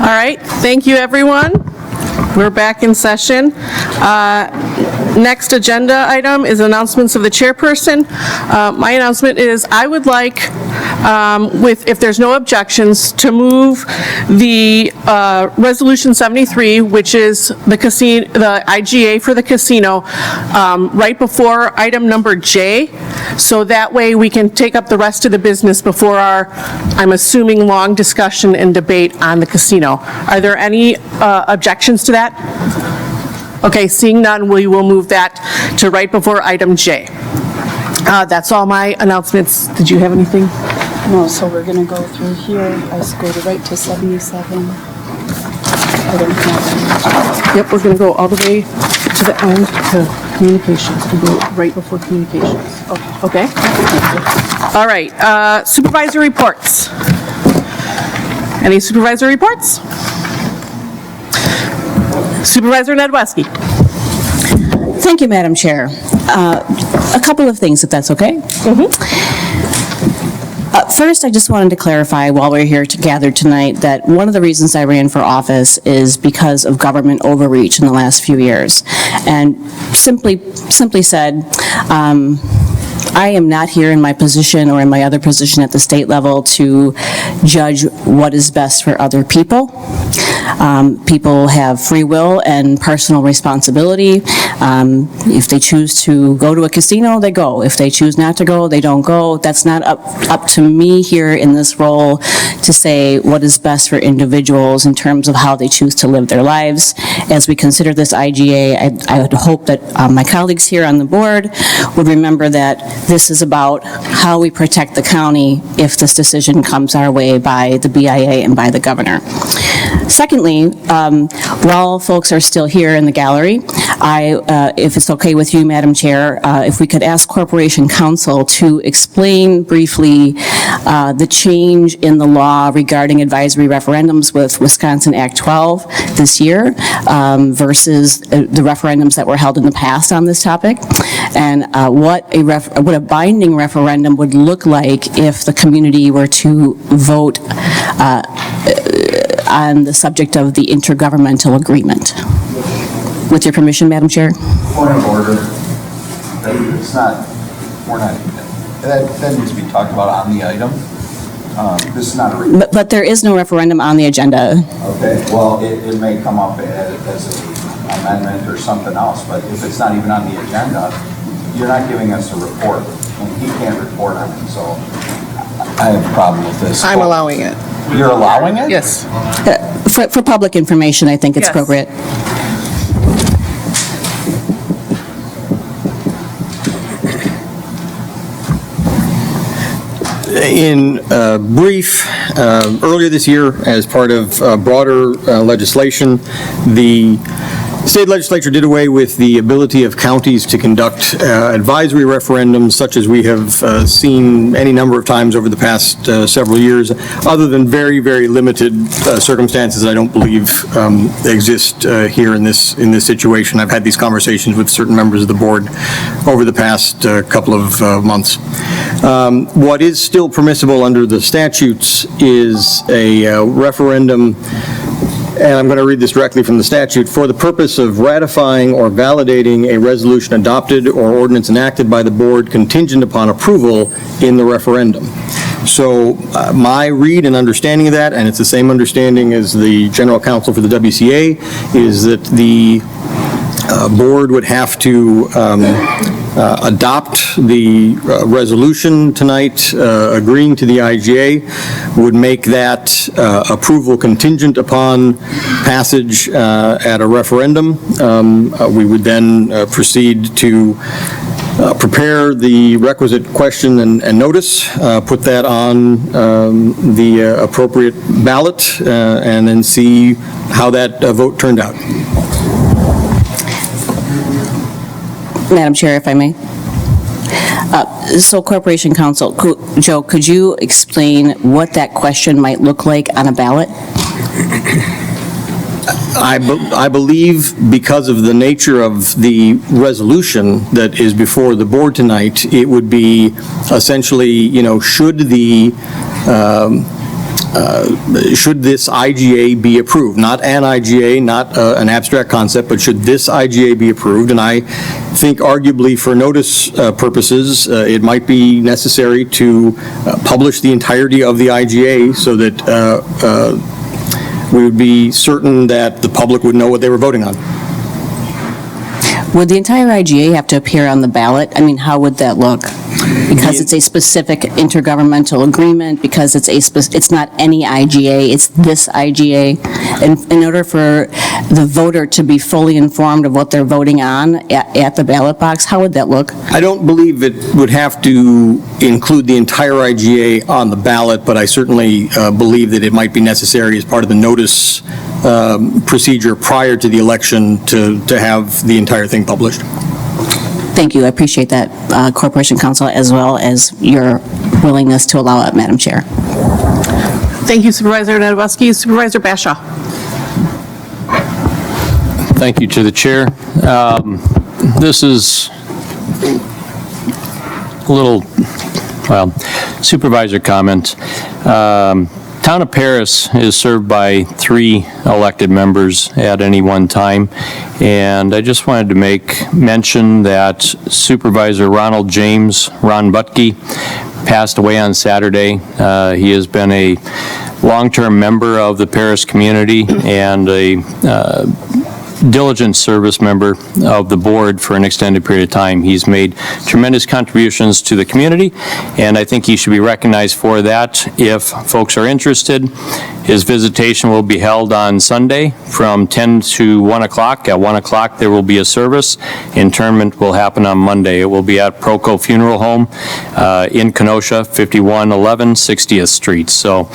All right, thank you, everyone. We're back in session. Next agenda item is announcements of the chairperson. My announcement is I would like, if there's no objections, to move the Resolution 73, which is the IGA for the casino, right before item number J, so that way we can take up the rest of the business before our, I'm assuming, long discussion and debate on the casino. Are there any objections to that? Okay, seeing none, we will move that to right before item J. That's all my announcements. Did you have anything? No, so we're going to go through here. I go to right to 77. I don't have any. Yep, we're going to go all the way to the end to communications. We go right before communications. Okay? All right, supervisor reports. Any supervisor reports? Supervisor Nedweski. Thank you, Madam Chair. A couple of things, if that's okay. First, I just wanted to clarify while we're here gathered tonight that one of the reasons I ran for office is because of government overreach in the last few years. And simply said, I am not here in my position or in my other position at the state level to judge what is best for other people. People have free will and personal responsibility. If they choose to go to a casino, they go. If they choose not to go, they don't go. That's not up to me here in this role to say what is best for individuals in terms of how they choose to live their lives. As we consider this IGA, I would hope that my colleagues here on the board would remember that this is about how we protect the county if this decision comes our way by the BIA and by the governor. Secondly, while folks are still here in the gallery, if it's okay with you, Madam Chair, if we could ask Corporation Counsel to explain briefly the change in the law regarding advisory referendums with Wisconsin Act 12 this year versus the referendums that were held in the past on this topic, and what a binding referendum would look like if the community were to vote on the subject of the intergovernmental agreement. With your permission, Madam Chair. Point of order. It's not, that needs to be talked about on the item. This is not a... But there is no referendum on the agenda. Okay, well, it may come up as an amendment or something else, but if it's not even on the agenda, you're not giving us a report, and he can't report on it, so I have a problem with this. I'm allowing it. You're allowing it? Yes. For public information, I think it's appropriate. In brief, earlier this year, as part of broader legislation, the state legislature did away with the ability of counties to conduct advisory referendums such as we have seen any number of times over the past several years, other than very, very limited circumstances I don't believe exist here in this situation. I've had these conversations with certain members of the board over the past couple of months. What is still permissible under the statutes is a referendum, and I'm going to read this directly from the statute, for the purpose of ratifying or validating a resolution adopted or ordinance enacted by the board contingent upon approval in the referendum. So my read and understanding of that, and it's the same understanding as the general counsel for the WCA, is that the board would have to adopt the resolution tonight agreeing to the IGA, would make that approval contingent upon passage at a referendum. We would then proceed to prepare the requisite question and notice, put that on the appropriate ballot, and then see how that vote turned out. Madam Chair, if I may. So Corporation Counsel, Joe, could you explain what that question might look like on a ballot? I believe because of the nature of the resolution that is before the board tonight, it would be essentially, should this IGA be approved? Not an IGA, not an abstract concept, but should this IGA be approved? And I think arguably for notice purposes, it might be necessary to publish the entirety of the IGA so that we would be certain that the public would know what they were voting on. Would the entire IGA have to appear on the ballot? I mean, how would that look? Because it's a specific intergovernmental agreement, because it's not any IGA, it's this IGA. And in order for the voter to be fully informed of what they're voting on at the ballot box, how would that look? I don't believe it would have to include the entire IGA on the ballot, but I certainly believe that it might be necessary as part of the notice procedure prior to the election to have the entire thing published. Thank you. I appreciate that, Corporation Counsel, as well as your willingness to allow it, Madam Chair. Thank you, Supervisor Nedwowski. Supervisor Bashaw. Thank you to the chair. This is a little, supervisor comment. Town of Paris is served by 3 elected members at any one time, and I just wanted to make mention that Supervisor Ronald James, Ron Butke, passed away on Saturday. He has been a long-term member of the Paris community and a diligent service member of the board for an extended period of time. He's made tremendous contributions to the community, and I think he should be recognized for that. If folks are interested, his visitation will be held on Sunday from 10 to 1 o'clock. At 1 o'clock, there will be a service. Interment will happen on Monday. It will be at Proco Funeral Home in Kenosha, 5111 60th Street. So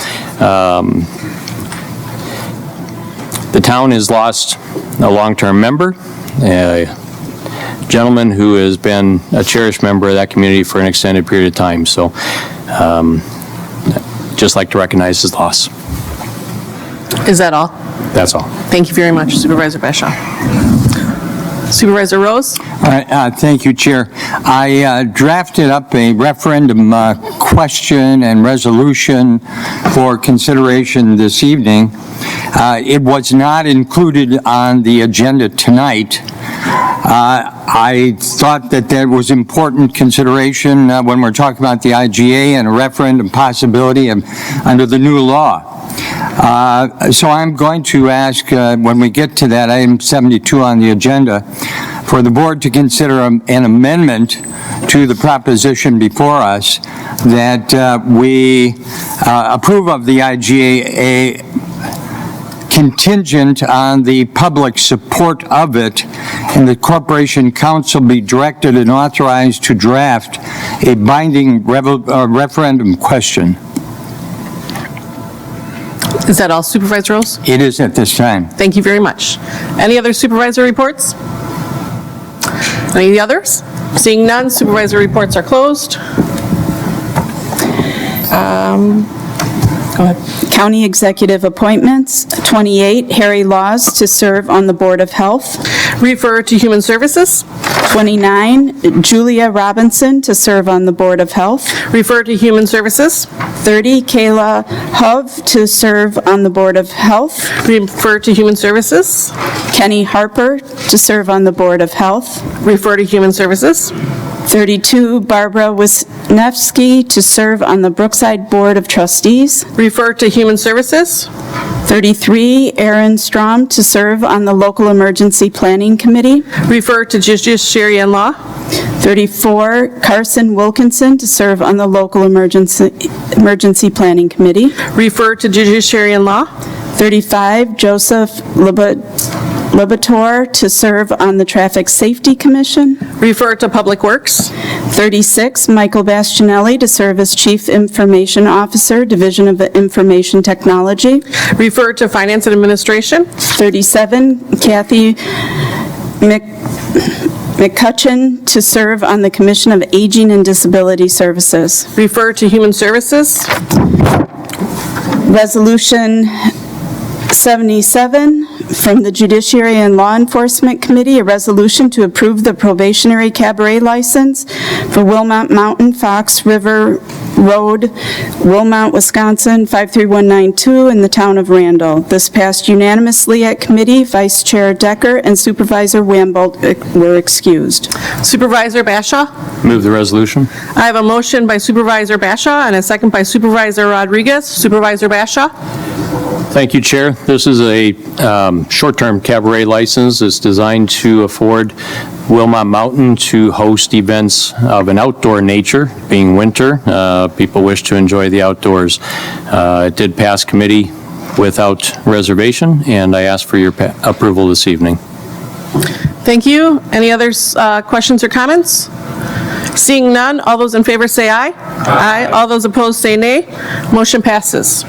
the town has lost a long-term member, a gentleman who has been a cherished member of that community for an extended period of time. So just like to recognize his loss. Is that all? That's all. Thank you very much, Supervisor Bashaw. Supervisor Rose? All right, thank you, Chair. I drafted up a referendum question and resolution for consideration this evening. It was not included on the agenda tonight. I thought that there was important consideration when we're talking about the IGA and a referendum possibility under the new law. So I'm going to ask, when we get to that, item 72 on the agenda, for the board to consider an amendment to the proposition before us that we approve of the IGA contingent on the public support of it, and the Corporation Council be directed and authorized to draft a binding referendum question. Is that all, Supervisor Rose? It is at this time. Thank you very much. Any other supervisor reports? Any of the others? Seeing none, supervisor reports are closed. Go ahead. County executive appointments, 28, Harry Laws to serve on the Board of Health. Refer to Human Services. 29, Julia Robinson to serve on the Board of Health. Refer to Human Services. 30, Kayla Hove to serve on the Board of Health. Refer to Human Services. Kenny Harper to serve on the Board of Health. Refer to Human Services. 32, Barbara Wisniewski to serve on the Brookside Board of Trustees. Refer to Human Services. 33, Aaron Strom to serve on the Local Emergency Planning Committee. Refer to Judiciary and Law. 34, Carson Wilkinson to serve on the Local Emergency Planning Committee. Refer to Judiciary and Law. 35, Joseph Libator to serve on the Traffic Safety Commission. Refer to Public Works. 36, Michael Bastianelli to serve as Chief Information Officer, Division of Information Technology. Refer to Finance and Administration. 37, Kathy McCutcheon to serve on the Commission of Aging and Disability Services. Refer to Human Services. Resolution 77 from the Judiciary and Law Enforcement Committee, a resolution to approve the probationary cabaret license for Wilmot Mountain Fox River Road, Wilmot, Wisconsin, 53192 in the town of Randall. This passed unanimously at committee. Vice Chair Decker and Supervisor Wamble were excused. Supervisor Bashaw. Move the resolution. I have a motion by Supervisor Bashaw and a second by Supervisor Rodriguez. Supervisor Bashaw. Thank you, Chair. This is a short-term cabaret license. It's designed to afford Wilmot Mountain to host events of an outdoor nature, being winter. People wish to enjoy the outdoors. It did pass committee without reservation, and I ask for your approval this evening. Thank you. Any other questions or comments? Seeing none, all those in favor say aye. Aye. All those opposed say nay. Motion passes.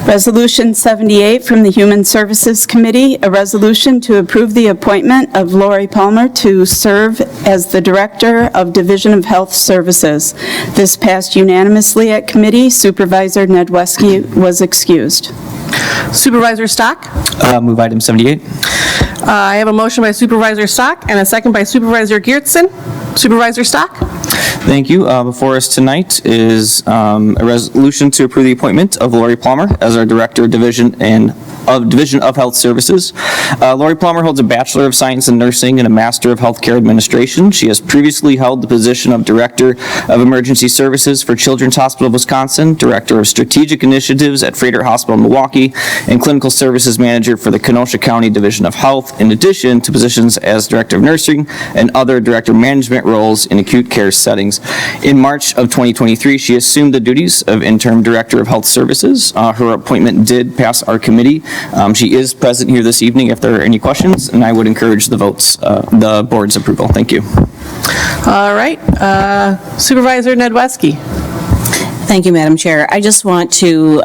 Resolution 78 from the Human Services Committee, a resolution to approve the appointment of Lori Palmer to serve as the Director of Division of Health Services. This passed unanimously at committee. Supervisor Nedweski was excused. Supervisor Stock. Move item 78. I have a motion by Supervisor Stock and a second by Supervisor Geertsen. Supervisor Stock. Thank you. Before us tonight is a resolution to approve the appointment of Lori Palmer as our Director of Division of Health Services. Lori Palmer holds a Bachelor of Science in Nursing and a Master of Healthcare Administration. She has previously held the position of Director of Emergency Services for Children's Hospital of Wisconsin, Director of Strategic Initiatives at Freighter Hospital in Milwaukee, and Clinical Services Manager for the Kenosha County Division of Health, in addition to positions as Director of Nursing and other Director Management roles in acute care settings. In March of 2023, she assumed the duties of Interim Director of Health Services. Her appointment did pass our committee. She is present here this evening if there are any questions, and I would encourage the board's approval. Thank you. All right. Supervisor Nedweski. Thank you, Madam Chair. I just want to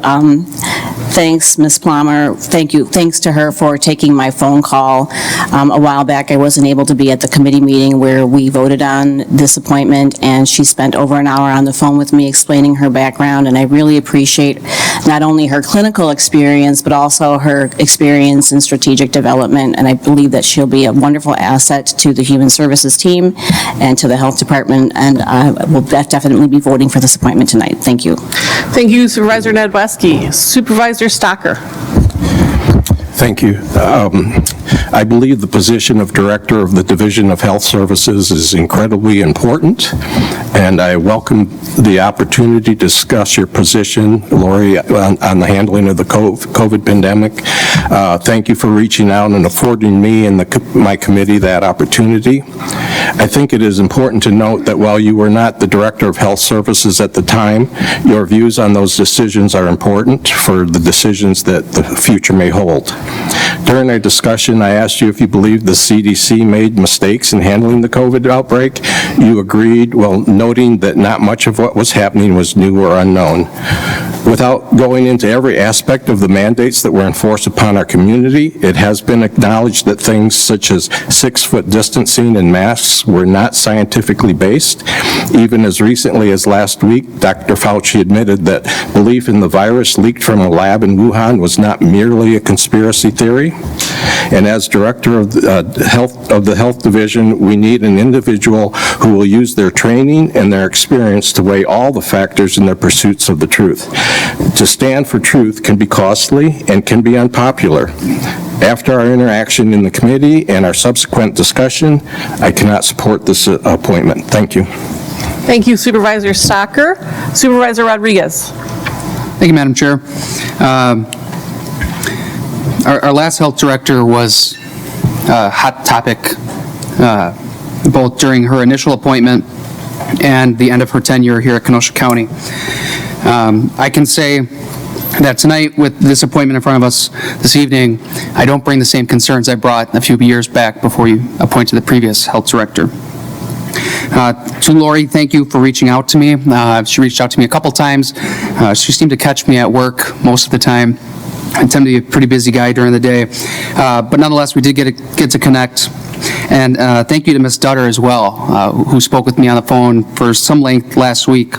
thanks Ms. Palmer. Thanks to her for taking my phone call. A while back, I wasn't able to be at the committee meeting where we voted on this appointment, and she spent over an hour on the phone with me explaining her background, and I really appreciate not only her clinical experience, but also her experience in strategic development, and I believe that she'll be a wonderful asset to the Human Services team and to the Health Department, and I will definitely be voting for this appointment tonight. Thank you. Thank you, Supervisor Nedweski. Supervisor Stocker. Thank you. I believe the position of Director of the Division of Health Services is incredibly important, and I welcome the opportunity to discuss your position, Lori, on the handling of the COVID pandemic. Thank you for reaching out and affording me and my committee that opportunity. I think it is important to note that while you were not the Director of Health Services at the time, your views on those decisions are important for the decisions that the future may hold. During our discussion, I asked you if you believed the CDC made mistakes in handling the COVID outbreak. You agreed, well, noting that not much of what was happening was new or unknown. Without going into every aspect of the mandates that were enforced upon our community, it has been acknowledged that things such as 6-foot distancing and masks were not scientifically based. Even as recently as last week, Dr. Fauci admitted that belief in the virus leaked from a lab in Wuhan was not merely a conspiracy theory. And as Director of the Health Division, we need an individual who will use their training and their experience to weigh all the factors in their pursuits of the truth. To stand for truth can be costly and can be unpopular. After our interaction in the committee and our subsequent discussion, I cannot support this appointment. Thank you. Thank you, Supervisor Stocker. Supervisor Rodriguez. Thank you, Madam Chair. Our last health director was a hot topic both during her initial appointment and the end of her tenure here at Kenosha County. I can say that tonight, with this appointment in front of us this evening, I don't bring the same concerns I brought a few years back before you appointed the previous health director. To Lori, thank you for reaching out to me. She reached out to me a couple times. She seemed to catch me at work most of the time. I tend to be a pretty busy guy during the day. But nonetheless, we did get to connect. And thank you to Ms. Dutter as well, who spoke with me on the phone for some length last week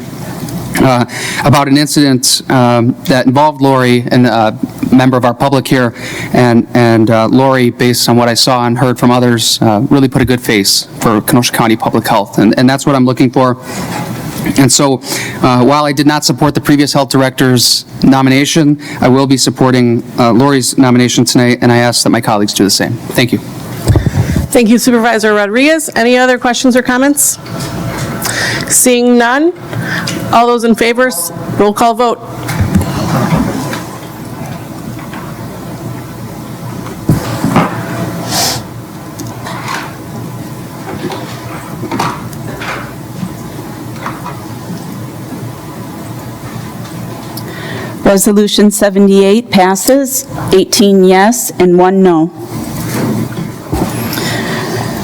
about an incident that involved Lori and a member of our public here. And Lori, based on what I saw and heard from others, really put a good face for Kenosha County Public Health. And that's what I'm looking for. And so, while I did not support the previous health director's nomination, I will be supporting Lori's nomination tonight, and I ask that my colleagues do the same. Thank you. Thank you, Supervisor Rodriguez. Any other questions or comments? Seeing none, all those in favor, roll call vote. Resolution 78 passes, 18 yes and 1 no.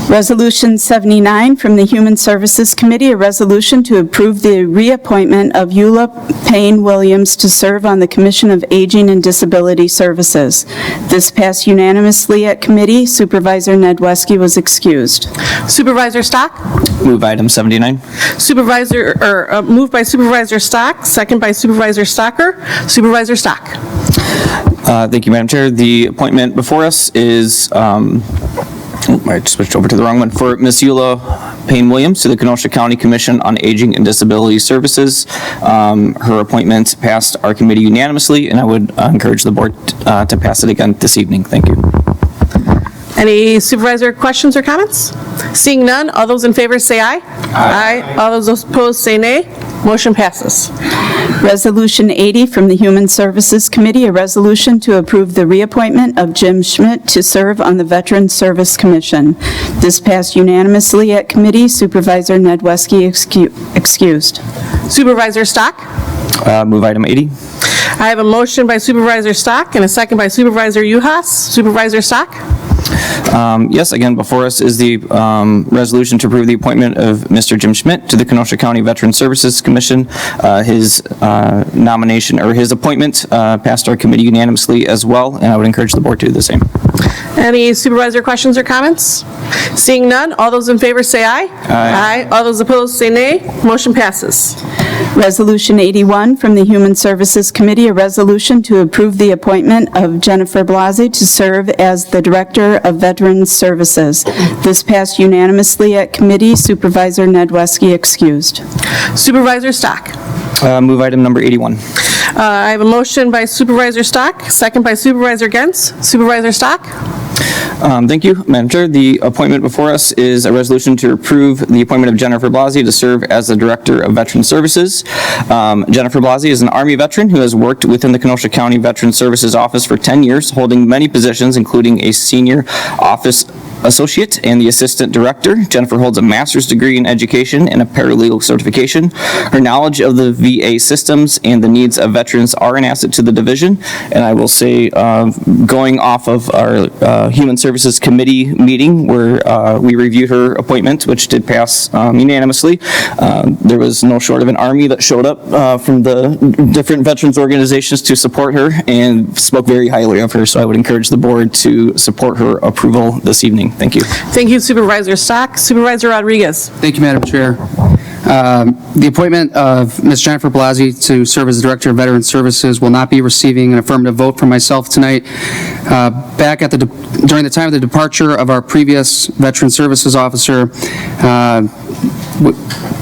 Resolution 79 from the Human Services Committee, a resolution to approve the reappointment of Eula Payne Williams to serve on the Commission of Aging and Disability Services. This passed unanimously at committee. Supervisor Nedweski was excused. Supervisor Stock? Move item 79. Moved by Supervisor Stock, second by Supervisor Stocker. Supervisor Stock. Thank you, Madam Chair. The appointment before us is, I switched over to the wrong one, for Ms. Eula Payne Williams to the Kenosha County Commission on Aging and Disability Services. Her appointment passed our committee unanimously, and I would encourage the board to pass it again this evening. Thank you. Any supervisor questions or comments? Seeing none, all those in favor say aye. Aye. All those opposed say nay. Motion passes. Resolution 80 from the Human Services Committee, a resolution to approve the reappointment of Jim Schmidt to serve on the Veterans Service Commission. This passed unanimously at committee. Supervisor Nedweski excused. Supervisor Stock? Move item 80. I have a motion by Supervisor Stock and a second by Supervisor Uhas. Supervisor Stock? Yes, again, before us is the resolution to approve the appointment of Mr. Jim Schmidt to the Kenosha County Veterans Services Commission. His nomination, or his appointment, passed our committee unanimously as well, and I would encourage the board to do the same. Any supervisor questions or comments? Seeing none, all those in favor say aye. Aye. All those opposed say nay. Motion passes. Resolution 81 from the Human Services Committee, a resolution to approve the appointment of Jennifer Blasi to serve as the Director of Veterans Services. This passed unanimously at committee. Supervisor Nedweski excused. Supervisor Stock? Move item number 81. I have a motion by Supervisor Stock, second by Supervisor Gens. Supervisor Stock? Thank you, Madam Chair. The appointment before us is a resolution to approve the appointment of Jennifer Blasi to serve as the Director of Veteran Services. Jennifer Blasi is an Army veteran who has worked within the Kenosha County Veteran Services Office for 10 years, holding many positions, including a Senior Office Associate and the Assistant Director. Jennifer holds a master's degree in education and a paralegal certification. Her knowledge of the VA systems and the needs of veterans are an asset to the division. And I will say, going off of our Human Services Committee meeting where we reviewed her appointment, which did pass unanimously, there was no short of an army that showed up from the different veterans organizations to support her and spoke very highly of her. So I would encourage the board to support her approval this evening. Thank you. Thank you, Supervisor Stock. Supervisor Rodriguez? Thank you, Madam Chair. The appointment of Ms. Jennifer Blasi to serve as the Director of Veteran Services will not be receiving an affirmative vote from myself tonight. During the time of the departure of our previous Veteran Services officer,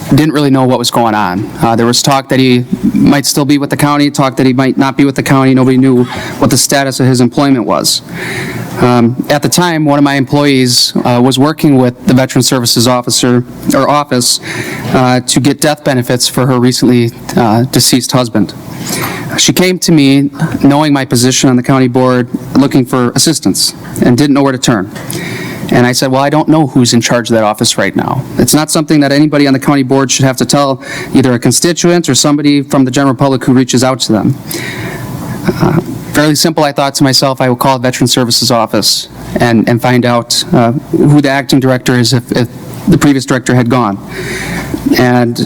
didn't really know what was going on. There was talk that he might still be with the county, talk that he might not be with the county. Nobody knew what the status of his employment was. At the time, one of my employees was working with the Veteran Services office to get death benefits for her recently deceased husband. She came to me knowing my position on the county board, looking for assistance, and didn't know where to turn. And I said, well, I don't know who's in charge of that office right now. It's not something that anybody on the county board should have to tell either a constituent or somebody from the general public who reaches out to them. Fairly simple, I thought to myself, I will call Veteran Services Office and find out who the acting director is if the previous director had gone. And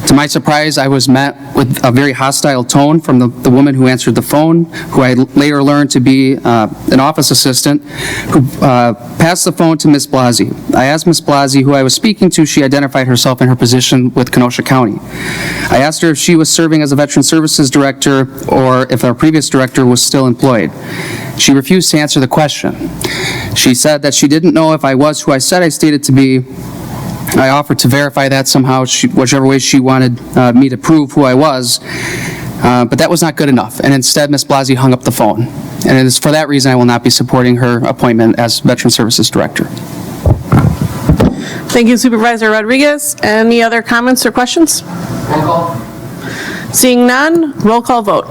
to my surprise, I was met with a very hostile tone from the woman who answered the phone, who I later learned to be an office assistant, who passed the phone to Ms. Blasey. I asked Ms. Blasey who I was speaking to. She identified herself in her position with Kenosha County. I asked her if she was serving as a Veteran Services Director or if our previous director was still employed. She refused to answer the question. She said that she didn't know if I was who I said I stated to be. I offered to verify that somehow, whichever way she wanted me to prove who I was, but that was not good enough, and instead Ms. Blasey hung up the phone. And it is for that reason I will not be supporting her appointment as Veteran Services Director. Thank you, Supervisor Rodriguez. Any other comments or questions? Roll call. Seeing none, roll call vote.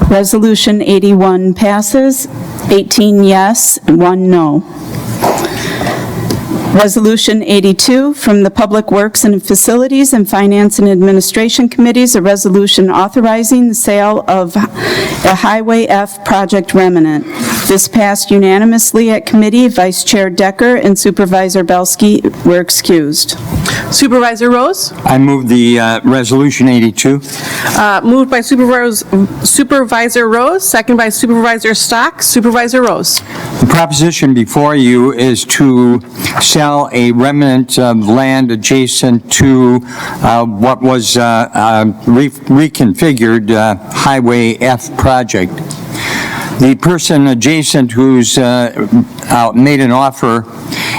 Resolution 81 passes, 18 yes, 1 no. Resolution 82, from the Public Works and Facilities and Finance and Administration Committees, a resolution authorizing the sale of a Highway F project remnant. This passed unanimously at committee. Vice Chair Decker and Supervisor Belsky were excused. Supervisor Rose? I move the Resolution 82. Moved by Supervisor Rose, second by Supervisor Stock. Supervisor Rose. The proposition before you is to sell a remnant of land adjacent to what was reconfigured Highway F project. The person adjacent who's made an offer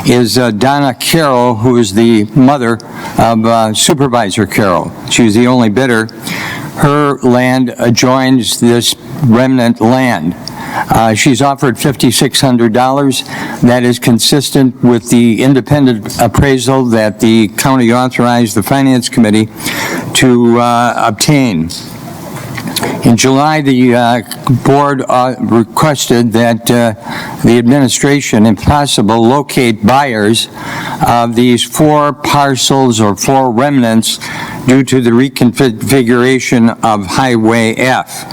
is Donna Carroll, who is the mother of Supervisor Carroll. She was the only bidder. Her land adjoins this remnant land. She's offered $5,600. That is consistent with the independent appraisal that the county authorized the Finance Committee to obtain. In July, the board requested that the administration, if possible, locate buyers of these 4 parcels or 4 remnants due to the reconfiguration of Highway F.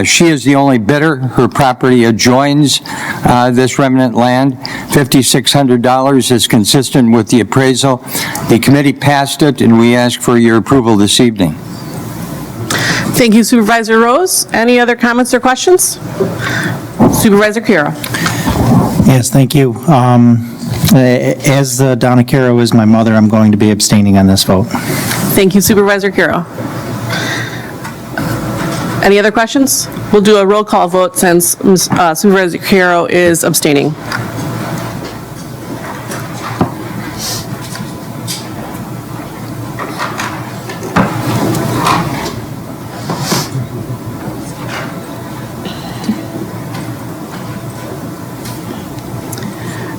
She is the only bidder. Her property adjoins this remnant land. $5,600 is consistent with the appraisal. The committee passed it, and we ask for your approval this evening. Thank you, Supervisor Rose. Any other comments or questions? Supervisor Kira. Yes, thank you. As Donna Caro is my mother, I'm going to be abstaining on this vote. Thank you, Supervisor Kira. Any other questions? We'll do a roll call vote since Supervisor Kira is abstaining.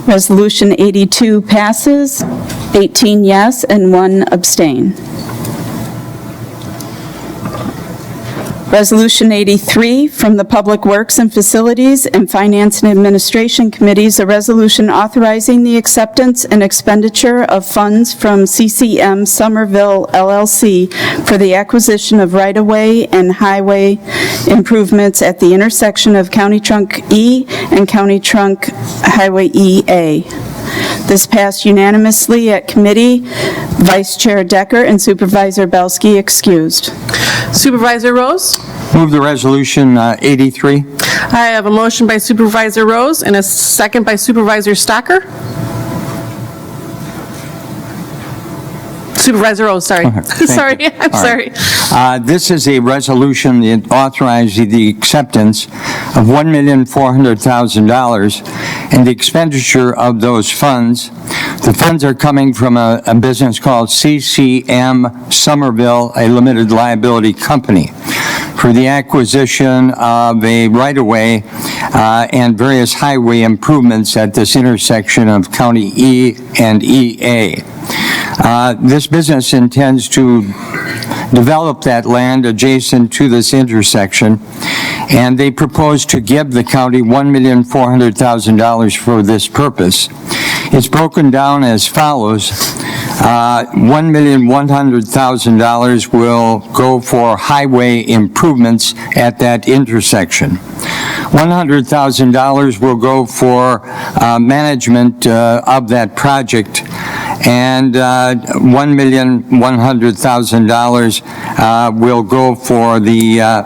Resolution 82 passes, 18 yes and 1 abstain. Resolution 83, from the Public Works and Facilities and Finance and Administration Committees, a resolution authorizing the acceptance and expenditure of funds from CCM Somerville LLC for the acquisition of right-of-way and highway improvements at the intersection of County Trunk E and County Trunk Highway EA. This passed unanimously at committee. Vice Chair Decker and Supervisor Belsky excused. Supervisor Rose? Move the Resolution 83. I have a motion by Supervisor Rose and a second by Supervisor Stocker. Supervisor Rose, sorry. Thank you. I'm All sorry. right. This is a resolution that authorizes the acceptance of $1,400,000 and the expenditure of those funds. The funds are coming from a business called CCM Somerville, a limited liability company, for the acquisition of a right-of-way and various highway improvements at this intersection of County E and EA. This business intends to develop that land adjacent to this intersection and they propose to give the county $1,400,000 for this purpose. It's broken down as follows. $1,100,000 will go for highway improvements at that intersection. $100,000 will go for management of that project, and $1,100,000 will go for the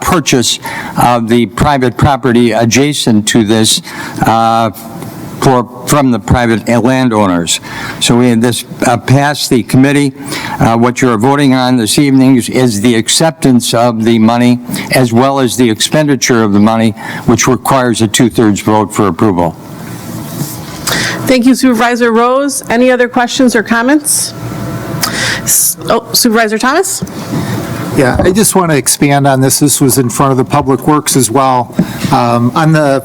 purchase of the private property adjacent to this from the private landowners. So we had this pass the committee. What you're voting on this evening is the acceptance of the money as well as the expenditure of the money, which requires a 2/3 vote for approval. Thank you, Supervisor Rose. Any other questions or comments? Supervisor Thomas? Yeah, I just want to expand on this. This was in front of the Public Works as well. On the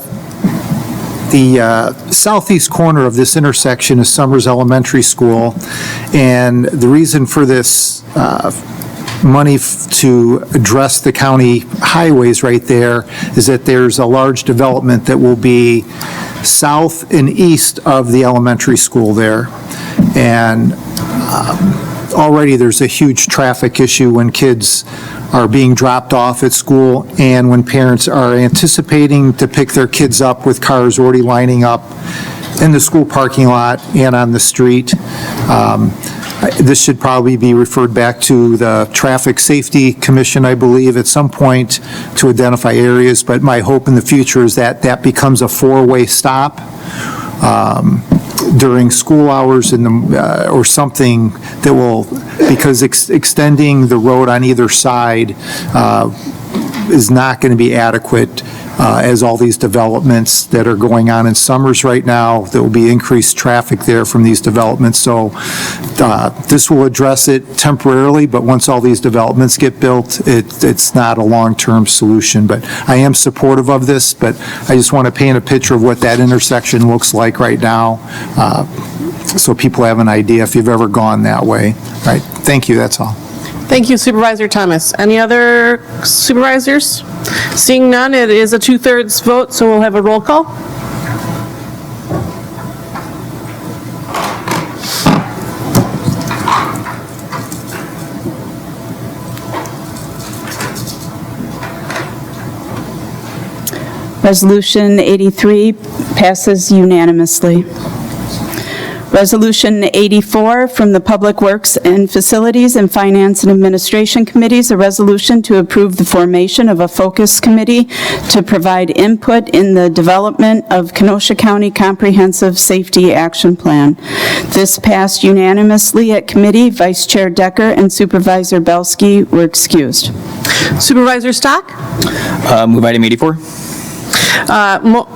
southeast corner of this intersection is Summers Elementary School, and the reason for this money to address the county highways right there is that there's a large development that will be south and east of the elementary school there. And already there's a huge traffic issue when kids are being dropped off at school and when parents are anticipating to pick their kids up with cars already lining up in the school parking lot and on the street. This should probably be referred back to the Traffic Safety Commission, I believe, at some point to identify areas, but my hope in the future is that that becomes a four-way stop during school hours or something that will, because extending the road on either side is not going to be adequate as all these developments that are going on in Summers right now. There will be increased traffic there from these developments. So this will address it temporarily, but once all these developments get built, it's not a long-term solution. But I am supportive of this, but I just want to paint a picture of what that intersection looks like right now so people have an idea if you've ever gone that way. All right, thank you, that's all. Thank you, Supervisor Thomas. Any other supervisors? Seeing none, it is a 2/3 vote, so we'll have a roll call. Resolution 83 passes unanimously. Resolution 84 from the Public Works and Facilities and Finance and Administration Committees, a resolution to approve the formation of a focus committee to provide input in the development of Kenosha County Comprehensive Safety Action Plan. This passed unanimously at committee. Vice Chair Decker and Supervisor Belsky were excused. Supervisor Stock? Move item 84.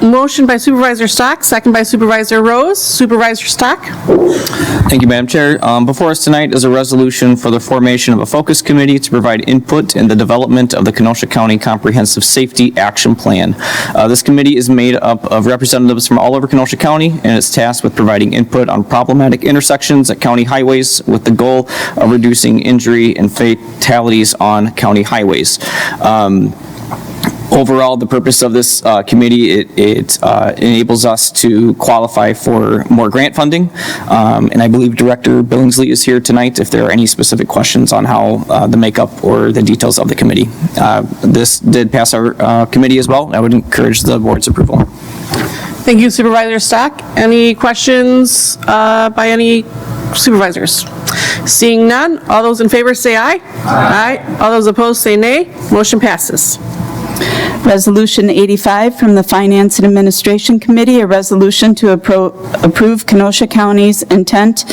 Motion by Supervisor Stock, second by Supervisor Rose. Supervisor Stock? Thank you, Madam Chair. Before us tonight is a resolution for the formation of a focus committee to provide input in the development of the Kenosha County Comprehensive Safety Action Plan. This committee is made up of representatives from all over Kenosha County, and it's tasked with providing input on problematic intersections at county highways with the goal of reducing injury and fatalities on county highways. Overall, the purpose of this committee, it enables us to qualify for more grant funding, and I believe Director Billingsley is here tonight if there are any specific questions on how the makeup or the details of the committee. This did pass our committee as well. I would encourage the board's approval. Thank you, Supervisor Stock. Any questions by any supervisors? Seeing none, all those in favor say aye. Aye. All those opposed say nay. Motion passes. Resolution 85 from the Finance and Administration Committee, a resolution to approve Kenosha County's intent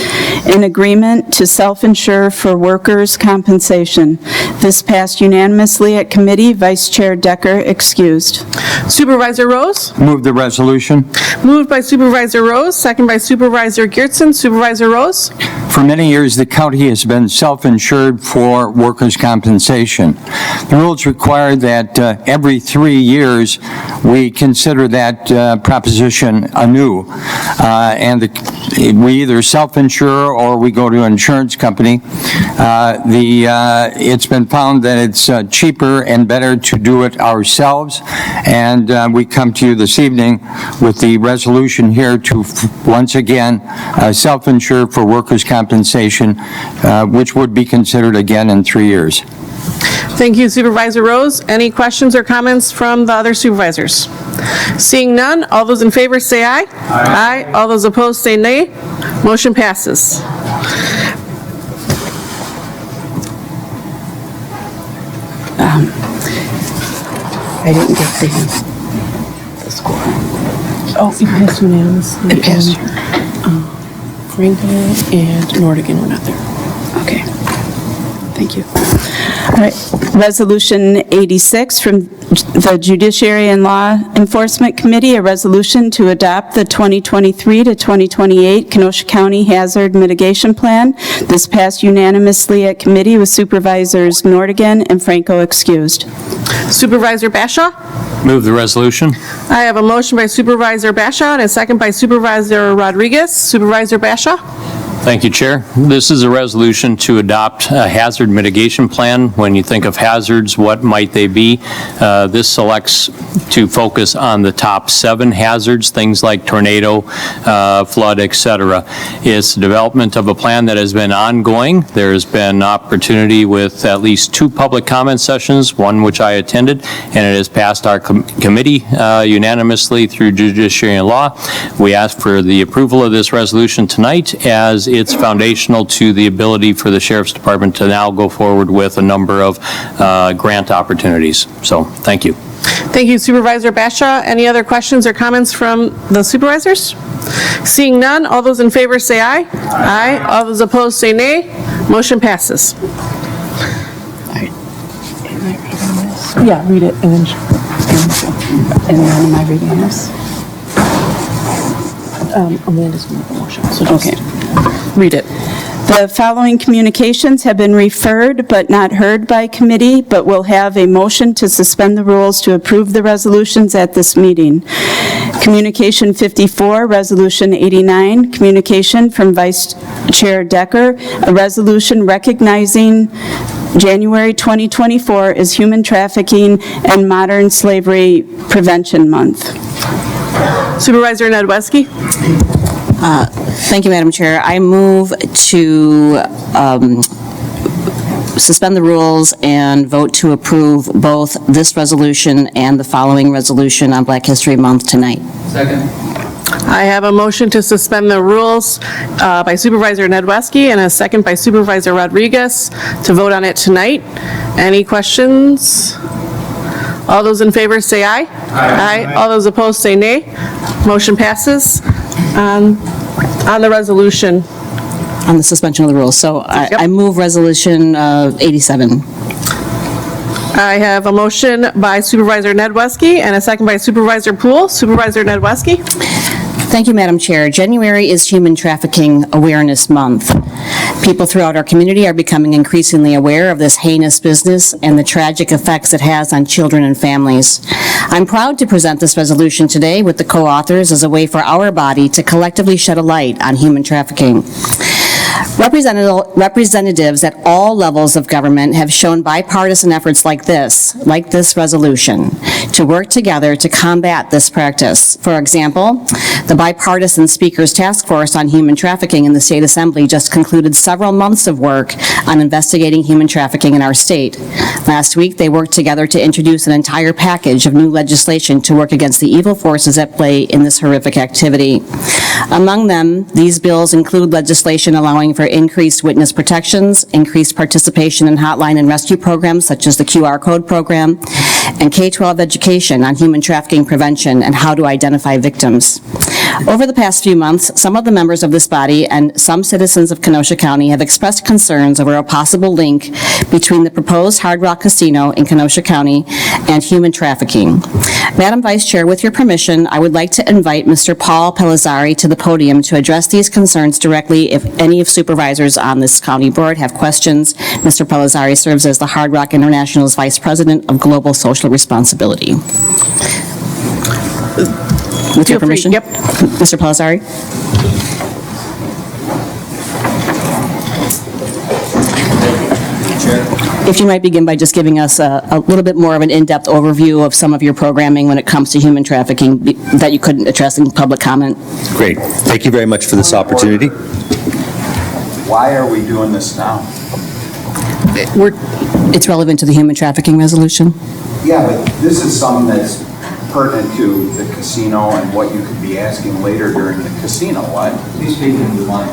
in agreement to self-insure for workers' compensation. This passed unanimously at committee. Vice Chair Decker excused. Supervisor Rose? Move the resolution. Moved by Supervisor Rose, second by Supervisor Geertsen. Supervisor Rose? For many years, the county has been self-insured for workers' compensation. The rules require that every 3 3 years, we consider that proposition anew. And we either self-insure or we go to an insurance company. It's been found that it's cheaper and better to do it ourselves. And we come to you this evening with the resolution here to once again self-insure for workers' compensation, which would be considered again in 3 years. Thank you, Supervisor Rose. Any questions or comments from the other supervisors? Seeing none, all those in favor say aye. Aye. All those opposed say nay. Motion passes. I didn't get the score. Oh, it passed unanimously. It passed. Franco and Nordigan were not there. Okay. Thank you. All right. Resolution 86 from the Judiciary and Law Enforcement Committee, a resolution to adopt the 2023 to 2028 Kenosha County Hazard Mitigation Plan. This passed unanimously at committee with Supervisors Nordigan and Franco excused. Supervisor Bashaw? Move the resolution. I have a motion by Supervisor Bashaw and a second by Supervisor Rodriguez. Supervisor Bashaw? Thank you, Chair. This is a resolution to adopt a hazard mitigation plan. When you think of hazards, what might they be? This selects to focus on the top 7 hazards, things like tornado, flood, et cetera. It's the development of a plan that has been ongoing. There's been opportunity with at least 2 public comment sessions, one which I attended, and it has passed our committee unanimously through Judiciary and Law. We ask for the approval of this resolution tonight, as it's foundational to the ability for the Sheriff's Department to now go forward with a number of grant opportunities. So, thank you. Thank you, Supervisor Bashaw. Any other questions or comments from the supervisors? Seeing none, all those in favor say aye. Aye. All those opposed say nay. Motion passes. Yeah, read it and then. And then am I reading this? Amanda's going to make a motion. So just Okay. read it. The following communications have been referred but not heard by committee, but will have a motion to suspend the rules to approve the resolutions at this meeting. Communication 54, Resolution 89, communication from Vice Chair Decker, a resolution recognizing January 2024 is Human Trafficking and Modern Slavery Prevention Month. Supervisor Nedwesky? Thank you, Madam Chair. I move to suspend the rules and vote to approve both this resolution and the following resolution on Black History Month tonight. Second. I have a motion to suspend the rules by Supervisor Nedwesky and a second by Supervisor Rodriguez to vote on it tonight. Any questions? All those in favor say aye. Aye. All those opposed say nay. Motion passes. On the resolution. On the suspension of the rules. So I move Resolution 87. I have a motion by Supervisor Nedwesky and a second by Supervisor Poole. Supervisor Nedwesky? Thank you, Madam Chair. January is Human Trafficking Awareness Month. People throughout our community are becoming increasingly aware of this heinous business and the tragic effects it has on children and families. I'm proud to present this resolution today with the co-authors as a way for our body to collectively shed a light on human trafficking. Representatives at all levels of government have shown bipartisan efforts like this resolution, to work together to combat this practice. For example, the Bipartisan Speakers Task Force on Human Trafficking in the State Assembly just concluded several months of work on investigating human trafficking in our state. Last week, they worked together to introduce an entire package of new legislation to work against the evil forces at play in this horrific activity. Among them, these bills include legislation allowing for increased witness protections, increased participation in hotline and rescue programs such as the QR code program, and K-12 education on human trafficking prevention and how to identify victims. Over the past few months, some of the members of this body and some citizens of Kenosha County have expressed concerns over a possible link between the proposed Hard Rock Casino in Kenosha County and human trafficking. Madam Vice Chair, with your permission, I would like to invite Mr. Paul Pellizzari to the podium to address these concerns directly if any of supervisors on this county board have questions. Mr. Pellizzari serves as the Hard Rock International's Vice President of Global Social social responsibility. With your Feel free. permission? Yep. Mr. Pelissari? If you might begin by just giving us a little bit more of an in-depth overview of some of your programming when it comes to human trafficking that you couldn't address in public comment. Great. Thank you very much for this opportunity. Why are we doing this now? It's relevant to the human trafficking resolution. Yeah, but this is something that's pertinent to the casino and what you could be asking later during the casino. Why? These people need money.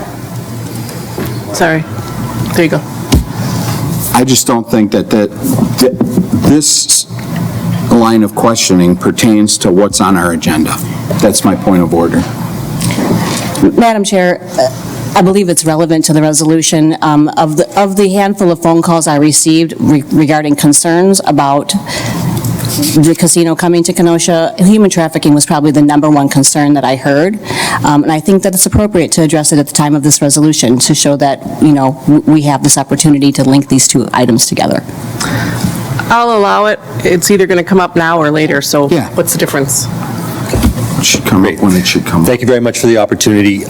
Sorry. There you go. I just don't think that this line of questioning pertains to what's on our agenda. That's my point of order. Madam Chair, I believe it's relevant to the resolution. Of the handful of phone calls I received regarding concerns about the casino coming to Kenosha, human trafficking was probably the #1 concern that I heard. And I think that it's appropriate to address it at the time of this resolution to show that, we have this opportunity to link these two items together. I'll allow it. It's either going to come up now or later, so Yeah. what's the difference? It should come up when it should come up. Thank you very much for the opportunity.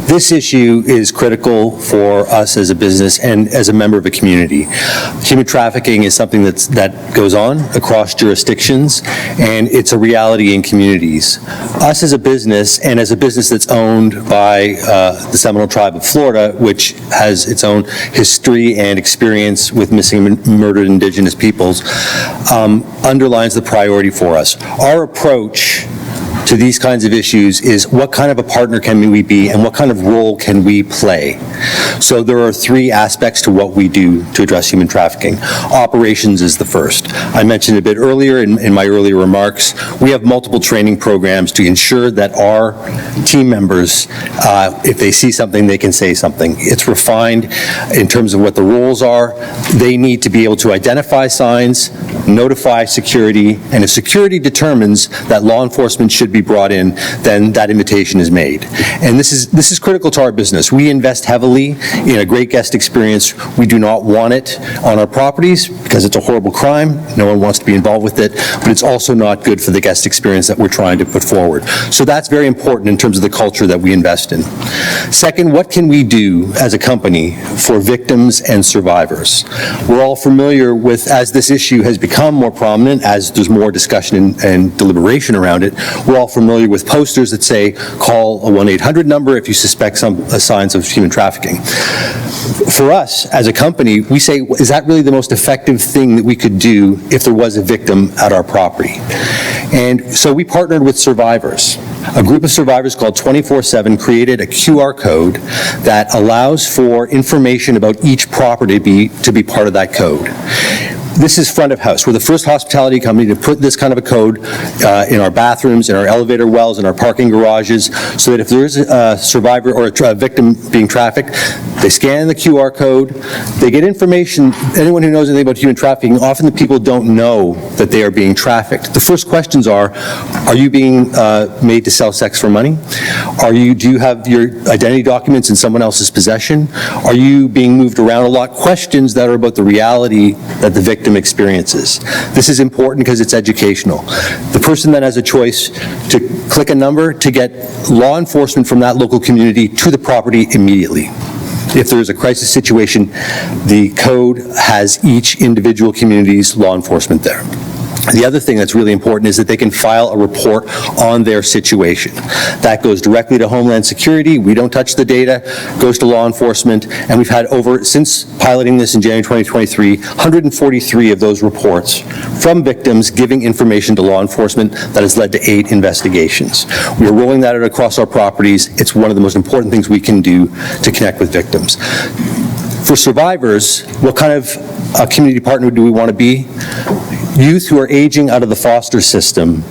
This issue is critical for us as a business and as a member of a community. Human trafficking is something that goes on across jurisdictions, and it's a reality in communities. Us as a business, and as a business that's owned by the Seminole Tribe of Florida, which has its own history and experience with missing and murdered indigenous peoples, underlines the priority for us. Our approach to these kinds of issues is what kind of a partner can we be and what kind of role can we play? So there are 3 aspects to what we do to address human trafficking. Operations is the first. I mentioned a bit earlier in my earlier remarks, we have multiple training programs to ensure that our team members, if they see something, they can say something. It's refined in terms of what the roles are. They need to be able to identify signs, notify security, and if security determines that law enforcement should be brought in, then that invitation is made. And this is critical to our business. We invest heavily in a great guest experience. We do not want it on our properties because it's a horrible crime. No one wants to be involved with it, but it's also not good for the guest experience that we're trying to put forward. So that's very important in terms of the culture that we invest in. Second, what can we do as a company for victims and survivors? We're all familiar with, as this issue has become more prominent, as there's more discussion and deliberation around it, we're all familiar with posters that say, call a 1-800 number if you suspect some signs of human trafficking. For us, as a company, we say, is that really the most effective thing that we could do if there was a victim at our property? And so we partnered with survivors. A group of survivors called 24/7 created a QR code that allows for information about each property to be part of that code. This is front of house. We're the first hospitality company to put this kind of a code in our bathrooms, in our elevator wells, in our parking garages, so that if there is a survivor or a victim being trafficked, they scan the QR code, they get information. Anyone who knows anything about human trafficking, often the people don't know that they are being trafficked. The first questions are you being made to sell sex for money? Do you have your identity documents in someone else's possession? Are you being moved around a lot? Questions that are about the reality that the victim experiences. This is important because it's educational. The person then has a choice to click a number to get law enforcement from that local community to the property immediately. If there's a crisis situation, the code has each individual community's law enforcement there. The other thing that's really important is that they can file a report on their situation. That goes directly to Homeland Security. We don't touch the data, goes to law enforcement, and we've had since piloting this in January 2023, 143 of those reports from victims giving information to law enforcement that has led to 8 investigations. We are rolling that out across our properties. It's one of the most important things we can do to connect with victims. For survivors, what kind of a community partner do we want to be? Youth who are aging out of the foster system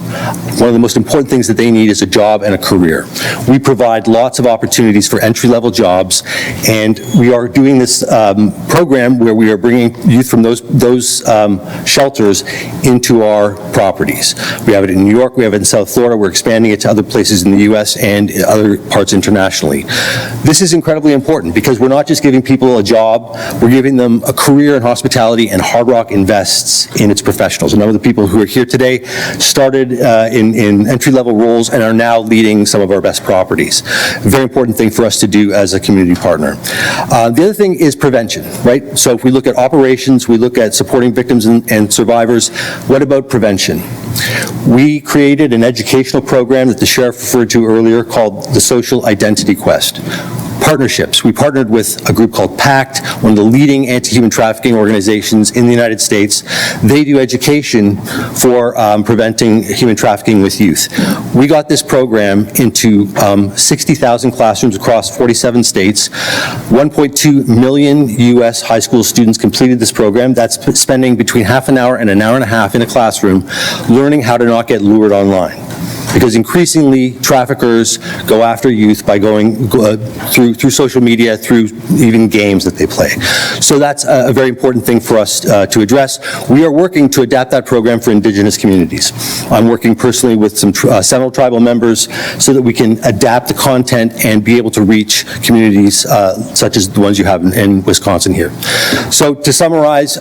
one of the most important things that they need is a job and a career. We provide lots of opportunities for entry-level jobs, and we are doing this program where we are bringing youth from those shelters into our properties. We have it in New York, we have it in South Florida, we're expanding it to other places in the U.S. and other parts internationally. This is incredibly important because we're not just giving people a job, we're giving them a career in hospitality, and Hard Rock invests in its professionals. A number of the people who are here today started in entry-level roles and are now leading some of our best properties. A very important thing for us to do as a community partner. The other thing is prevention, right? So if we look at operations, we look at supporting victims and survivors, what about prevention? We created an educational program that the sheriff referred to earlier called the Social Identity Quest. Partnerships. We partnered with a group called PACT, one of the leading anti-human trafficking organizations in the United States. They do education for preventing human trafficking with youth. We got this program into 60,000 classrooms across 47 states. 1.2 million U.S. high school students completed this program. That's spending between half an hour and an hour and a half in a classroom learning how to not get lured online. Because increasingly, traffickers go after youth by going through social media, through even games that they play. So that's a very important thing for us to address. We are working to adapt that program for Indigenous communities. I'm working personally with some Seminole tribal members so that we can adapt the content and be able to reach communities such as the ones you have in Wisconsin here. So to summarize,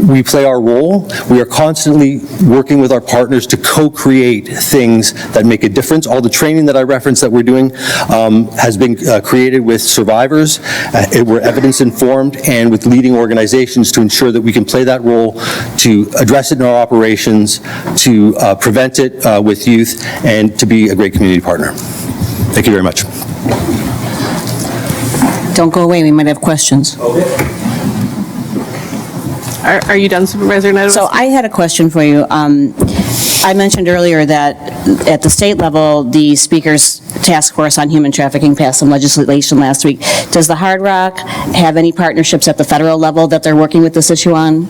we play our role. We are constantly working with our partners to co-create things that make a difference. All the training that I referenced that we're doing has been created with survivors. We're evidence-informed and with leading organizations to ensure that we can play that role to address it in our operations, to prevent it with youth, and to be a great community partner. Thank you very much. Don't go away, we might have questions. Are you done, Supervisor Nettles? So I had a question for you. I mentioned earlier that at the state level, the Speaker's Task Force on Human Trafficking passed some legislation last week. Does the Hard Rock have any partnerships at the federal level that they're working with this issue on?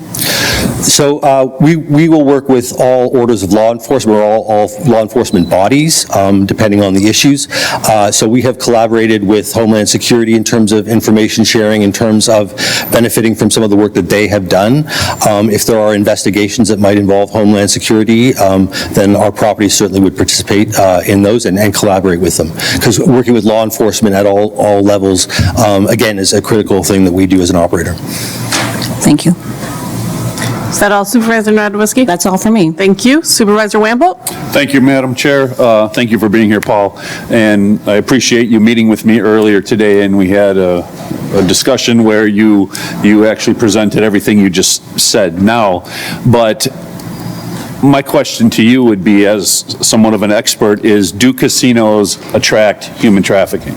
So we will work with all orders of law enforcement, or all law enforcement bodies, depending on the issues. So we have collaborated with Homeland Security in terms of information sharing, in terms of benefiting from some of the work that they have done. If there are investigations that might involve Homeland Security, then our properties certainly would participate in those and collaborate with them. Because working with law enforcement at all levels, again, is a critical thing that we do as an operator. Thank you. Is that all, Supervisor Nowoski? That's all for me. Thank you. Supervisor Wamble? Thank you, Madam Chair. Thank you for being here, Paul. And I appreciate you meeting with me earlier today, and we had a discussion where you actually presented everything you just said now. But my question to you would be, as somewhat of an expert, is do casinos attract human trafficking?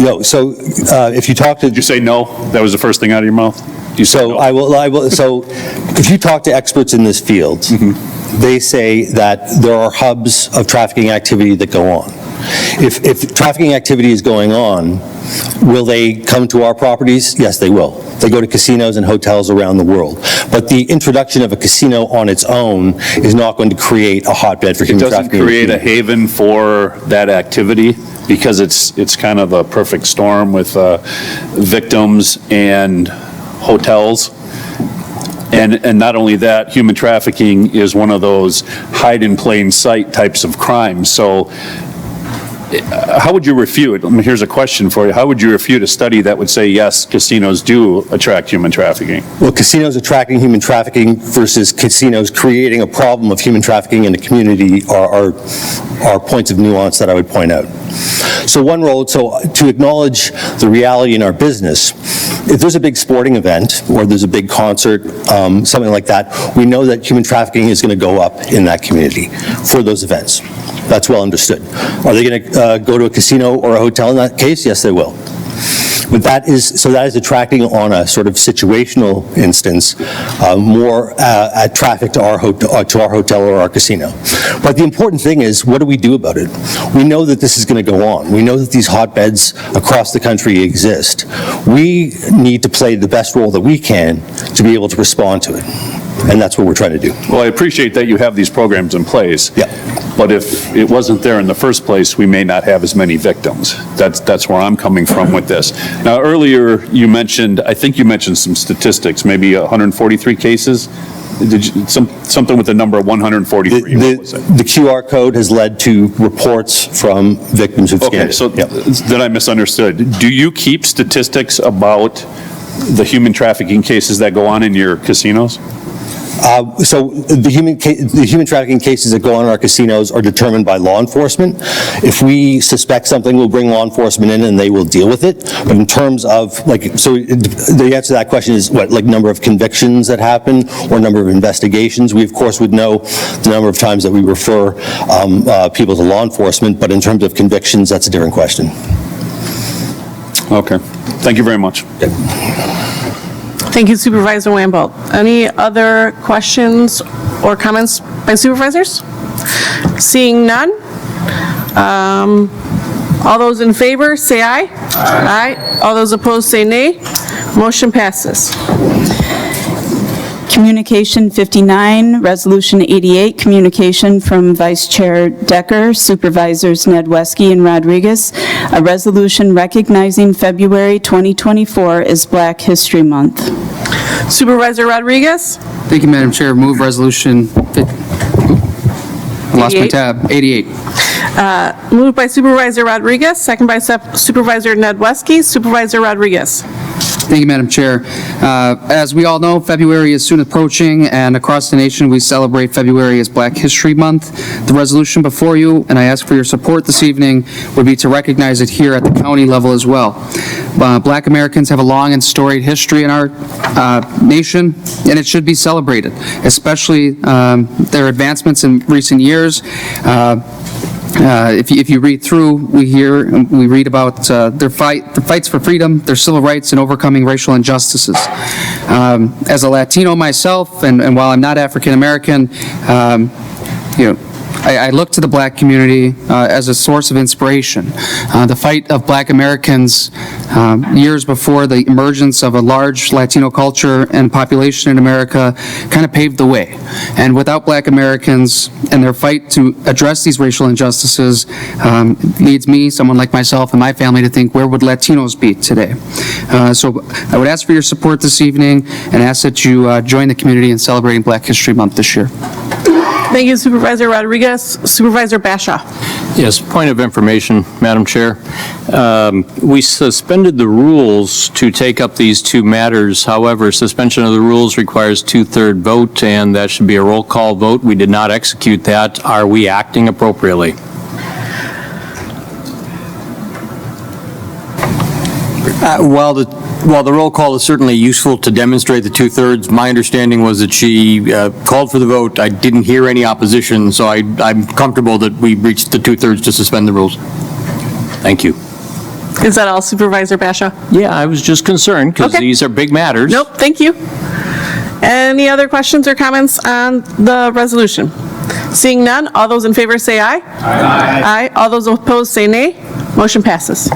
No. So if you talk to... Did you say no? That was the first thing out of your mouth? So no. I will. So if you talk to experts in this field, they say that there are hubs of trafficking activity that go on. If trafficking activity is going on, will they come to our properties? Yes, they will. They go to casinos and hotels around the world. But the introduction of a casino on its own is not going to create a hotbed for human trafficking. It doesn't create a haven for that activity, because it's kind of a perfect storm with victims and hotels. And not only that, human trafficking is one of those hide in plain sight types of crimes. So how would you refute? Here's a question for you. How would you refute a study that would say, yes, casinos do attract human trafficking? Well, casinos attracting human trafficking versus casinos creating a problem of human trafficking in the community are points of nuance that I would point out. So to acknowledge the reality in our business, if there's a big sporting event or there's a big concert, something like that, we know that human trafficking is going to go up in that community for those events. That's well understood. Are they going to go to a casino or a hotel in that case? Yes, they will. But that is attracting on a sort of situational instance more traffic to our hotel or our casino. But the important thing is, what do we do about it? We know that this is going to go on. We know that these hotbeds across the country exist. We need to play the best role that we can to be able to respond to it. And that's what we're trying to do. Well, I appreciate that you have these programs in place. Yeah. But if it wasn't there in the first place, we may not have as many victims. That's where I'm coming from with this. Now, earlier you mentioned, I think you mentioned some statistics, maybe 143 cases? Did you, something with the number of 143? What was it? The QR code has led to reports from victims who've scanned Okay, so then I misunderstood. Do you keep statistics about the human trafficking cases that go on in your casinos? So the human trafficking cases that go on in our casinos are determined by law enforcement. If we suspect something, we'll bring law enforcement in and they will deal with it. But in terms of, the answer to that question is what, like number of convictions that happen or number of investigations? We, of course, would know the number of times that we refer people to law enforcement, but in terms of convictions, that's a different question. Okay. Thank you very much. Thank you, Supervisor Wamble. Any other questions or comments by supervisors? Seeing none, all those in favor, say aye. Aye. All those opposed, say nay. Motion passes. Communication 59, Resolution 88, communication from Vice Chair Decker, Supervisors Nedwesky and Rodriguez, a resolution recognizing February 2024 as Black History Month. Supervisor Rodriguez? Thank you, Madam Chair. Move resolution, I lost my 88. tab, 88. Moved by Supervisor Rodriguez, second by Supervisor Nedwesky. Supervisor Rodriguez. Thank you, Madam Chair. As we all know, February is soon approaching, and across the nation, we celebrate February as Black History Month. The resolution before you, and I ask for your support this evening, would be to recognize it here at the county level as well. Black Americans have a long and storied history in our nation, and it should be celebrated, especially their advancements in recent years. If you read through, we read about their fights for freedom, their civil rights, and overcoming racial injustices. As a Latino myself, and while I'm not African American, I look to the Black community as a source of inspiration. The fight of Black Americans years before the emergence of a large Latino culture and population in America kind of paved the way. And without Black Americans and their fight to address these racial injustices leads me, someone like myself and my family, to think, where would Latinos be today? So I would ask for your support this evening and ask that you join the community in celebrating Black History Month this year. Thank you, Supervisor Rodriguez. Supervisor Basha. Yes, point of information, Madam Chair. We suspended the rules to take up these two matters. However, suspension of the rules requires two-thirds vote, and that should be a roll call vote. We did not execute that. Are we acting appropriately? While the roll call is certainly useful to demonstrate the two-thirds, my understanding was that she called for the vote. I didn't hear any opposition, so I'm comfortable that we reached the two-thirds to suspend the rules. Thank you. Is that all, Supervisor Basha? Yeah, I was just concerned because these are big matters. Nope, thank you. Any other questions or comments on the resolution? Seeing none, all those in favor say aye. Aye. Aye. All those opposed say nay. Motion passes.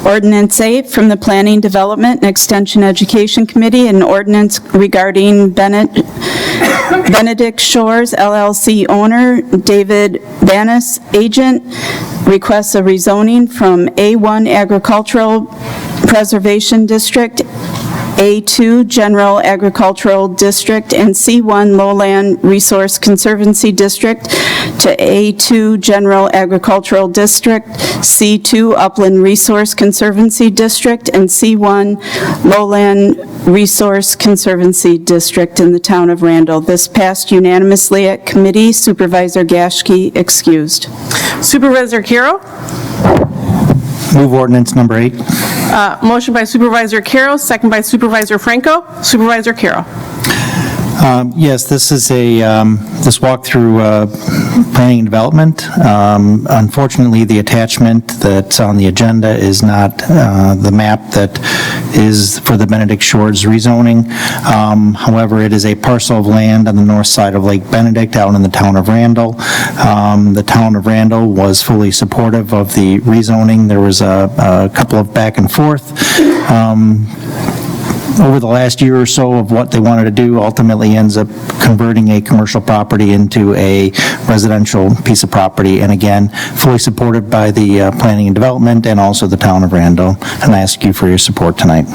Ordinance 8 from the Planning, Development, and Extension Education Committee, an ordinance regarding Benedict Shores LLC owner, David Banis, agent, requests a rezoning from A1 Agricultural Preservation District, A2 General Agricultural District, and C1 Lowland Resource Conservancy District to A2 General Agricultural District, C2 Upland Resource Conservancy District, and C1 Lowland Resource Conservancy District in the town of Randall. This passed unanimously at committee. Supervisor Gashke excused. Supervisor Carroll? Move ordinance number 8. Motion by Supervisor Carroll, second by Supervisor Franco. Supervisor Carroll. Yes, this is this walkthrough planning and development. Unfortunately, the attachment that's on the agenda is not the map that is for the Benedict Shores rezoning. However, it is a parcel of land on the north side of Lake Benedict out in the town of Randall. The town of Randall was fully supportive of the rezoning. There was a couple of back and forth over the last year or so of what they wanted to do, ultimately ends up converting a commercial property into a residential piece of property. And again, fully supported by the Planning and Development and also the town of Randall. And I ask you for your support tonight.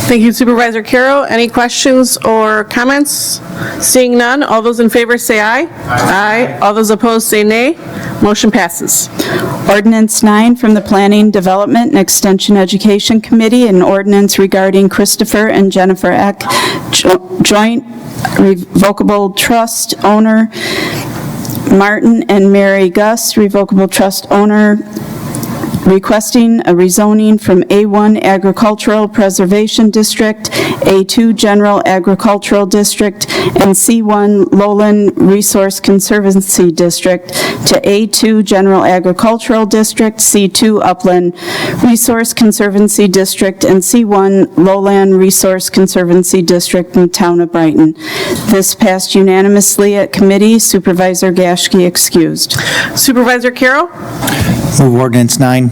Thank you, Supervisor Carroll. Any questions or comments? Seeing none, all those in favor say aye. Aye. All those opposed say nay. Motion passes. Ordinance 9 from the Planning, Development, and Extension Education Committee, an ordinance regarding Christopher and Jennifer Eck, joint revocable trust owner, Martin and Mary Gus, revocable trust owner, requesting a rezoning from A1 Agricultural Preservation District, A2 General Agricultural District, and C1 Lowland Resource Conservancy District to A2 General Agricultural District, C2 Upland Resource Conservancy District, and C1 Lowland Resource Conservancy District in the town of Brighton. This passed unanimously at committee. Supervisor Gaschke excused. Supervisor Carroll? Move ordinance 9.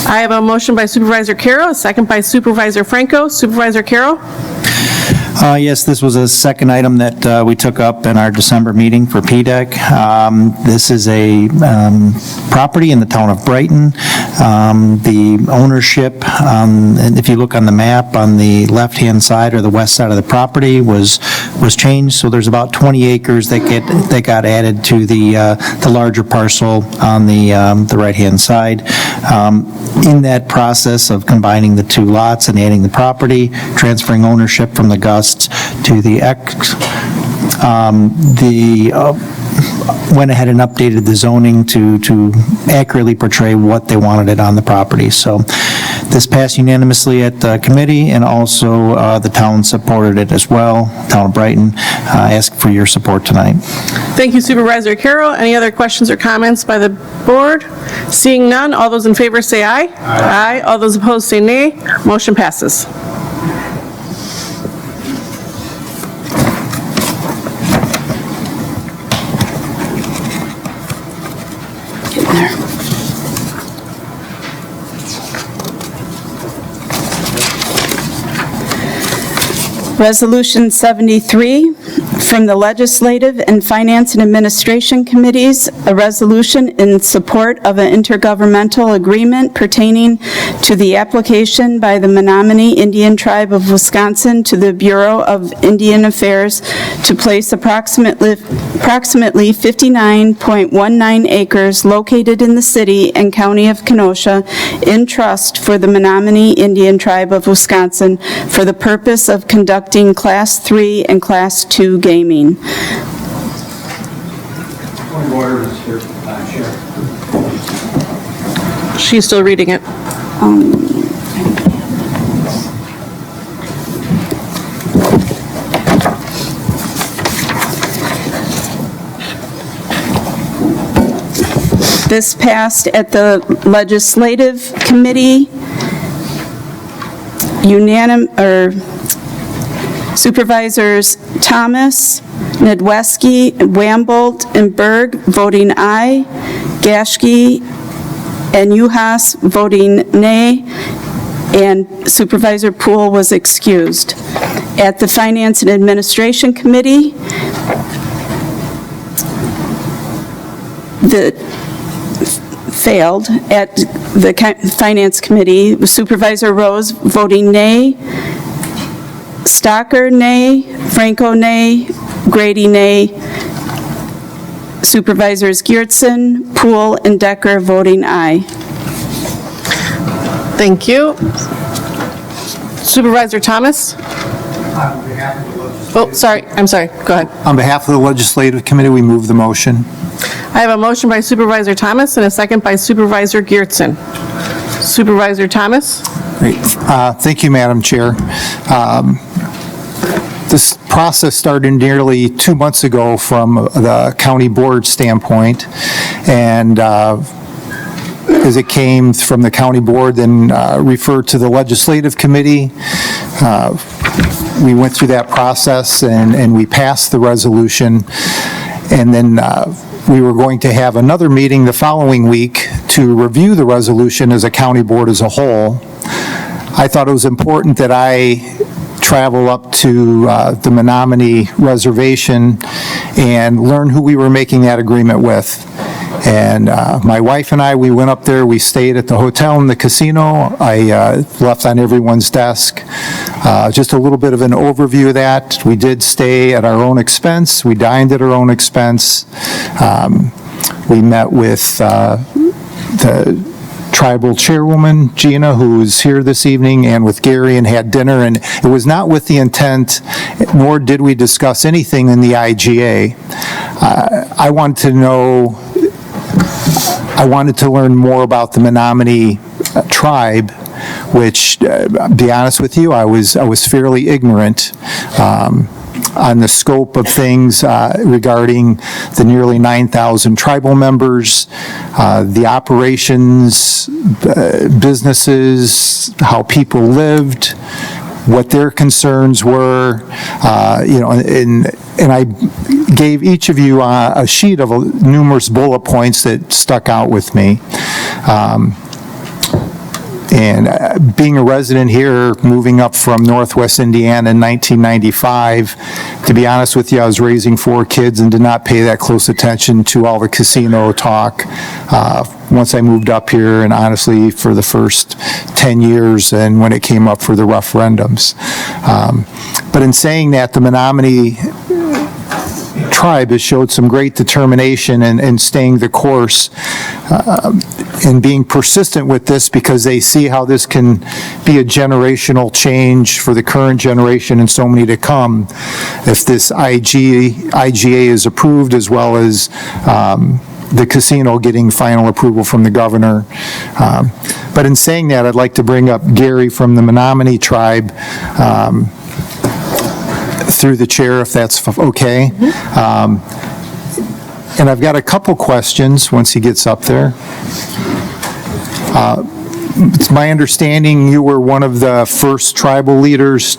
I have a motion by Supervisor Carroll, a second by Supervisor Franco. Supervisor Carroll? Yes, this was a second item that we took up in our December meeting for PDEC. This is a property in the town of Brighton. The ownership, and if you look on the map, on the left-hand side or the west side of the property was changed, so there's about 20 acres that got added to the larger parcel on the right-hand side. In that process of combining the two lots and adding the property, transferring ownership from the Gusts to the X, went ahead and updated the zoning to accurately portray what they wanted it on the property. So this passed unanimously at the committee, and also the town supported it as well. Town of Brighton, ask for your support tonight. Thank you, Supervisor Carroll. Any other questions or comments by the board? Seeing none, all those in favor say aye. Aye. All those opposed say nay. Motion passes. Resolution 73 from the Legislative and Finance and Administration Committees, a resolution in support of an intergovernmental agreement pertaining to the application by the Menominee Indian Tribe of Wisconsin to the Bureau of Indian Affairs to place approximately 59.19 acres located in the city and county of Kenosha in trust for the Menominee Indian Tribe of Wisconsin for the purpose of conducting Class 3 and Class 2 gaming. Point of order, Mr. Chair. She's still reading it. This passed at the Legislative Committee, Supervisors Thomas, Nedweski, Wambold, and Berg voting aye, Gaschke and Uhas voting nay, and Supervisor Poole was excused. At the Finance and Administration Committee, failed. At the Finance Committee, Supervisor Rose voting nay, Stocker, nay. Franco, nay. Grady, nay. Supervisors Geertsen, Poole, and Decker voting aye. Thank you. Supervisor Thomas? Oh, sorry, I'm sorry, go ahead. On behalf of the Legislative Committee, we move the motion. I have a motion by Supervisor Thomas and a second by Supervisor Geertsen. Supervisor Thomas? Great. Thank you, Madam Chair. This process started nearly 2 months ago from the county board standpoint, and as it came from the county board, then referred to the Legislative Committee. We went through that process, and we passed the resolution, and then we were going to have another meeting the following week to review the resolution as a county board as a whole. I thought it was important that I travel up to the Menominee Reservation and learn who we were making that agreement with. And my wife and I, we went up there, we stayed at the hotel and the casino. I left on everyone's desk just a little bit of an overview of that. We did stay at our own expense. We dined at our own expense. We met with the tribal chairwoman, Gina, who's here this evening, and with Gary, and had dinner. And it was not with the intent, nor did we discuss anything in the IGA. I wanted to learn more about the Menominee tribe, which, be honest with you, I was fairly ignorant on the scope of things regarding the nearly 9,000 tribal members, the operations, businesses, how people lived, what their concerns were, and I gave each of you a sheet of numerous bullet points that stuck out with me. And being a resident here, moving up from Northwest Indiana in 1995, to be honest with you, I was raising 4 kids and did not pay that close attention to all the casino talk once I moved up here, and honestly, for the first 10 years and when it came up for the referendums. But in saying that, the Menominee tribe has showed some great determination in staying the course and being persistent with this, because they see how this can be a generational change for the current generation and so many to come if this IGA is approved, as well as the casino getting final approval from the governor. But in saying that, I'd like to bring up Gary from the Menominee tribe through the chair, if that's okay. And I've got a couple questions once he gets up there. It's my understanding you were one of the first tribal leaders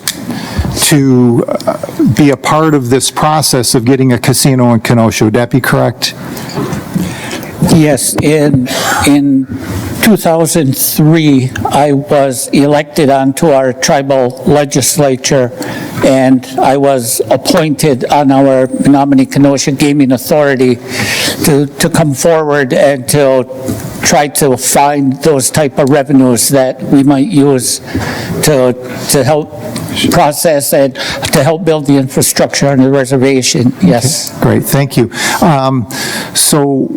to be a part of this process of getting a casino in Kenosha. Would that be correct? Yes, in 2003, I was elected onto our tribal legislature, and I was appointed on our Menominee Kenosha Gaming Authority to come forward and to try to find those type of revenues that we might use to help process and to help build the infrastructure on the reservation. Yes. Okay, great, thank you. So,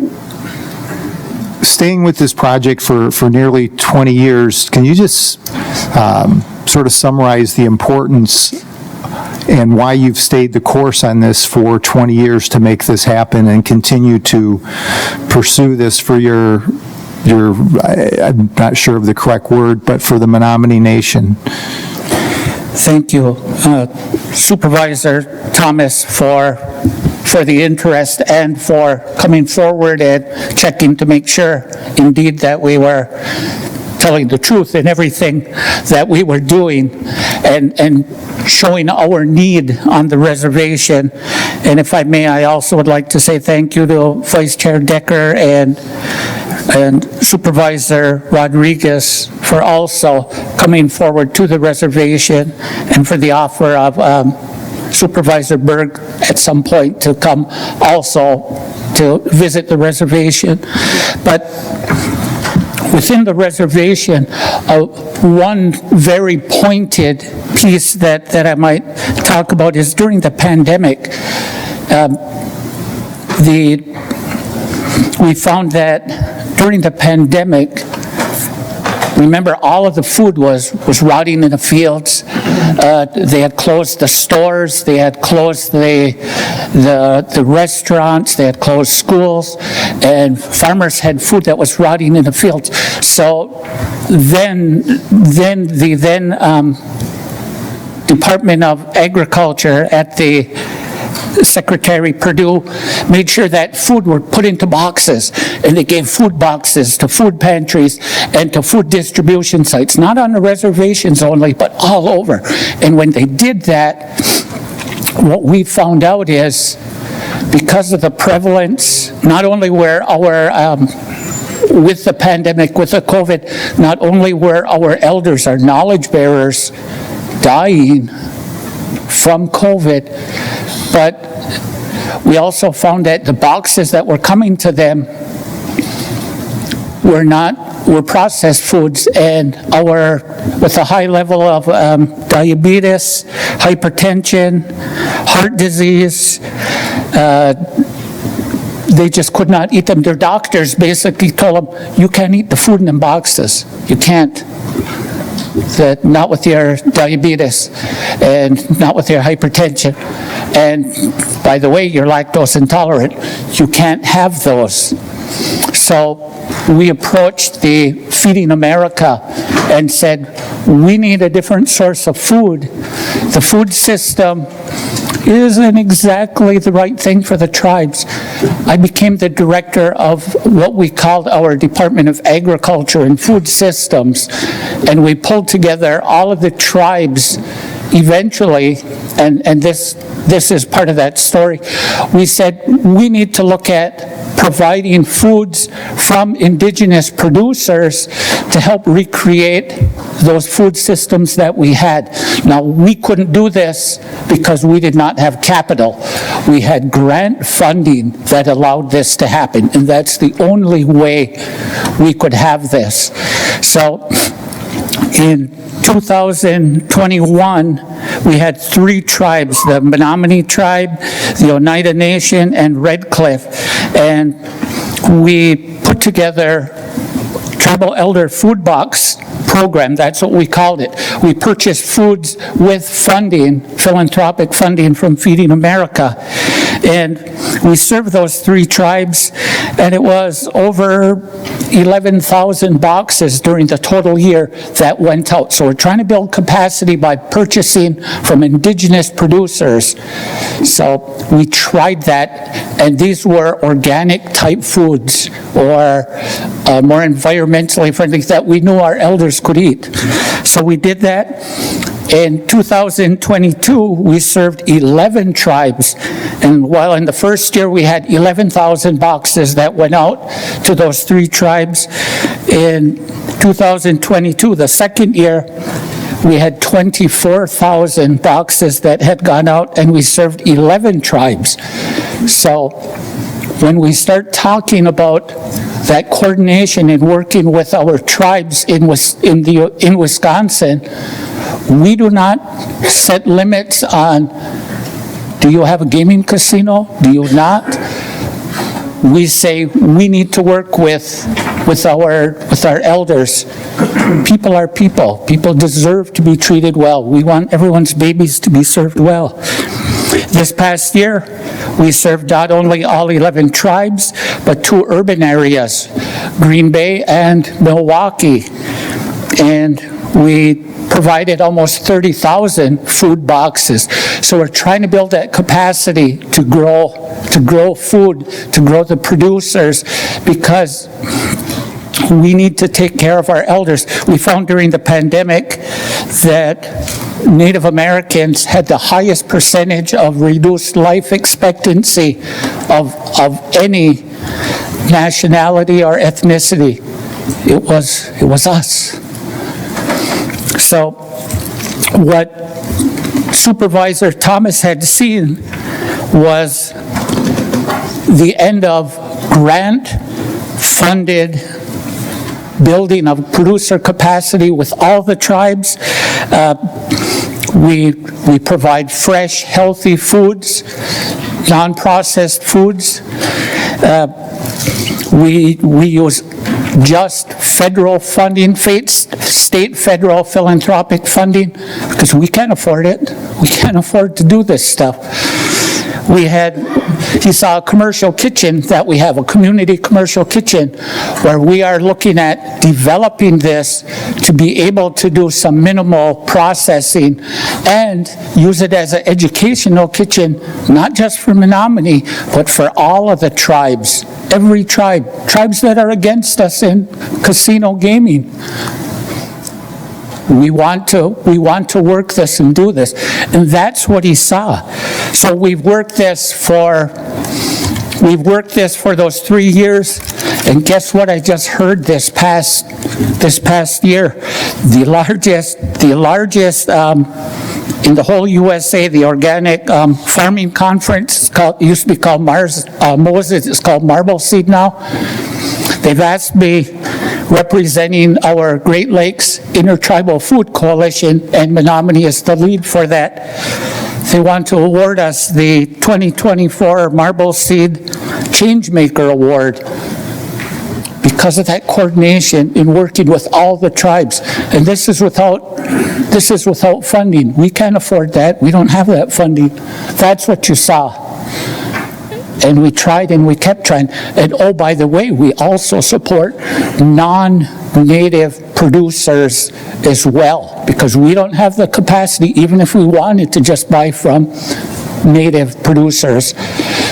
staying with this project for nearly 20 years, can you just sort of summarize the importance and why you've stayed the course on this for 20 years to make this happen and continue to pursue this for your I'm not sure of the correct word, but for the Menominee Nation? Thank you, Supervisor Thomas, for the interest and for coming forward and checking to make sure indeed that we were telling the truth in everything that we were doing and showing our need on the reservation. And if I may, I also would like to say thank you to Vice Chair Decker and Supervisor Rodriguez for also coming forward to the reservation, and for the offer of Supervisor Berg at some point to come also to visit the reservation. But within the reservation, one very pointed piece that I might talk about is during the pandemic, we found that during the pandemic, remember, all of the food was rotting in the fields. They had closed the stores, they had closed the restaurants, they had closed schools, and farmers had food that was rotting in the fields. So then the Department of Agriculture at the Secretary Perdue made sure that food were put into boxes, and they gave food boxes to food pantries and to food distribution sites, not on the reservations only, but all over. And when they did that, what we found out is, because of the prevalence, not only were our with the pandemic, with the COVID, not only were our elders, our knowledge bearers, dying, from COVID, but we also found that the boxes that were coming to them were processed foods, and with a high level of diabetes, hypertension, heart disease, they just could not eat them. Their doctors basically told them, you can't eat the food in them boxes. You can't. Not with your diabetes and not with your hypertension. And by the way, you're lactose intolerant. You can't have those. So we approached the Feeding America and said, we need a different source of food. The food system isn't exactly the right thing for the tribes. I became the director of what we called our Department of Agriculture and Food Systems, and we pulled together all of the tribes eventually, and this is part of that story. We said we need to look at providing foods from indigenous producers to help recreate those food systems that we had. Now, we couldn't do this because we did not have capital. We had grant funding that allowed this to happen, and that's the only way we could have this. So in 2021, we had 3 tribes, the Menominee tribe, the Oneida Nation, and Red Cliff. And we put together Tribal Elder Food Box program. That's what we called it. We purchased foods with funding, philanthropic funding from Feeding America. And we served those 3 tribes, and it was over 11,000 boxes during the total year that went out. So we're trying to build capacity by purchasing from indigenous producers. So we tried that, and these were organic type foods or more environmentally friendly that we knew our elders could eat. So we did that. In 2022, we served 11 tribes, and while in the first year we had 11,000 boxes that went out to those 3 tribes, in 2022, the second year, we had 24,000 boxes that had gone out, and we served 11 tribes. So when we start talking about that coordination and working with our tribes in Wisconsin, we do not set limits on, do you have a gaming casino? Do you not? We say we need to work with our elders. People are people. People deserve to be treated well. We want everyone's babies to be served well. This past year, we served not only all 11 tribes, but 2 urban areas, Green Bay and Milwaukee. And we provided almost 30,000 food boxes. So we're trying to build that capacity to grow food, to grow the producers, because we need to take care of our elders. We found during the pandemic that Native Americans had the highest percentage of reduced life expectancy of any nationality or ethnicity. It was us. So what Supervisor Thomas had seen was the end of grant-funded building of producer capacity with all the tribes. We provide fresh, healthy foods, non-processed foods. We use just federal funding, state, federal philanthropic funding, because we can't afford it. We can't afford to do this stuff. He saw a commercial kitchen that we have, a community commercial kitchen, where we are looking at developing this to be able to do some minimal processing and use it as an educational kitchen, not just for Menominee, but for all of the tribes, every tribe, tribes that are against us in casino gaming. We want to work this and do this. And that's what he saw. So we've worked this for those 3 years, and guess what I just heard this past year? The largest in the whole USA, the Organic Farming Conference, used to be called Moses, it's called Marble Seed now. They've asked me, representing our Great Lakes Intertribal Food Coalition, and Menominee is the lead for that. They want to award us the 2024 Marble Seed Changemaker Award because of that coordination in working with all the tribes. And this is without funding. We can't afford that. We don't have that funding. That's what you saw. And we tried and we kept trying. And oh, by the way, we also support non-native producers as well, because we don't have the capacity, even if we wanted to just buy from native producers.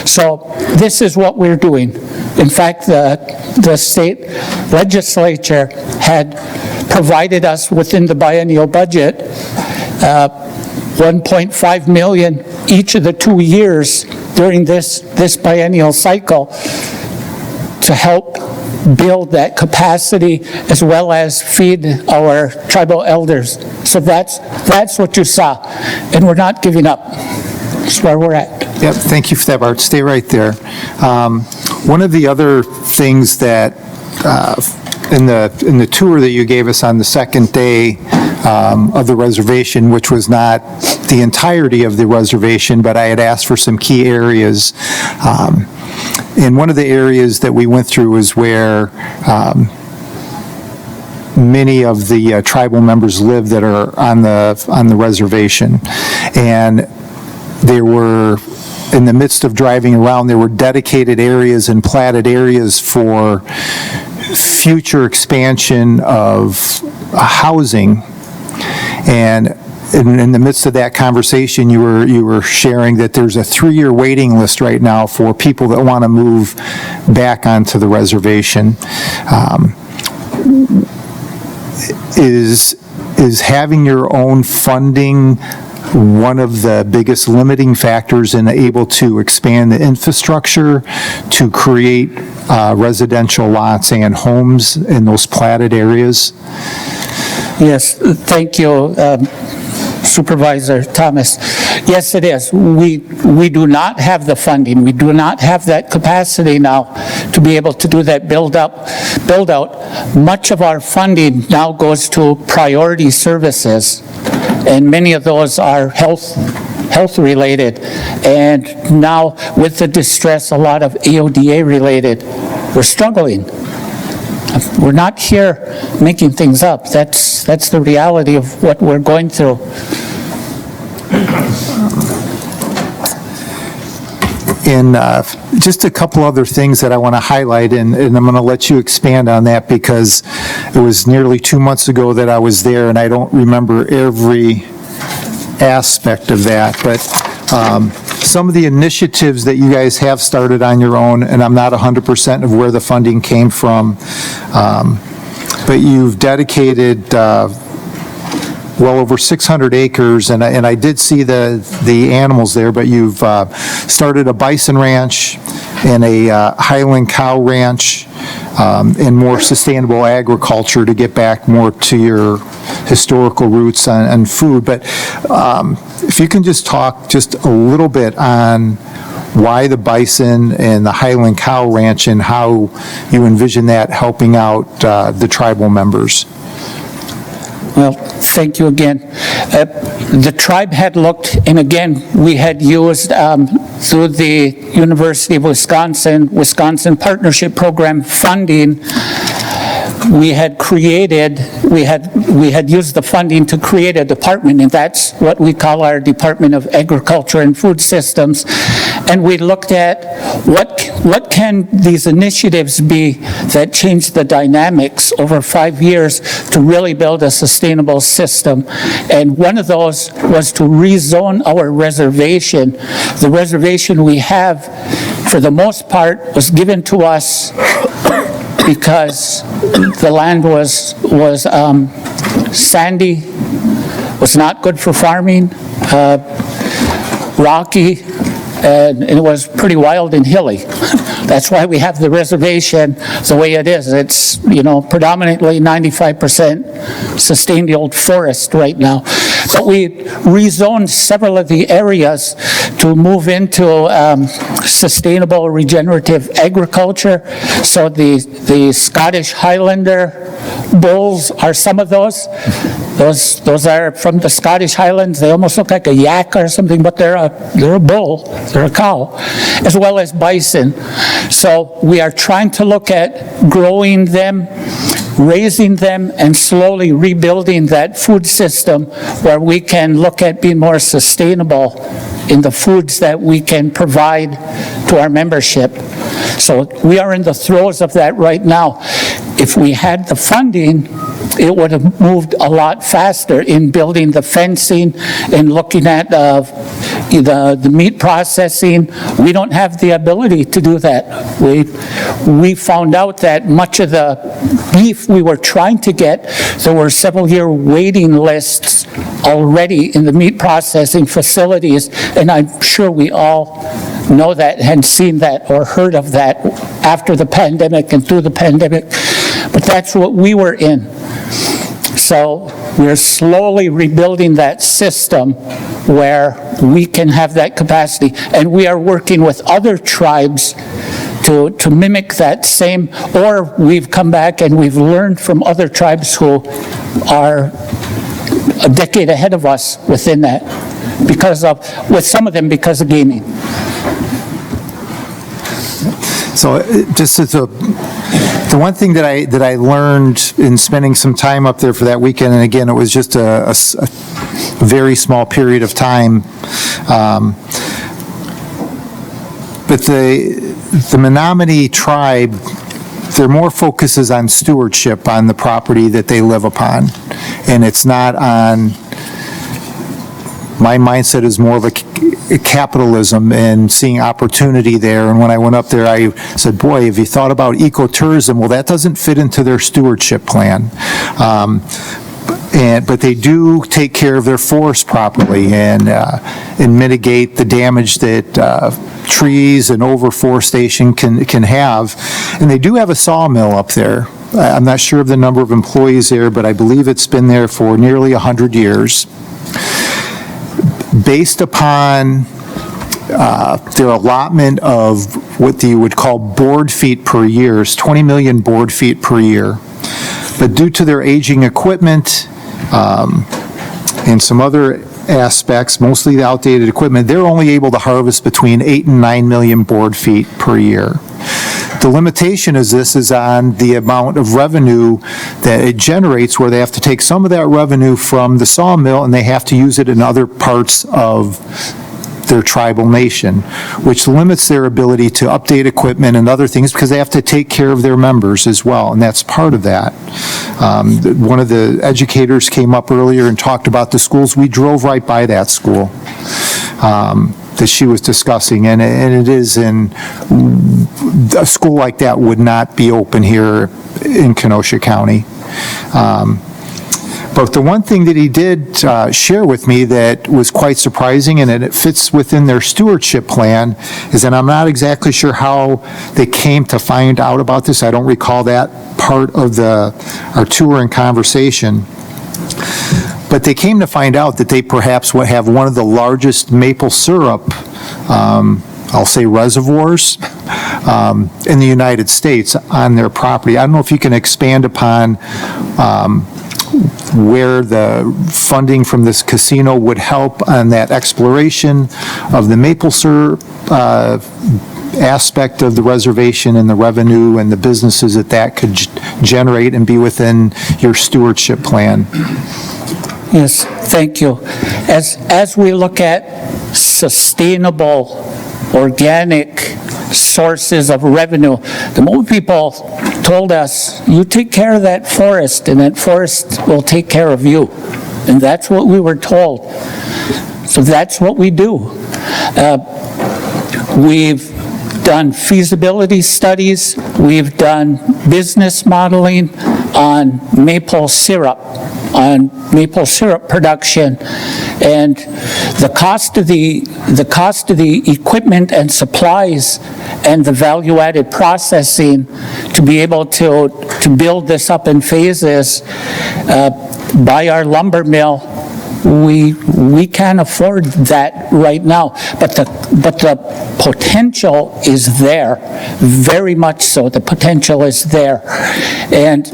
So this is what we're doing. In fact, the state legislature had provided us within the biennial budget $1.5 million each of the 2 years during this biennial cycle to help build that capacity as well as feed our tribal elders. So that's what you saw, and we're not giving up. That's where we're at. Yep, thank you for that, Bart. Stay right there. One of the other things that in the tour that you gave us on the second day of the reservation, which was not the entirety of the reservation, but I had asked for some key areas. And one of the areas that we went through is where many of the tribal members live that are on the reservation. And there were, in the midst of driving around, there were dedicated areas and platted areas for future expansion of housing. And in the midst of that conversation, you were sharing that there's a 3-year waiting list right now for people that want to move back onto the reservation. Is having your own funding one of the biggest limiting factors in able to expand the infrastructure to create residential lots and homes in those platted areas? Yes, thank you, Supervisor Thomas. Yes, it is. We do not have the funding. We do not have that capacity now to be able to do that build out. Much of our funding now goes to priority services, and many of those are health related. And now with the distress, a lot of AODA related, we're struggling. We're not here making things up. That's the reality of what we're going through. And just a couple other things that I want to highlight, and I'm going to let you expand on that because it was nearly 2 months ago that I was there, and I don't remember every aspect of that. But some of the initiatives that you guys have started on your own, and I'm not 100% of where the funding came from, but you've dedicated well over 600 acres, and I did see the animals there, but you've started a bison ranch and a Highland cow ranch and more sustainable agriculture to get back more to your historical roots on food. But if you can just talk just a little bit on why the bison and the Highland cow ranch and how you envision that helping out the tribal members. Well, thank you again. The tribe had looked, and again, we had used through the University of Wisconsin Partnership Program funding. We had used the funding to create a department, and that's what we call our Department of Agriculture and Food Systems. And we looked at what can these initiatives be that change the dynamics over 5 years to really build a sustainable system. And one of those was to rezone our reservation. The reservation we have, for the most part, was given to us because the land was sandy, was not good for farming, rocky, and it was pretty wild and hilly. That's why we have the reservation the way it is. It's, predominantly 95% sustained old forest right now. But we rezoned several of the areas to move into sustainable regenerative agriculture. So the Scottish Highlander bulls are some of those. Those are from the Scottish Highlands. They almost look like a yak or something, but they're a bull, they're a cow, as well as bison. So we are trying to look at growing them, raising them, and slowly rebuilding that food system where we can look at being more sustainable in the foods that we can provide to our membership. So we are in the throes of that right now. If we had the funding, it would have moved a lot faster in building the fencing and looking at the meat processing. We don't have the ability to do that. We found out that much of the beef we were trying to get, there were several-year waiting lists already in the meat processing facilities, and I'm sure we all know that, had seen that or heard of that after the pandemic and through the pandemic. But that's what we were in. So we're slowly rebuilding that system where we can have that capacity. And we are working with other tribes to mimic that same, or we've come back and we've learned from other tribes who are a decade ahead of us within that, with some of them because of gaming. So just as the one thing that I learned in spending some time up there for that weekend, and again, it was just a very small period of time, but the Menominee tribe, their more focus is on stewardship on the property that they live upon, and it's not on. My mindset is more of a capitalism and seeing opportunity there. And when I went up there, I said, boy, have you thought about ecotourism? Well, that doesn't fit into their stewardship plan. But they do take care of their forest properly and mitigate the damage that trees and overforestation can have. And they do have a sawmill up there. I'm not sure of the number of employees there, but I believe it's been there for nearly 100 years. Based upon their allotment of what you would call board feet per year, is 20 million board feet per year. But due to their aging equipment and some other aspects, mostly the outdated equipment, they're only able to harvest between 8 and 9 million board feet per year. The limitation is on the amount of revenue that it generates, where they have to take some of that revenue from the sawmill and they have to use it in other parts of their tribal nation, which limits their ability to update equipment and other things because they have to take care of their members as well, and that's part of that. One of the educators came up earlier and talked about the schools. We drove right by that school that she was discussing, and it is in a school like that would not be open here in Kenosha County. But the one thing that he did share with me that was quite surprising, and it fits within their stewardship plan, is that I'm not exactly sure how they came to find out about this. I don't recall that part of our tour and conversation. But they came to find out that they perhaps would have one of the largest maple syrup, I'll say reservoirs, in the United States on their property. I don't know if you can expand upon where the funding from this casino would help on that exploration of the maple syrup aspect of the reservation and the revenue and the businesses that could generate and be within your stewardship plan. Yes, thank you. As we look at sustainable, organic sources of revenue, the more people told us, you take care of that forest and that forest will take care of you. And that's what we were told. So that's what we do. We've done feasibility studies. We've done business modeling on maple syrup. on maple syrup production, and the cost of the equipment and supplies and the value-added processing to be able to build this up in phases by our lumber mill, we can't afford that right now, but the potential is there, very much so. The potential is there, and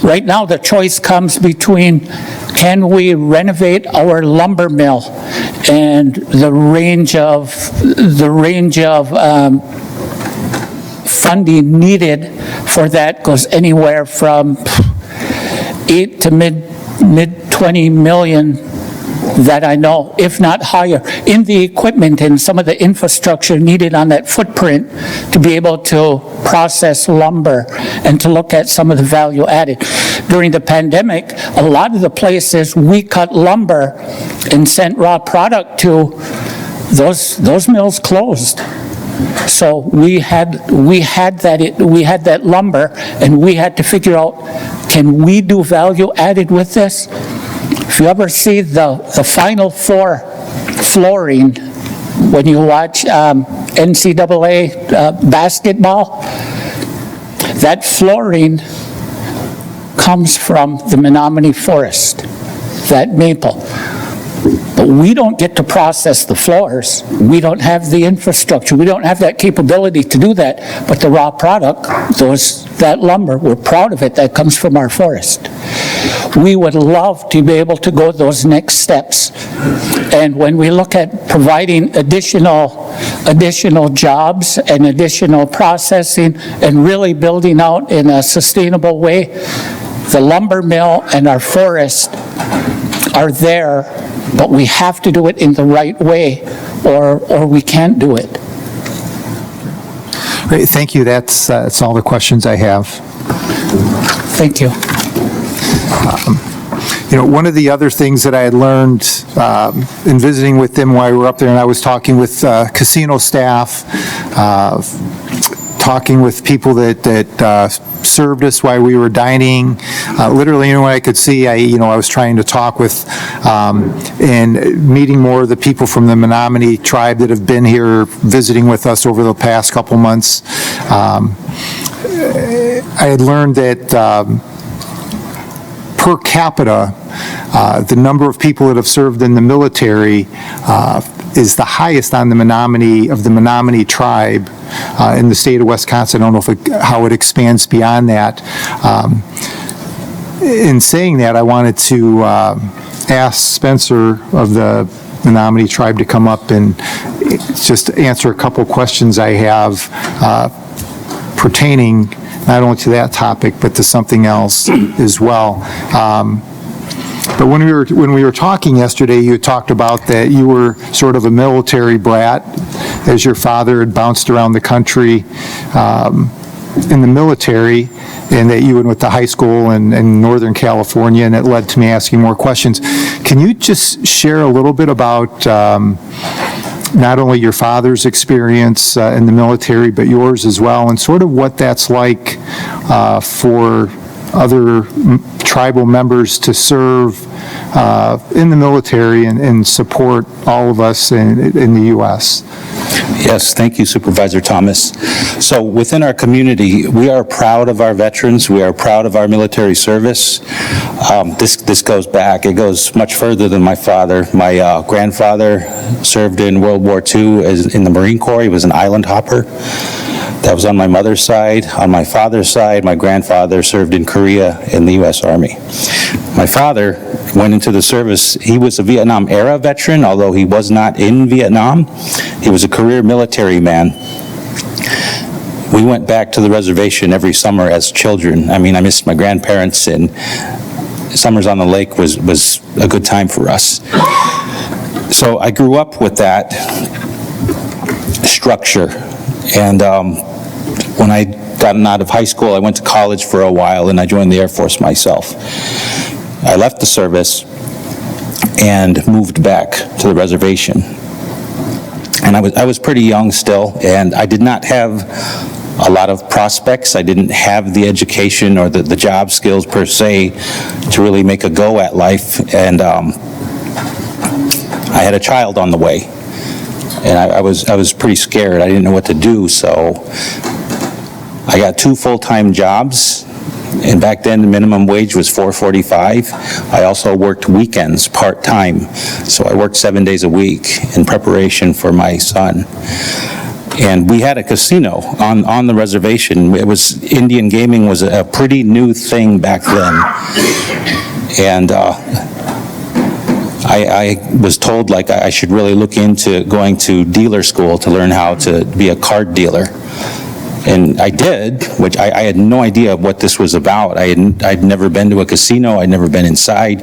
right now the choice comes between, can we renovate our lumber mill, and the range of funding needed for that goes anywhere from 8 to mid 20 million that I know, if not higher, in the equipment and some of the infrastructure needed on that footprint to be able to process lumber and to look at some of the value added. During the pandemic, a lot of the places we cut lumber and sent raw product to, those mills closed. So we had that lumber, and we had to figure out, can we do value added with this? If you ever see the Final Four flooring, when you watch NCAA basketball, that flooring comes from the Menominee Forest, that maple. But we don't get to process the floors. We don't have the infrastructure. We don't have that capability to do that. But the raw product, that lumber, we're proud of it. That comes from our forest. We would love to be able to go those next steps. And when we look at providing additional jobs and additional processing and really building out in a sustainable way, the lumber mill and our forest are there, but we have to do it in the right way, or we can't do it. Great, thank you. That's all the questions I have. Thank you. One of the other things that I had learned in visiting with them while we were up there, and I was talking with casino staff, talking with people that served us while we were dining. Literally anyone I could see, I was trying to talk with, and meeting more of the people from the Menominee tribe that have been here visiting with us over the past couple months. I had learned that per capita, the number of people that have served in the military is the highest on the Menominee tribe in the state of Wisconsin. I don't know how it expands beyond that. In saying that, I wanted to ask Spencer of the Menominee tribe to come up and just answer a couple questions I have pertaining not only to that topic, but to something else as well. But when we were talking yesterday, you talked about that you were sort of a military brat, as your father had bounced around the country in the military, and that you went with the high school in Northern California, and it led to me asking more questions. Can you just share a little bit about not only your father's experience in the military, but yours as well, and sort of what that's like for other tribal members to serve in the military and support all of us in the U.S.? Yes, thank you, Supervisor Thomas. So within our community, we are proud of our veterans. We are proud of our military service. This goes back. It goes much further than my father. My grandfather served in World War II in the Marine Corps. He was an island hopper. That was on my mother's side. On my father's side, my grandfather served in Korea in the U.S. Army. My father went into the service. He was a Vietnam-era veteran, although he was not in Vietnam. He was a career military man. We went back to the reservation every summer as children. I mean, I missed my grandparents, and summers on the lake was a good time for us. So I grew up with that structure. And when I got out of high school, I went to college for a while, and I joined the Air Force myself. I left the service and moved back to the reservation. And I was pretty young still, and I did not have a lot of prospects. I didn't have the education or the job skills per se to really make a go at life, and I had a child on the way, and I was pretty scared. I didn't know what to do, so I got 2 full-time jobs, and back then the minimum wage was $4.45. I also worked weekends part-time, so I worked 7 days a week in preparation for my son. And we had a casino on the reservation. Indian gaming was a pretty new thing back then. And I was told like I should really look into going to dealer school to learn how to be a card dealer. And I did, which I had no idea what this was about. I'd never been to a casino. I'd never been inside.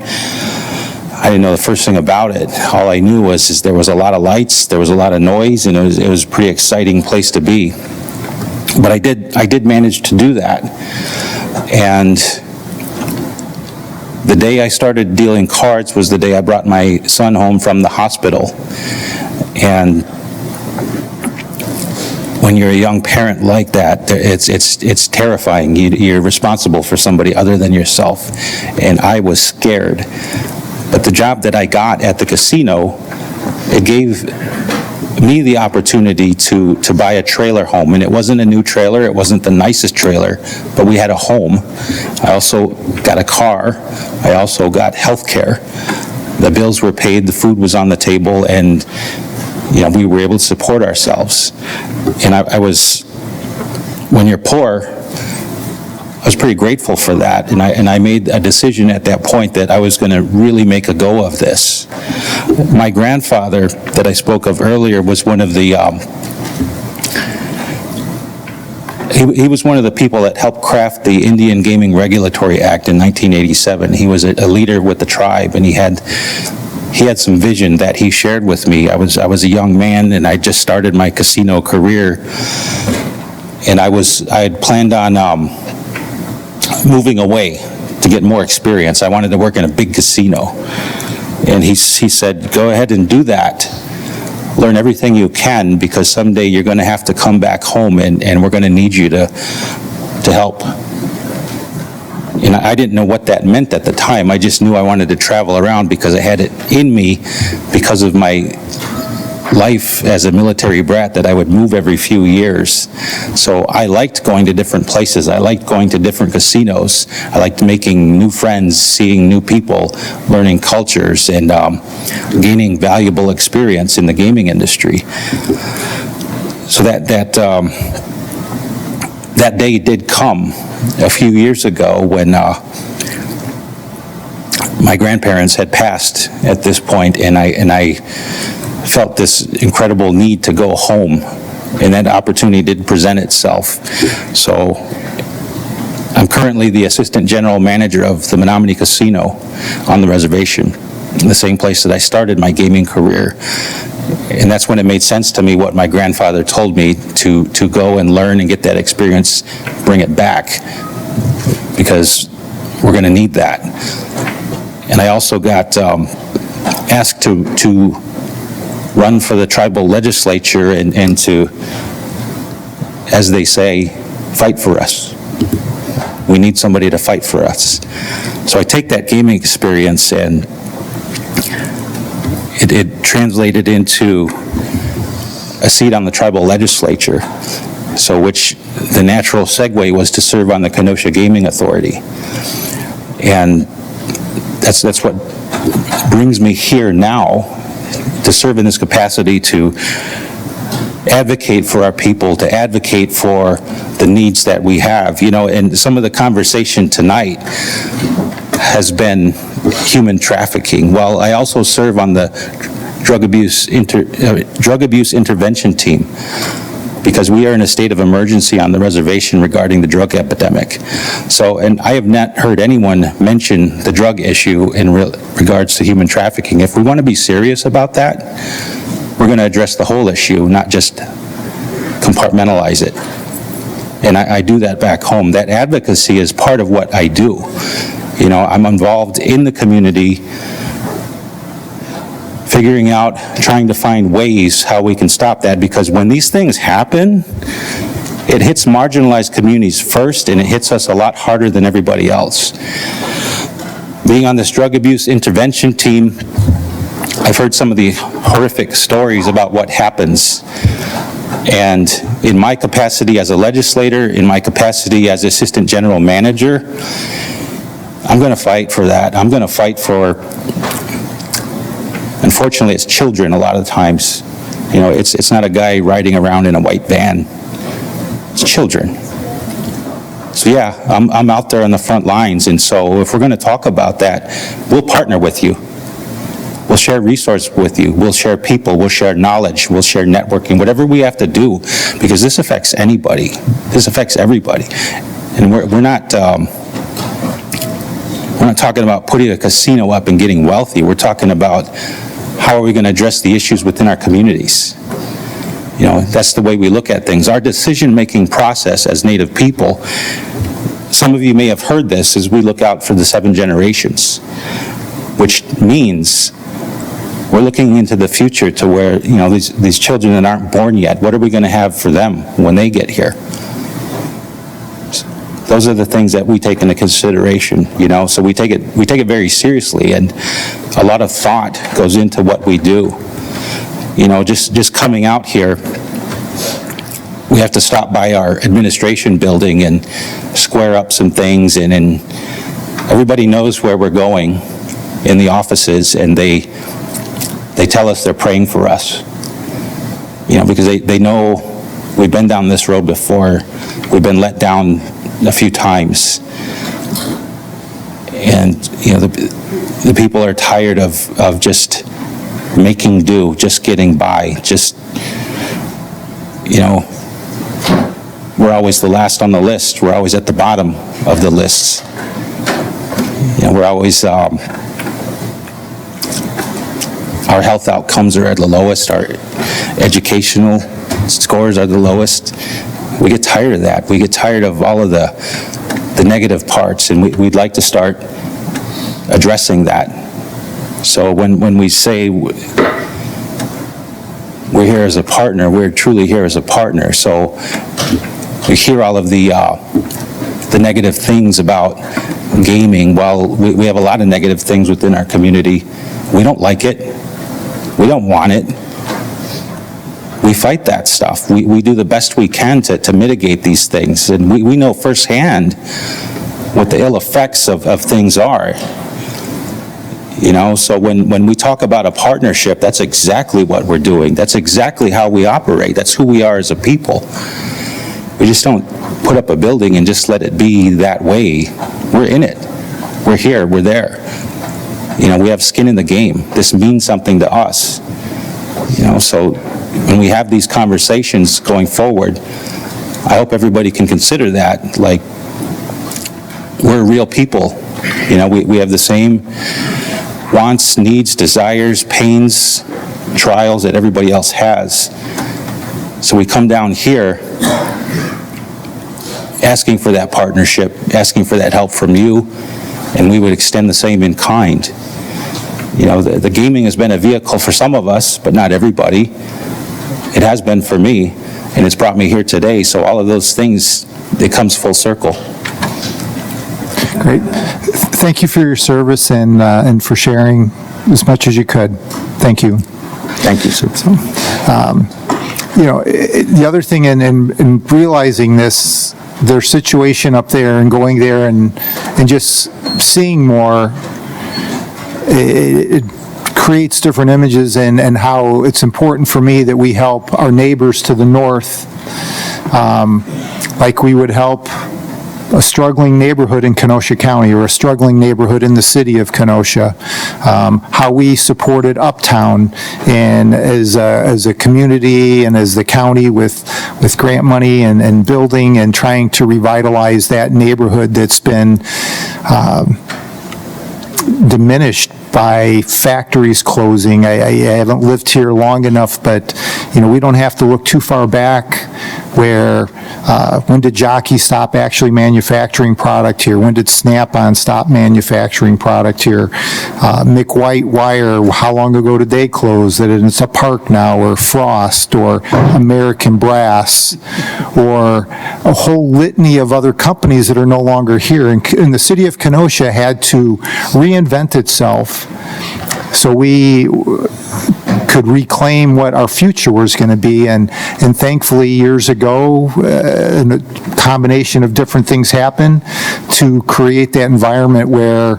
I didn't know the first thing about it. All I knew was there was a lot of lights, there was a lot of noise, and it was a pretty exciting place to be. But I did manage to do that. And the day I started dealing cards was the day I brought my son home from the hospital. And when you're a young parent like that, it's terrifying. You're responsible for somebody other than yourself. And I was scared. But the job that I got at the casino, it gave me the opportunity to buy a trailer home. And it wasn't a new trailer, it wasn't the nicest trailer, but we had a home. I also got a car. I also got health care. The bills were paid, the food was on the table, and we were able to support ourselves. And when you're poor, I was pretty grateful for that, and I made a decision at that point that I was going to really make a go of this. My grandfather that I spoke of earlier was one of the he was one of the people that helped craft the Indian Gaming Regulatory Act in 1987. He was a leader with the tribe, and he had some vision that he shared with me. I was a young man, and I just started my casino career, and I had planned on moving away to get more experience. I wanted to work in a big casino. And he said, go ahead and do that. Learn everything you can, because someday you're going to have to come back home, and we're going to need you to help. And I didn't know what that meant at the time. I just knew I wanted to travel around because I had it in me because of my life as a military brat, that I would move every few years. So I liked going to different places. I liked going to different casinos. I liked making new friends, seeing new people, learning cultures, and gaining valuable experience in the gaming industry. So that day did come a few years ago when my grandparents had passed at this point, and I felt this incredible need to go home, and that opportunity did present itself. So I'm currently the assistant general manager of the Menominee Casino on the reservation, the same place that I started my gaming career. And that's when it made sense to me what my grandfather told me to go and learn and get that experience, bring it back, because we're going to need that. And I also got asked to run for the tribal legislature and to, as they say, fight for us. We need somebody to fight for us. So I take that gaming experience, and it translated into a seat on the tribal legislature, so which the natural segue was to serve on the Kenosha Gaming Authority. And that's what brings me here now, to serve in this capacity, to advocate for our people, to advocate for the needs that we have. And some of the conversation tonight has been human trafficking. Well, I also serve on the drug abuse intervention team, because we are in a state of emergency on the reservation regarding the drug epidemic. So, and I have not heard anyone mention the drug issue in regards to human trafficking. If we want to be serious about that, we're going to address the whole issue, not just compartmentalize it. And I do that back home. That advocacy is part of what I do. I'm involved in the community, figuring out, trying to find ways how we can stop that, because when these things happen, It hits marginalized communities first, and it hits us a lot harder than everybody else. Being on this drug abuse intervention team, I've heard some of the horrific stories about what happens. And in my capacity as a legislator, in my capacity as assistant general manager, I'm going to fight for that. I'm going to fight for, unfortunately, it's children a lot of the times. You know, it's not a guy riding around in a white van. It's children. So yeah, I'm out there on the front lines, and so if we're going to talk about that, we'll partner with you. We'll share resources with you. We'll share people. We'll share knowledge. We'll share networking, whatever we have to do, because this affects anybody. This affects everybody. And we're not talking about putting a casino up and getting wealthy. We're talking about how are we going to address the issues within our communities. You know, that's the way we look at things. Our decision-making process as Native people, some of you may have heard this, is we look out for the 7 generations, which means we're looking into the future to where, you know, these children that aren't born yet, what are we going to have for them when they get here? Those are the things that we take into consideration, you know, so we take it very seriously, and a lot of thought goes into what we do. You know, just coming out here, we have to stop by our administration building and square up some things, and everybody knows where we're going in the offices, and they tell us they're praying for us, you know, because they know we've been down this road before. We've been let down a few times, and you know, the people are tired of just making do, just getting by, just, you know, we're always the last on the list. We're always at the bottom of the lists. You know, we're always, our health outcomes are at the lowest, our educational scores are the lowest. We get tired of that. We get tired of all of the negative parts, and we'd like to start addressing that. So when we say we're here as a partner, we're truly here as a partner. So we hear all of the negative things about gaming. Well, we have a lot of negative things within our community. We don't like it. We don't want it. We fight that stuff. We do the best we can to mitigate these things. And we know firsthand what the ill effects of things are. You know, so when we talk about a partnership, that's exactly what we're doing. That's exactly how we operate. That's who we are as a people. We just don't put up a building and just let it be that way. We're in it. We're here. We're there. You know, we have skin in the game. This means something to us. You know, so when we have these conversations going forward, I hope everybody can consider that, like, we're real people. You know, we have the same wants, needs, desires, pains, trials that everybody else has. So we come down here asking for that partnership, asking for that help from you, and we would extend the same in kind. You know, the gaming has been a vehicle for some of us, but not everybody. It has been for me, and it's brought me here today, so all of those things, it comes full circle. Great. Thank you for your service and for sharing as much as you could. Thank you. Thank you, sir. So, you know, the other thing in realizing this, their situation up there and going there and just seeing more, it creates different images and how it's important for me that we help our neighbors to the north, like we would help a struggling neighborhood in Kenosha County or a struggling neighborhood in the city of Kenosha, how we supported Uptown and as a community and as the county with grant money and building and trying to revitalize that neighborhood that's been diminished by factories closing. I haven't lived here long enough, but you know, we don't have to look too far back where When did Jockey stop actually manufacturing product here? When did Snap-on stop manufacturing product here? McWhite Wire, how long ago did they close? That it's a Park now, or Frost, or American Brass, or a whole litany of other companies that are no longer here. And the city of Kenosha had to reinvent itself so we could reclaim what our future was going to be. And thankfully, years ago, a combination of different things happened to create that environment where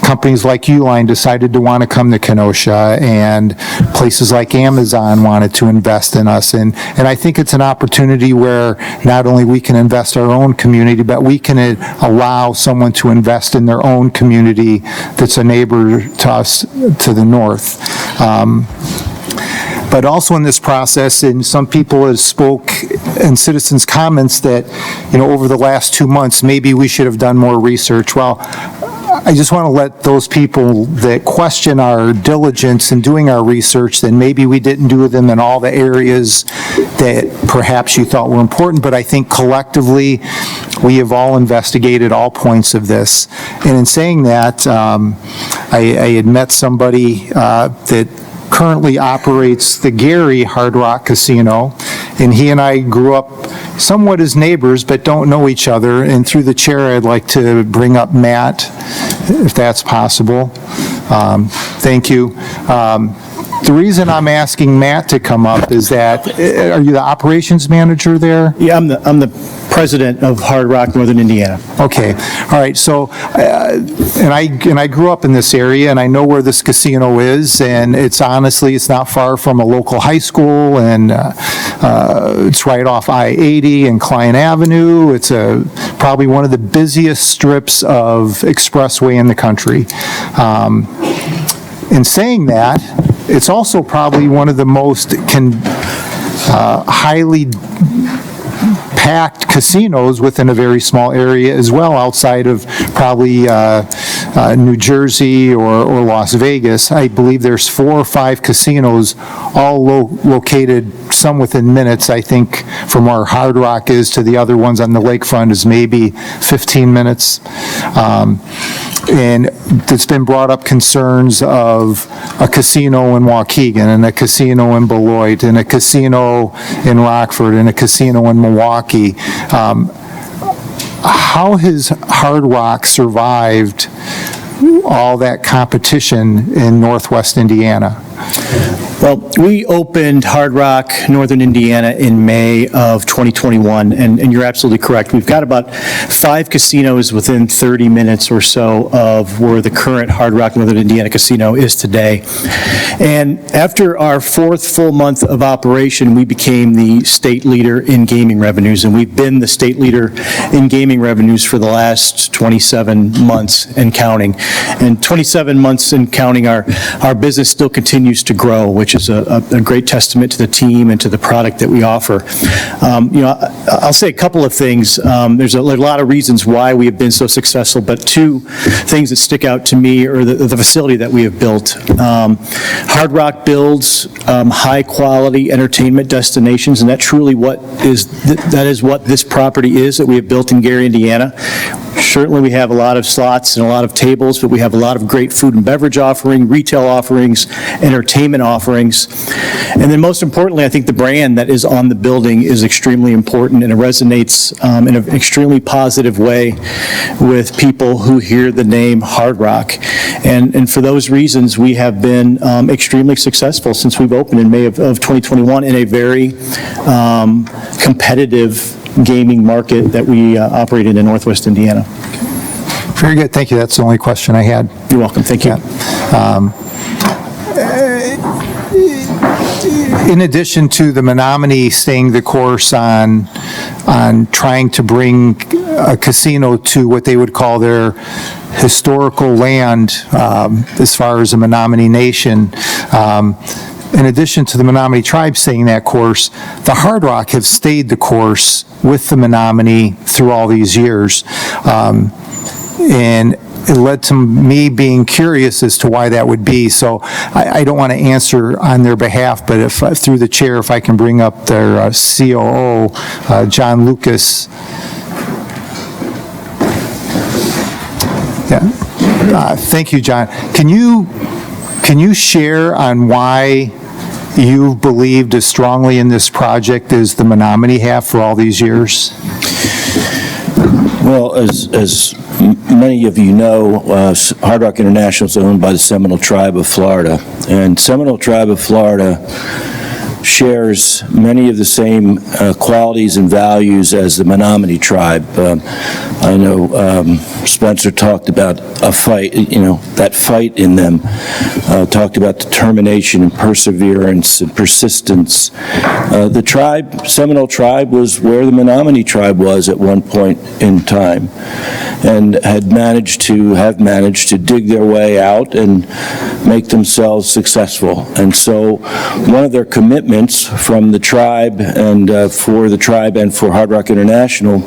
companies like Uline decided to want to come to Kenosha, and places like Amazon wanted to invest in us. And I think it's an opportunity where not only we can invest our own community, but we can allow someone to invest in their own community that's a neighbor to us to the north. But also in this process, and some people have spoke in citizens' comments that, over the last 2 months, maybe we should have done more research. Well, I just want to let those people that question our diligence in doing our research, that maybe we didn't do them in all the areas that perhaps you thought were important, but I think collectively we have all investigated all points of this. And in saying that, I had met somebody that currently operates the Gary Hard Rock Casino, and he and I grew up somewhat as neighbors, but don't know each other. And through the chair, I'd like to bring up Matt, if that's possible. Thank you. The reason I'm asking Matt to come up is that, are you the operations manager there? Yeah, I'm the president of Hard Rock, Northern Indiana. Okay, all right, so, and I grew up in this area, and I know where this casino is, and it's not far from a local high school, and it's right off I-80 and Klein Avenue. It's probably one of the busiest strips of expressway in the country. In saying that, it's also probably one of the most highly packed casinos within a very small area as well, outside of probably New Jersey or Las Vegas. I believe there's 4 or 5 casinos, all located, some within minutes, I think, from where Hard Rock is to the other ones on the lakefront is maybe 15 minutes. And there's been brought up concerns of a casino in Waukegan, and a casino in Beloit, and a casino in Rockford, and a casino in Milwaukee. How has Hard Rock survived all that competition in Northwest Indiana? Well, we opened Hard Rock, Northern Indiana in May of 2021, and you're absolutely correct. We've got about 5 casinos within 30 minutes or so of where the current Hard Rock, Northern Indiana casino is today. And after our 4th full month of operation, we became the state leader in gaming revenues, and we've been the state leader in gaming revenues for the last 27 months and counting. And 27 months and counting, our business still continues to grow, which is a great testament to the team and to the product that we offer. I'll say a couple of things. There's a lot of reasons why we have been so successful, but 2 things that stick out to me are the facility that we have built. Hard Rock builds high-quality entertainment destinations, and that is what this property is that we have built in Gary, Indiana. Certainly, we have a lot of slots and a lot of tables, but we have a lot of great food and beverage offering, retail offerings, entertainment offerings. And then most importantly, I think the brand that is on the building is extremely important, and it resonates in an extremely positive way with people who hear the name Hard Rock. And for those reasons, we have been extremely successful since we've opened in May of 2021 in a very competitive gaming market that we operate in Northwest Indiana. Very good, thank you. That's the only question I had. You're welcome, thank you. In addition to the Menominee staying the course on trying to bring a casino to what they would call their historical land, as far as the Menominee Nation, in addition to the Menominee tribe staying that course, the Hard Rock have stayed the course with the Menominee through all these years. And it led to me being curious as to why that would be. So I don't want to answer on their behalf, but if, through the chair, if I can bring up their COO, John Lucas. Yeah. Thank you, John. Can you share on why you've believed as strongly in this project as the Menominee have for all these years? Well, as many of you know, Hard Rock International is owned by the Seminole Tribe of Florida, and Seminole Tribe of Florida shares many of the same qualities and values as the Menominee tribe. I know Spencer talked about a fight, that fight in them, talked about determination and perseverance and persistence. The tribe, Seminole tribe, was where the Menominee tribe was at one point in time, and have managed to dig their way out and make themselves successful. And so one of their commitments from the tribe and for the tribe and for Hard Rock International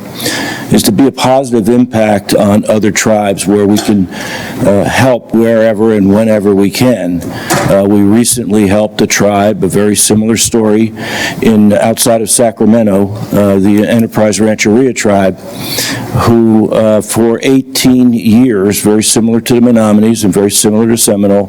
is to be a positive impact on other tribes where we can help wherever and whenever we can. We recently helped a tribe, a very similar story, outside of Sacramento, the Enterprise Rancheria tribe, who for 18 years, very similar to the Menominees and very similar to Seminole,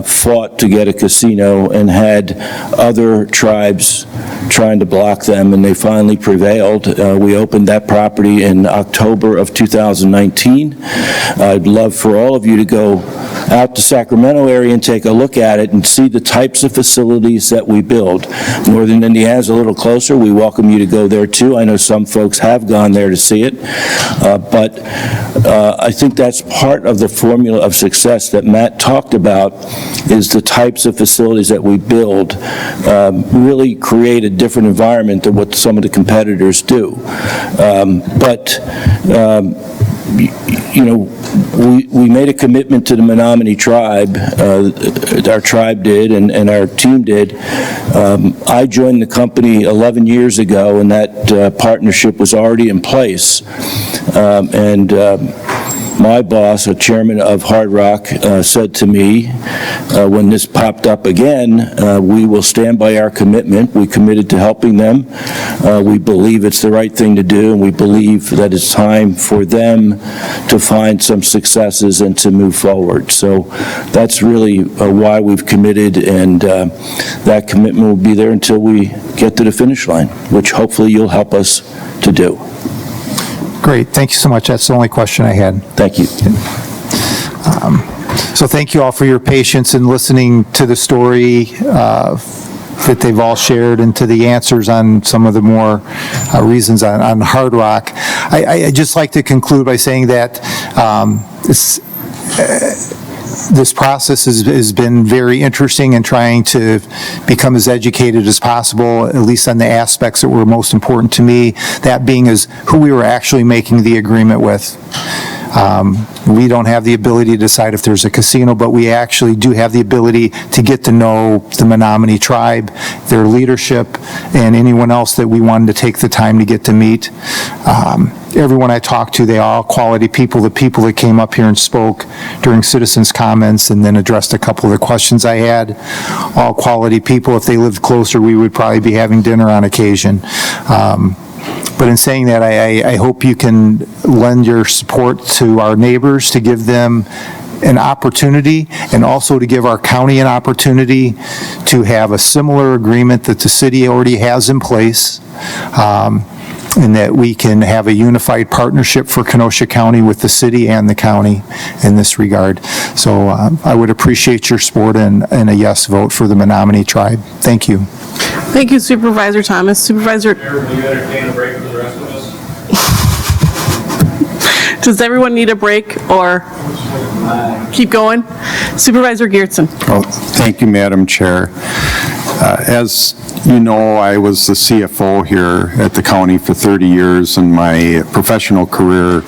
fought to get a casino and had other tribes trying to block them, and they finally prevailed. We opened that property in October of 2019. I'd love for all of you to go out to Sacramento area and take a look at it and see the types of facilities that we build. Northern Indiana is a little closer. We welcome you to go there too. I know some folks have gone there to see it, but I think that's part of the formula of success that Matt talked about, is the types of facilities that we build really create a different environment than what some of the competitors do. We made a commitment to the Menominee tribe, our tribe did, and our team did. I joined the company 11 years ago, and that partnership was already in place. My boss, a chairman of Hard Rock, said to me, when this popped up again, we will stand by our commitment. We committed to helping them. We believe it's the right thing to do, and we believe that it's time for them to find some successes and to move forward. So that's really why we've committed, and that commitment will be there until we get to the finish line, which hopefully you'll help us to do. Great, thank you so much. That's the only question I had. Thank you. So thank you all for your patience in listening to the story that they've all shared and to the answers on some of the more reasons on Hard Rock. I'd just like to conclude by saying that this process has been very interesting in trying to become as educated as possible, at least on the aspects that were most important to me, that being is who we were actually making the agreement with. We don't have the ability to decide if there's a casino, but we actually do have the ability to get to know the Menominee tribe, their leadership, and anyone else that we wanted to take the time to get to meet. Everyone I talked to, they are all quality people. The people that came up here and spoke during citizens' comments and then addressed a couple of the questions I had, all quality people. If they lived closer, we would probably be having dinner on occasion. But in saying that, I hope you can lend your support to our neighbors to give them an opportunity, and also to give our county an opportunity to have a similar agreement that the city already has in place, and that we can have a unified partnership for Kenosha County with the city and the county in this regard. So I would appreciate your support and a yes vote for the Menominee tribe. Thank you. Thank you, Supervisor Thomas. Supervisor... Mayor, will you entertain a break for the rest of us? Does everyone need a break or keep going? Supervisor Geertsen. Well, thank you, Madam Chair. As you know, I was the CFO here at the county for 30 years, and my professional career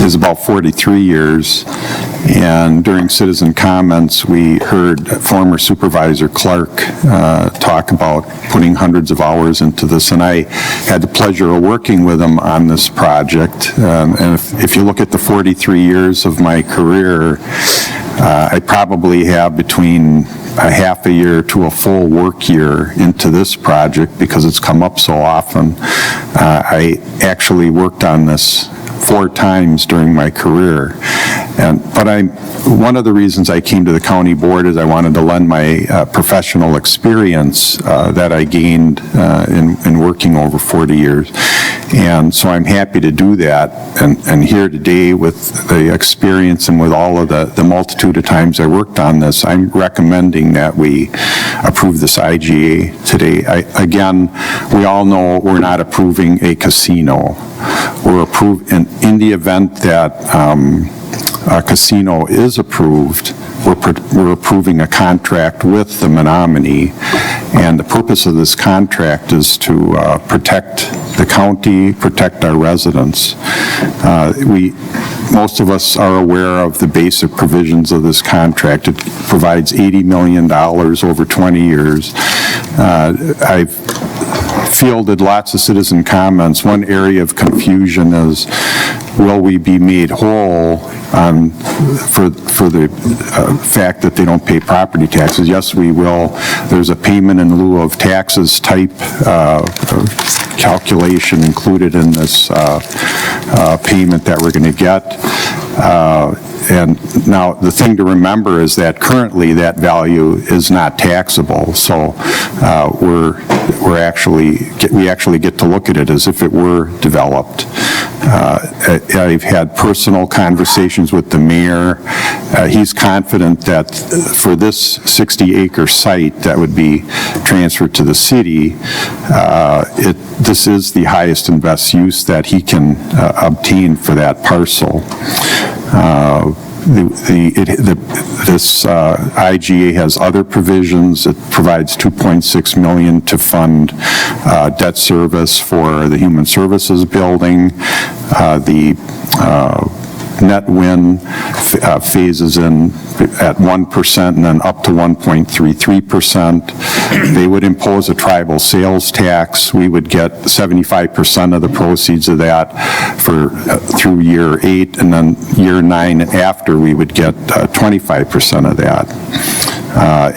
is about 43 years. And during citizen comments, we heard former Supervisor Clark talk about putting hundreds of hours into this, and I had the pleasure of working with him on this project. And if you look at the 43 years of my career, I probably have between a half a year to a full work year into this project because it's come up so often. I actually worked on this 4 times during my career. But one of the reasons I came to the county board is I wanted to lend my professional experience that I gained in working over 40 years. And so I'm happy to do that. And here today with the experience and with all of the multitude of times I worked on this, I'm recommending that we approve this IGA today. Again, we all know we're not approving a casino. We're in the event that a casino is approved, we're approving a contract with the Menominee, and the purpose of this contract is to protect the county, protect our residents. Most of us are aware of the basic provisions of this contract. It provides $80 million over 20 years. I've fielded lots of citizen comments. One area of confusion is, will we be made whole for the fact that they don't pay property taxes? Yes, we will. There's a payment in lieu of taxes type calculation included in this payment that we're going to get. And now the thing to remember is that currently that value is not taxable. So we actually get to look at it as if it were developed. I've had personal conversations with the mayor. He's confident that for this 60-acre site that would be transferred to the city, this is the highest and best use that he can obtain for that parcel. This IGA has other provisions. It provides $2.6 million to fund debt service for the Human Services Building. The net win phases in at 1% and then up to 1.33%. They would impose a tribal sales tax. We would get 75% of the proceeds of that through year 8, and then year 9 after we would get 25% of that.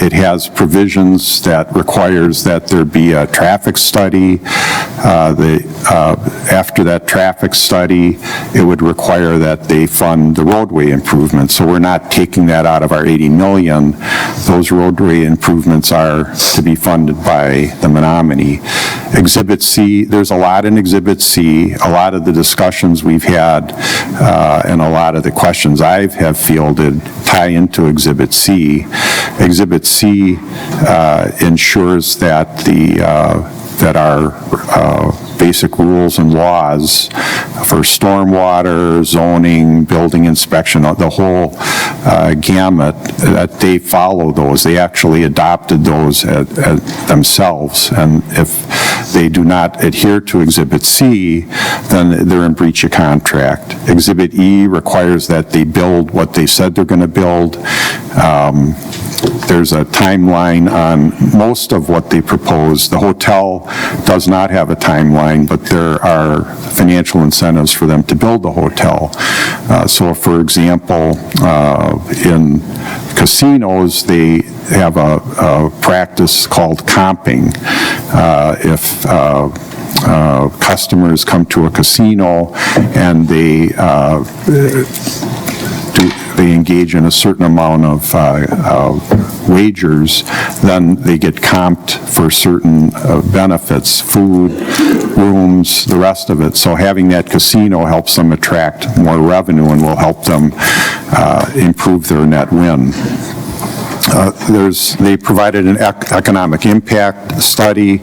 It has provisions that requires that there be a traffic study. After that traffic study, it would require that they fund the roadway improvements. So we're not taking that out of our $80 million. Those roadway improvements are to be funded by the Menominee. Exhibit C, there's a lot in Exhibit C. A lot of the discussions we've had and a lot of the questions I have fielded tie into Exhibit C. Exhibit C ensures that that our basic rules and laws for stormwater, zoning, building inspection, the whole gamut, that they follow those. They actually adopted those themselves, and if they do not adhere to Exhibit C, then they're in breach of contract. Exhibit E requires that they build what they said they're going to build. There's a timeline on most of what they propose. The hotel does not have a timeline, but there are financial incentives for them to build the hotel. So, for example, in casinos, they have a practice called comping. If customers come to a casino and they engage in a certain amount of wagers, then they get comped for certain benefits, food, rooms, the rest of it. So having that casino helps them attract more revenue and will help them improve their net win. They provided an economic impact study.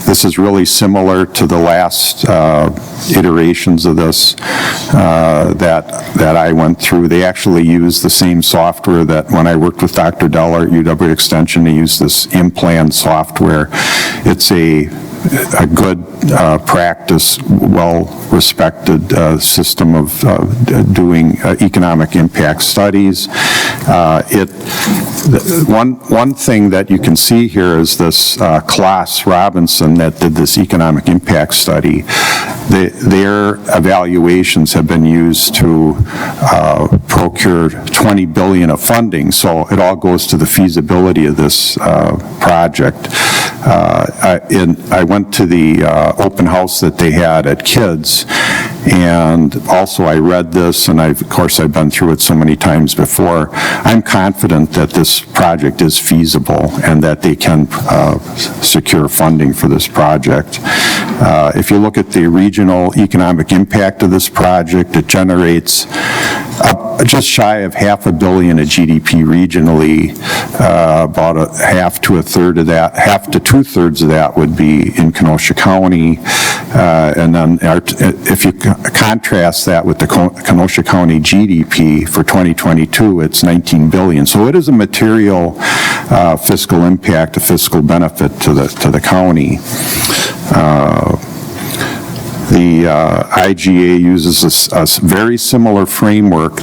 This is really similar to the last iterations of this that I went through. They actually use the same software that when I worked with Dr. Deller at UW Extension, they use this Implan software. It's a a good practice, well-respected system of doing economic impact studies. One thing that you can see here is this Klaas Robinson that did this economic impact study. Their evaluations have been used to procure $20 billion of funding, so it all goes to the feasibility of this project. I went to the open house that they had at Kids, and also I read this, and of course I've been through it so many times before. I'm confident that this project is feasible and that they can secure funding for this project. If you look at the regional economic impact of this project, it generates just shy of $500 million of GDP regionally. About half to a third of that, half to two-thirds of that would be in Kenosha County. And then if you contrast that with the Kenosha County GDP for 2022, it's $19 billion. So it is a material fiscal impact, a fiscal benefit to the county. The IGA uses a very similar framework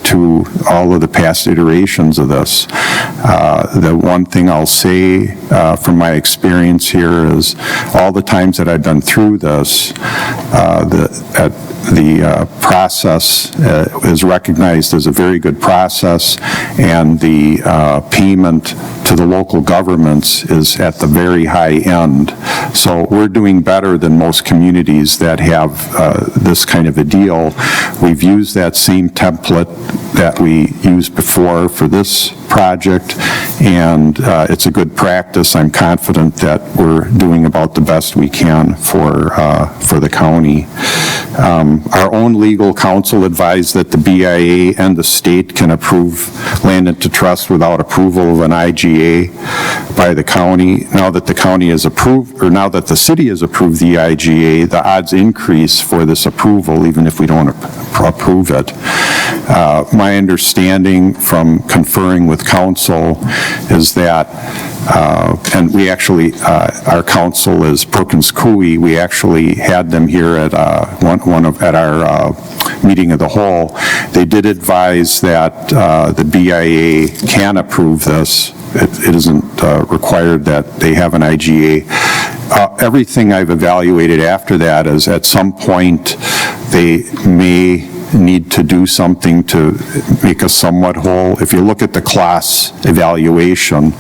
to all of the past iterations of this. The one thing I'll say from my experience here is all the times that I've been through this, the process is recognized as a very good process, and the payment to the local governments is at the very high end. So we're doing better than most communities that have this kind of a deal. We've used that same template that we used before for this project, and it's a good practice. I'm confident that we're doing about the best we can for the county. Our own legal counsel advised that the BIA and the state can approve land into trust without approval of an IGA by the county. Now that the county has approved, or now that the city has approved the IGA, the odds increase for this approval, even if we don't approve it. My understanding from conferring with council is that, and we actually, our council is Perkins Coie. We actually had them here at at our meeting of the whole. They did advise that the BIA can approve this. It isn't required that they have an IGA. Everything I've evaluated after that is at some point they may need to do something to make us somewhat whole. If you look at the Klaas evaluation,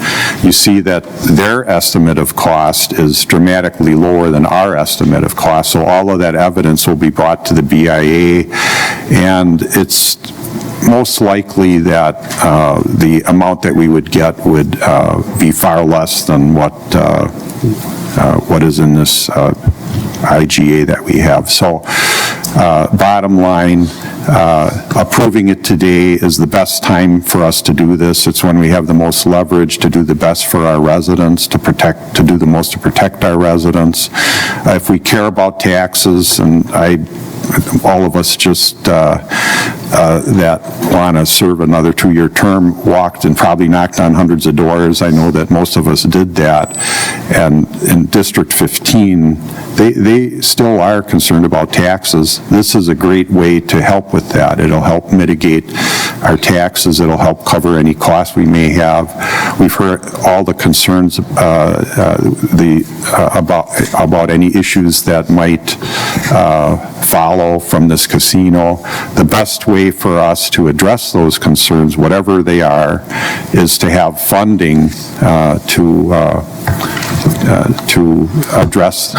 you see that their estimate of cost is dramatically lower than our estimate of cost. So all of that evidence will be brought to the BIA, and it's most likely that the amount that we would get would be far less than what is in this IGA that we have. So bottom line, approving it today is the best time for us to do this. It's when we have the most leverage to do the best for our residents, to do the most to protect our residents. If we care about taxes, and all of us just that want to serve another 2-year term walked and probably knocked on hundreds of doors. I know that most of us did that. And in District 15, they still are concerned about taxes. This is a great way to help with that. It'll help mitigate our taxes. It'll help cover any costs we may have. We've heard all the concerns about any issues that might follow from this casino. The best way for us to address those concerns, whatever they are, is to have funding to address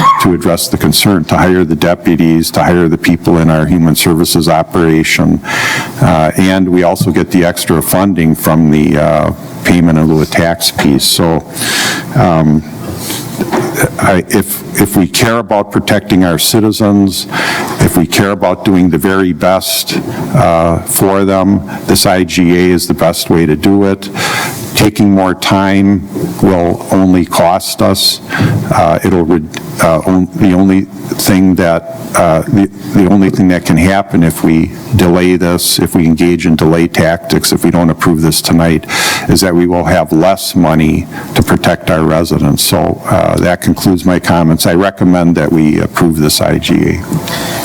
the concern, to hire the deputies, to hire the people in our human services operation, and we also get the extra funding from the payment in lieu of tax piece. So if we care about protecting our citizens, if we care about doing the very best for them, this IGA is the best way to do it. taking more time will only cost us. The only thing that can happen if we delay this, if we engage in delay tactics, if we don't approve this tonight, is that we will have less money to protect our residents. So that concludes my comments. I recommend that we approve this IGA.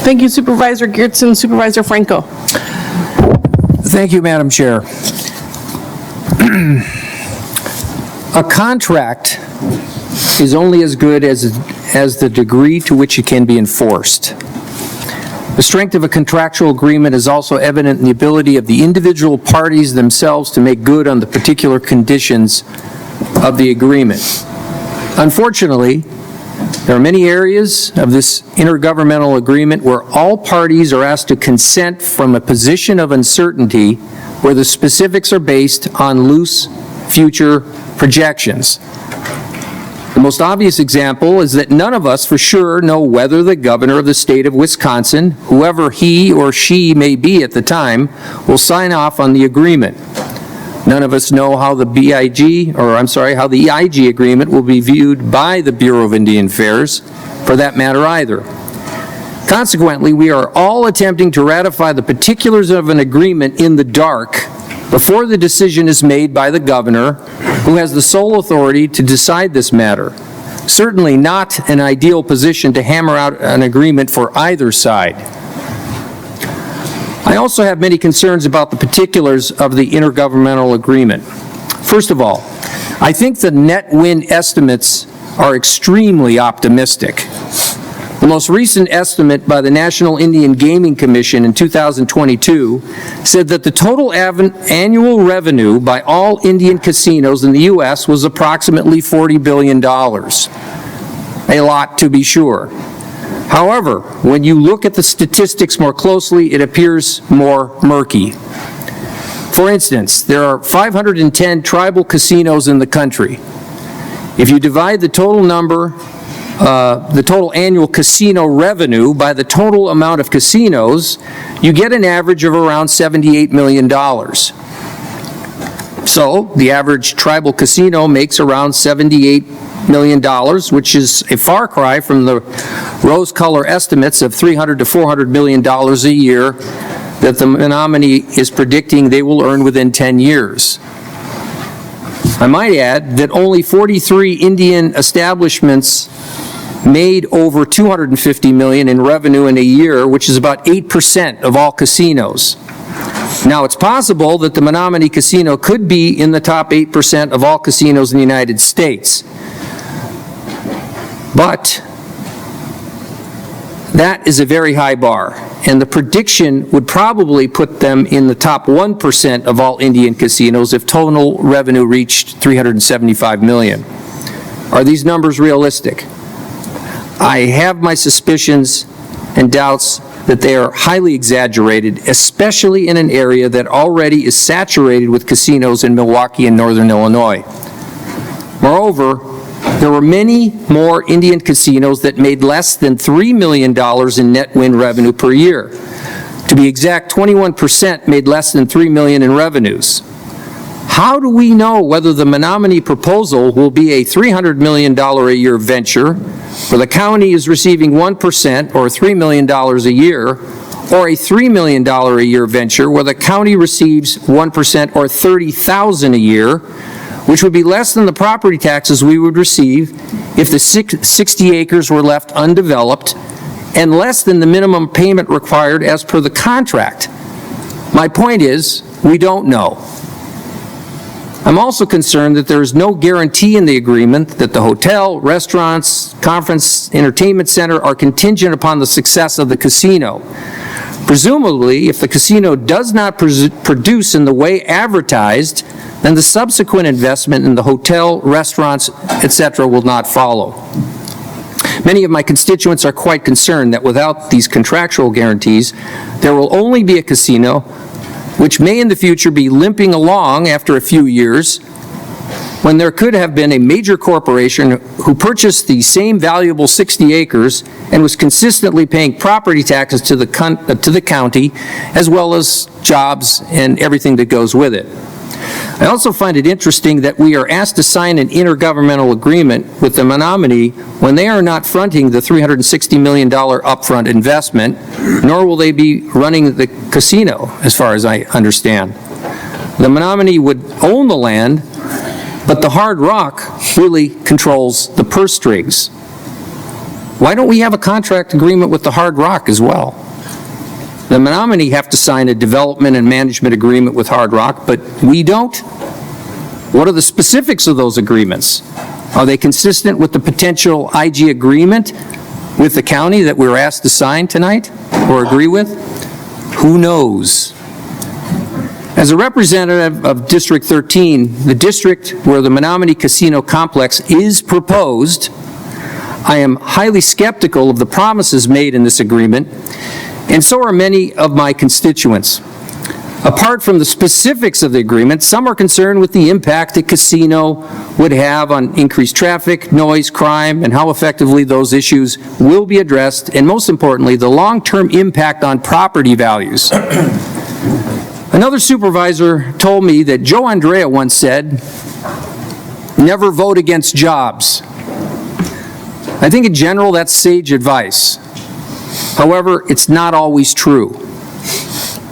Thank you, Supervisor Geertsen. Supervisor Franco. Thank you, Madam Chair. A contract is only as good as the degree to which it can be enforced. The strength of a contractual agreement is also evident in the ability of the individual parties themselves to make good on the particular conditions of the agreement. Unfortunately, there are many areas of this intergovernmental agreement where all parties are asked to consent from a position of uncertainty where the specifics are based on loose future projections. The most obvious example is that none of us for sure know whether the governor of the state of Wisconsin, whoever he or she may be at the time, will sign off on the agreement. None of us know how the how the EIG agreement will be viewed by the Bureau of Indian Affairs, for that matter either. Consequently, we are all attempting to ratify the particulars of an agreement in the dark before the decision is made by the governor, who has the sole authority to decide this matter. Certainly not an ideal position to hammer out an agreement for either side. I also have many concerns about the particulars of the intergovernmental agreement. First of all, I think the net win estimates are extremely optimistic. The most recent estimate by the National Indian Gaming Commission in 2022 said that the total annual revenue by all Indian casinos in the U.S. was approximately $40 billion. A lot, to be sure. However, when you look at the statistics more closely, it appears more murky. For instance, there are 510 tribal casinos in the country. If you divide the total annual casino revenue by the total amount of casinos, you get an average of around $78 million. So the average tribal casino makes around $78 million, which is a far cry from the rose-color estimates of $300 to $400 million a year that the Menominee is predicting they will earn within 10 years. I might add that only 43 Indian establishments made over $250 million in revenue in a year, which is about 8% of all casinos. Now, it's possible that the Menominee Casino could be in the top 8% of all casinos in the United States. But that is a very high bar, and the prediction would probably put them in the top 1% of all Indian casinos if total revenue reached $375 million. Are these numbers realistic? I have my suspicions and doubts that they are highly exaggerated, especially in an area that already is saturated with casinos in Milwaukee and Northern Illinois. Moreover, there were many more Indian casinos that made less than $3 million in net win revenue per year. To be exact, 21% made less than $3 million in revenues. How do we know whether the Menominee proposal will be a $300 million a year venture, where the county is receiving 1% or $3 million a year, or a $3 million a year venture where the county receives 1% or $30,000 a year, which would be less than the property taxes we would receive if the 60 acres were left undeveloped, and less than the minimum payment required as per the contract. My point is, we don't know. I'm also concerned that there is no guarantee in the agreement that the hotel, restaurants, conference, entertainment center are contingent upon the success of the casino. Presumably, if the casino does not produce in the way advertised, then the subsequent investment in the hotel, restaurants, etc. will not follow. Many of my constituents are quite concerned that without these contractual guarantees, there will only be a casino which may in the future be limping along after a few years, when there could have been a major corporation who purchased the same valuable 60 acres and was consistently paying property taxes to the county, as well as jobs and everything that goes with it. I also find it interesting that we are asked to sign an intergovernmental agreement with the Menominee when they are not fronting the $360 million upfront investment, nor will they be running the casino, as far as I understand. The Menominee would own the land, but the Hard Rock really controls the purse strings. Why don't we have a contract agreement with the Hard Rock as well? The Menominee have to sign a development and management agreement with Hard Rock, but we don't? What are the specifics of those agreements? Are they consistent with the potential IG agreement with the county that we're asked to sign tonight or agree with? Who knows? As a representative of District 13, the district where the Menominee Casino Complex is proposed, I am highly skeptical of the promises made in this agreement, and so are many of my constituents. Apart from the specifics of the agreement, some are concerned with the impact the casino would have on increased traffic, noise, crime, and how effectively those issues will be addressed, and most importantly, the long-term impact on property values. Another supervisor told me that Joe Andrea once said, "Never vote against jobs." I think in general that's sage advice. However, it's not always true.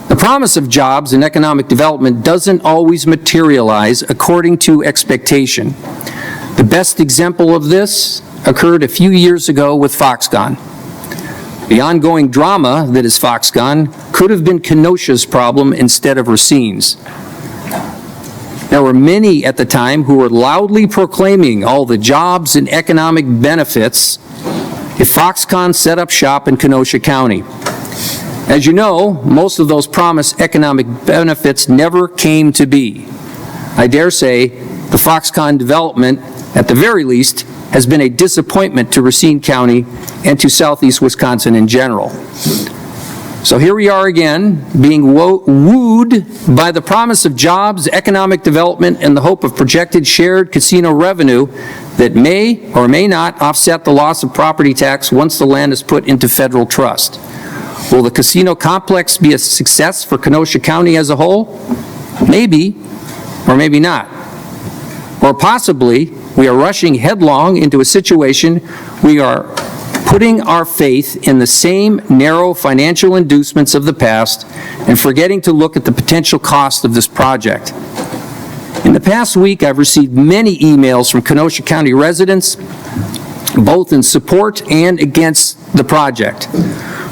The promise of jobs and economic development doesn't always materialize according to expectation. The best example of this occurred a few years ago with Foxconn. The ongoing drama that is Foxconn could have been Kenosha's problem instead of Racine's. There were many at the time who were loudly proclaiming all the jobs and economic benefits if Foxconn set up shop in Kenosha County. As you know, most of those promised economic benefits never came to be. I dare say the Foxconn development, at the very least, has been a disappointment to Racine County and to southeast Wisconsin in general. So here we are again, being wooed by the promise of jobs, economic development, and the hope of projected shared casino revenue that may or may not offset the loss of property tax once the land is put into federal trust. Will the casino complex be a success for Kenosha County as a whole? Maybe, or maybe not. Or possibly, we are rushing headlong into a situation we are putting our faith in the same narrow financial inducements of the past and forgetting to look at the potential cost of this project. In the past week, I've received many emails from Kenosha County residents, both in support and against the project,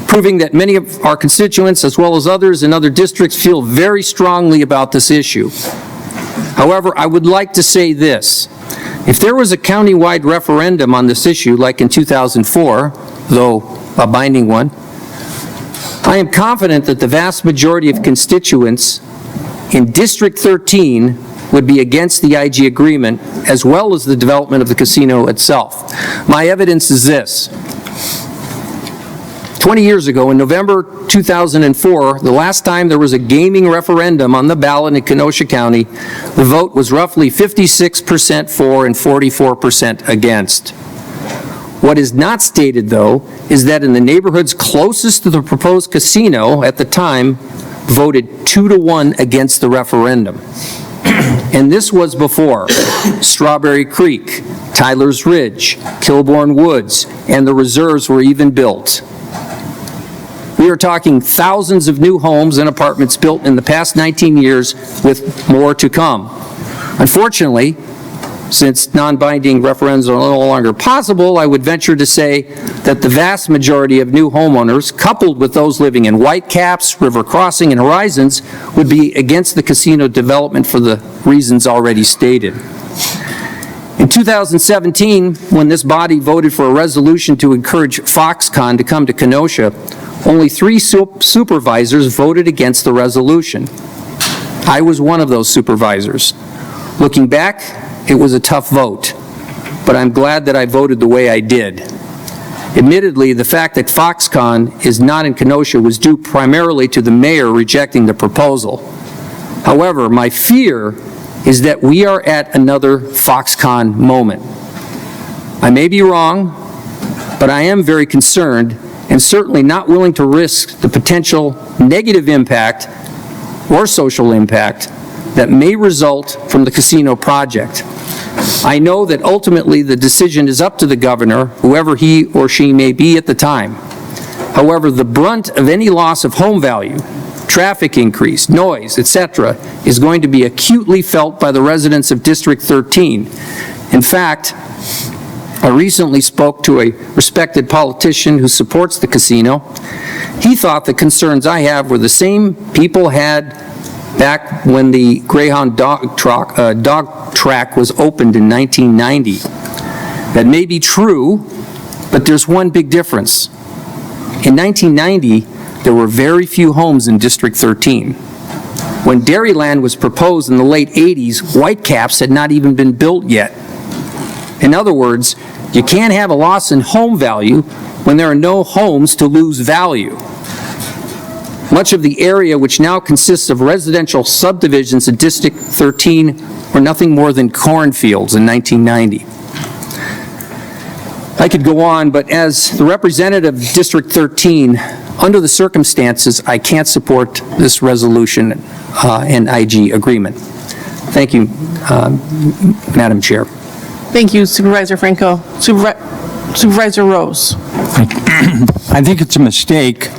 proving that many of our constituents, as well as others in other districts, feel very strongly about this issue. However, I would like to say this. If there was a countywide referendum on this issue, like in 2004, though a binding one, I am confident that the vast majority of constituents in District 13 would be against the IG agreement, as well as the development of the casino itself. My evidence is this. 20 years ago, in November 2004, the last time there was a gaming referendum on the ballot in Kenosha County, the vote was roughly 56% for and 44% against. What is not stated, though, is that in the neighborhoods closest to the proposed casino at the time, voted 2-1 against the referendum. And this was before Strawberry Creek, Tyler's Ridge, Kilbourne Woods, and the reserves were even built. We are talking thousands of new homes and apartments built in the past 19 years with more to come. Unfortunately, since non-binding referendums are no longer possible, I would venture to say that the vast majority of new homeowners, coupled with those living in Whitecaps, River Crossing, and Horizons, would be against the casino development for the reasons already stated. In 2017, when this body voted for a resolution to encourage Foxconn to come to Kenosha, only 3 supervisors voted against the resolution. I was one of those supervisors. Looking back, it was a tough vote, but I'm glad that I voted the way I did. Admittedly, the fact that Foxconn is not in Kenosha was due primarily to the mayor rejecting the proposal. However, my fear is that we are at another Foxconn moment. I may be wrong, but I am very concerned and certainly not willing to risk the potential negative impact or social impact that may result from the casino project. I know that ultimately the decision is up to the governor, whoever he or she may be at the time. However, the brunt of any loss of home value, traffic increase, noise, etc., is going to be acutely felt by the residents of District 13. In fact, I recently spoke to a respected politician who supports the casino. He thought the concerns I have were the same people had back when the Greyhound dog track was opened in 1990. That may be true, but there's one big difference. In 1990, there were very few homes in District 13. When Dairyland was proposed in the late 80s, Whitecaps had not even been built yet. In other words, you can't have a loss in home value when there are no homes to lose value. Much of the area, which now consists of residential subdivisions in District 13, were nothing more than cornfields in 1990. I could go on, but as the representative of District 13, under the circumstances, I can't support this resolution and IG agreement. Thank you, Madam Chair. Thank you, Supervisor Franco. Supervisor Rose. I think it's a mistake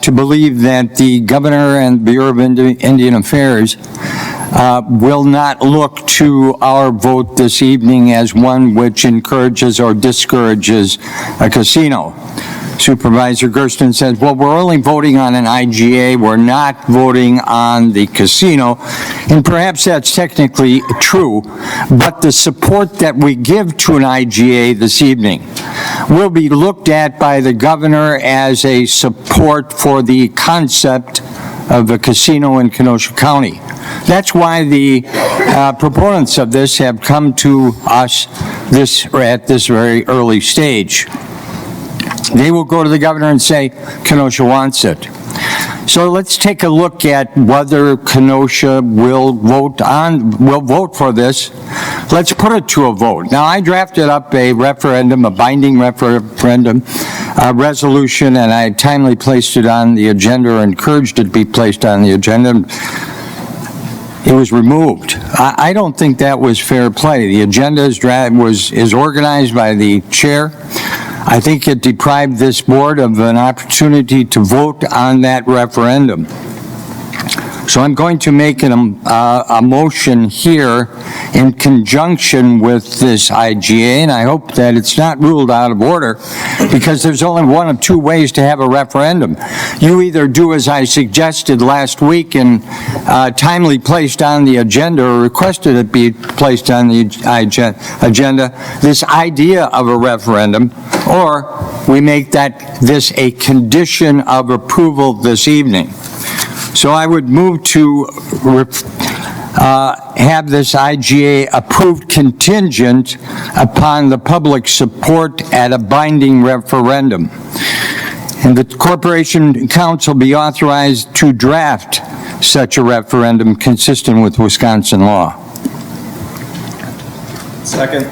to believe that the governor and Bureau of Indian Affairs will not look to our vote this evening as one which encourages or discourages a casino. Supervisor Gersten says, well, we're only voting on an IGA, we're not voting on the casino, and perhaps that's technically true, but the support that we give to an IGA this evening will be looked at by the governor as a support for the concept of a casino in Kenosha County. That's why the proponents of this have come to us at this very early stage. They will go to the governor and say, Kenosha wants it. So let's take a look at whether Kenosha will vote for this. Let's put it to a vote. Now, I drafted up a referendum, a binding referendum resolution, and I timely placed it on the agenda, or encouraged it to be placed on the agenda. It was removed. I don't think that was fair play. The agenda is organized by the chair. I think it deprived this board of an opportunity to vote on that referendum. So I'm going to make a motion here in conjunction with this IGA, and I hope that it's not ruled out of order, because there's only one of two ways to have a referendum. You either do as I suggested last week and timely placed on the agenda, or requested it be placed on the agenda, this idea of a referendum, or we make this a condition of approval this evening. So I would move to have this IGA approved contingent upon the public support at a binding referendum. And the Corporation Council be authorized to draft such a referendum consistent with Wisconsin law. Second.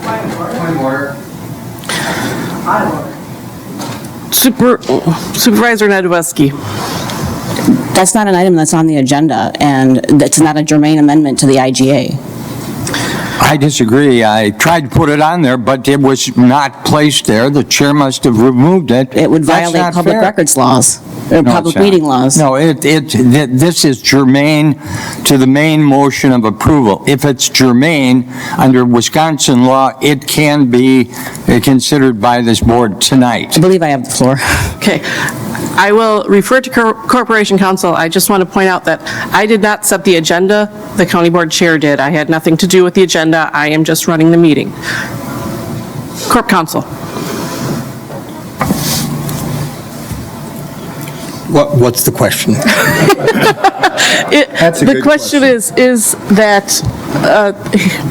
Point of order. Supervisor Nedwesky. That's not an item that's on the agenda, and that's not a germane amendment to the IGA. I disagree. I tried to put it on there, but it was not placed there. The chair must have removed it. It would violate public records laws, or public meeting laws. No, this is germane to the main motion of approval. If it's germane, under Wisconsin law, it can be considered by this board tonight. I believe I have the floor. Okay. I will refer to Corporation Council. I just want to point out that I did not set the agenda. The county board chair did. I had nothing to do with the agenda. I am just running the meeting. Corp Council. What's the question? The question is that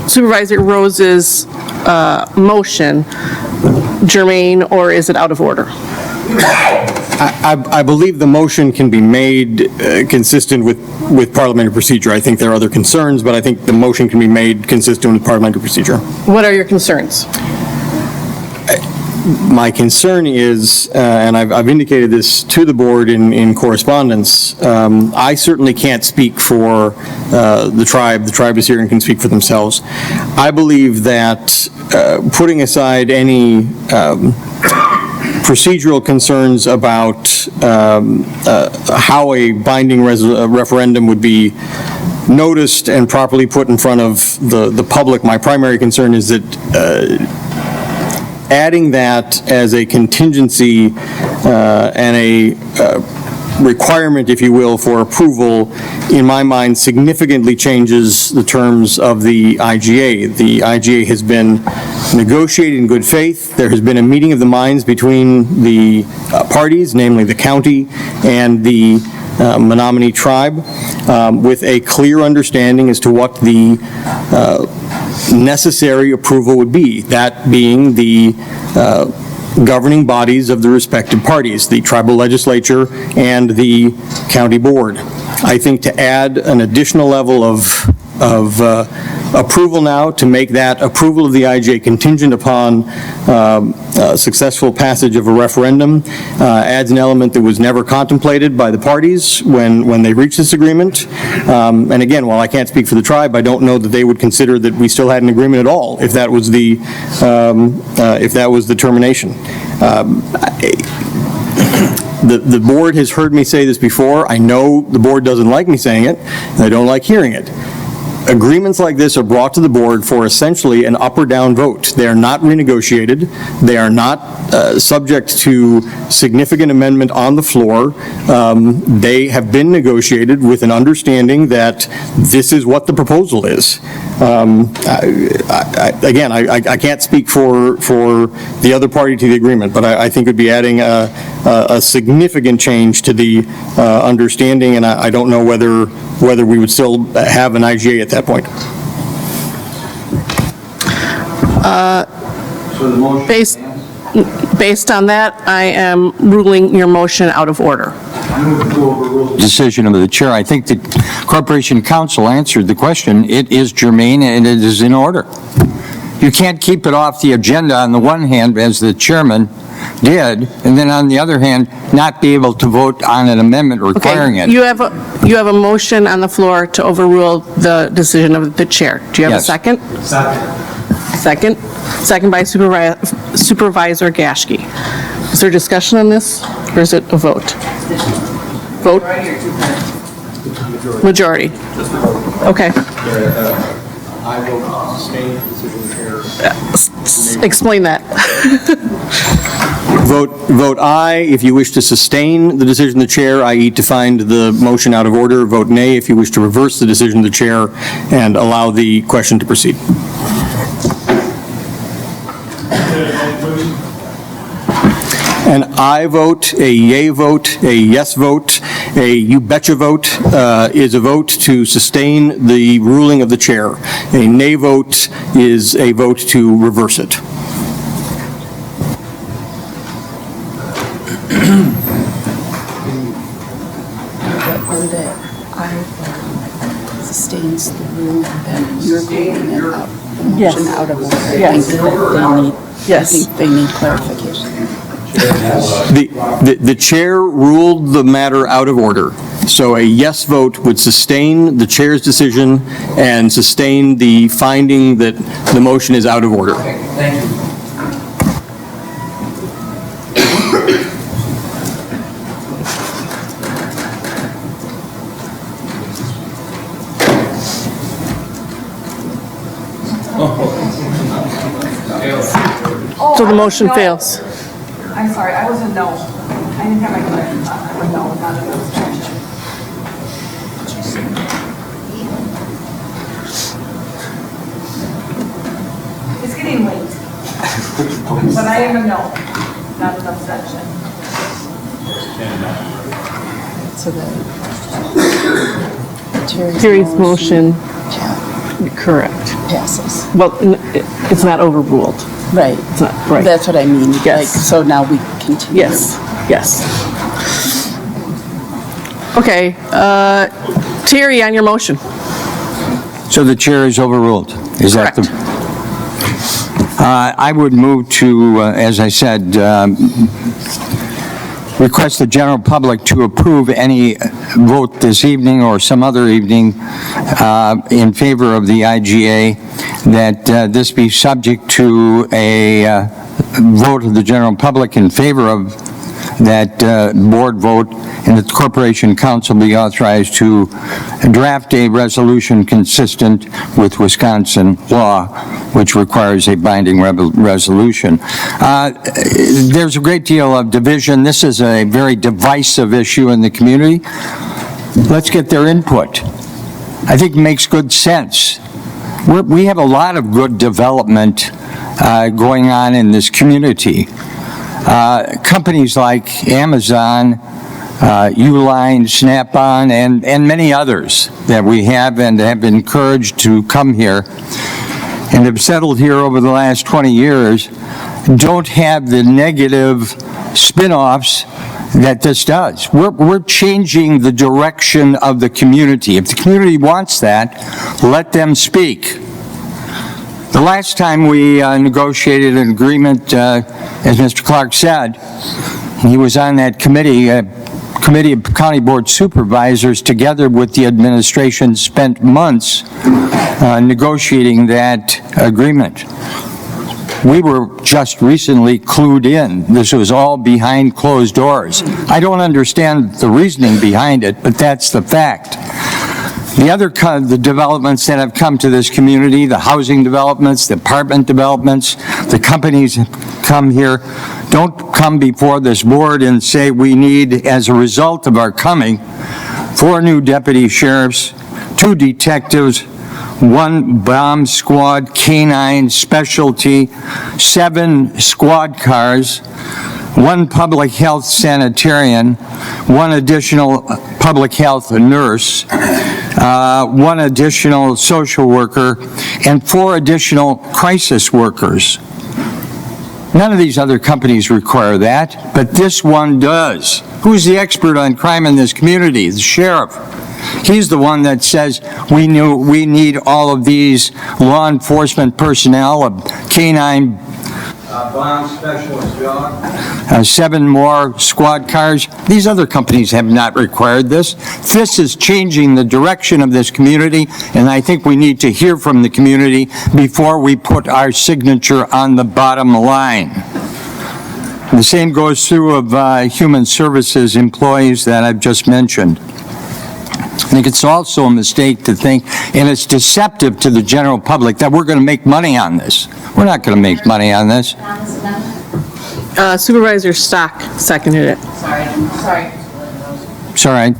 Supervisor Rose's motion germane, or is it out of order? I believe the motion can be made consistent with parliamentary procedure. I think there are other concerns, but I think the motion can be made consistent with parliamentary procedure. What are your concerns? My concern is, and I've indicated this to the board in correspondence, I certainly can't speak for the tribe. The tribe is here and can speak for themselves. I believe that putting aside any procedural concerns about how a binding referendum would be noticed and properly put in front of the public, my primary concern is that adding that as a contingency and a requirement, if you will, for approval, in my mind, significantly changes the terms of the IGA. The IGA has been negotiated in good faith. There has been a meeting of the minds between the parties, namely the county and the Menominee tribe, with a clear understanding as to what the necessary approval would be, that being the governing bodies of the respective parties, the tribal legislature and the county board. I think to add an additional level of approval now, to make that approval of the IGA contingent upon successful passage of a referendum, adds an element that was never contemplated by the parties when they reached this agreement. And again, while I can't speak for the tribe, I don't know that they would consider that we still had an agreement at all if that was the termination. The board has heard me say this before. I know the board doesn't like me saying it, and they don't like hearing it. Agreements like this are brought to the board for essentially an up or down vote. They are not renegotiated. They are not subject to significant amendment on the floor. They have been negotiated with an understanding that this is what the proposal is. Again, I can't speak for the other party to the agreement, but I think it would be adding a significant change to the understanding, and I don't know whether we would still have an IGA at that point. Based on that, I am ruling your motion out of order. Decision of the chair. I think the Corporation Council answered the question. It is germane and it is in order. You can't keep it off the agenda on the one hand, as the chairman did, and then on the other hand, not be able to vote on an amendment requiring it. You have a motion on the floor to overrule the decision of the chair. Do you have a second? Second. Second by Supervisor Gaschke. Is there discussion on this, or is it a vote? Vote? Majority. Okay. I will sustain the decision of the chair. Explain that. Vote aye if you wish to sustain the decision of the chair, i.e. to find the motion out of order. Vote nay if you wish to reverse the decision of the chair and allow the question to proceed. An aye vote, a yay vote, a yes vote, a you betcha vote is a vote to sustain the ruling of the chair. A nay vote is a vote to reverse it. Sustains the rule that you're voting it out, the motion Yes. out of order. Yes. I think they need clarification. The chair ruled the matter out of order. So a yes vote would sustain the chair's decision and sustain the finding that the motion is out of order. Thank you. So the motion fails. I'm sorry, I was a no. I didn't have my glasses on. I'm a no, not an abstention. It's getting late. But I am a no, not an abstention. So the Terry's motion, correct. passes. Well, it's not overruled. Right. It's not, right. That's what I mean. Yes. Like, so now we continue. Yes, yes. Okay, Terry, on your motion. So the chair is overruled. Is that the? I would move to, as I said, request the general public to approve any vote this evening or some other evening in favor of the IGA, that this be subject to a vote of the general public in favor of that board vote, and that the Corporation Council be authorized to draft a resolution consistent with Wisconsin law, which requires a binding resolution. There's a great deal of division. This is a very divisive issue in the community. Let's get their input. I think it makes good sense. We have a lot of good development going on in this community. Companies like Amazon, Uline, Snap-on, and many others that we have and have been encouraged to come here and have settled here over the last 20 years don't have the negative spin-offs that this does. We're changing the direction of the community. If the community wants that, let them speak. The last time we negotiated an agreement, as Mr. Clark said, he was on that committee, Committee of County Board Supervisors, together with the administration, spent months negotiating that agreement. We were just recently clued in. This was all behind closed doors. I don't understand the reasoning behind it, but that's the fact. The developments that have come to this community, the housing developments, the apartment developments, the companies come here, don't come before this board and say we need, as a result of our coming, 4 new deputy sheriffs, 2 detectives, 1 bomb squad, canine specialty, 7 squad cars, 1 public health sanitarian, 1 additional public health nurse, 1 additional social worker, and 4 additional crisis workers. None of these other companies require that, but this one does. Who's the expert on crime in this community? The sheriff. He's the one that says we need all of these law enforcement personnel, a canine bomb specialist dog, 7 more squad cars. These other companies have not required this. This is changing the direction of this community, and I think we need to hear from the community before we put our signature on the bottom line. The same goes through of human services employees that I've just mentioned. I think it's also a mistake to think, and it's deceptive to the general public, that we're going to make money on this. We're not going to make money on this. Supervisor Stock seconded it. Sorry. It's all right.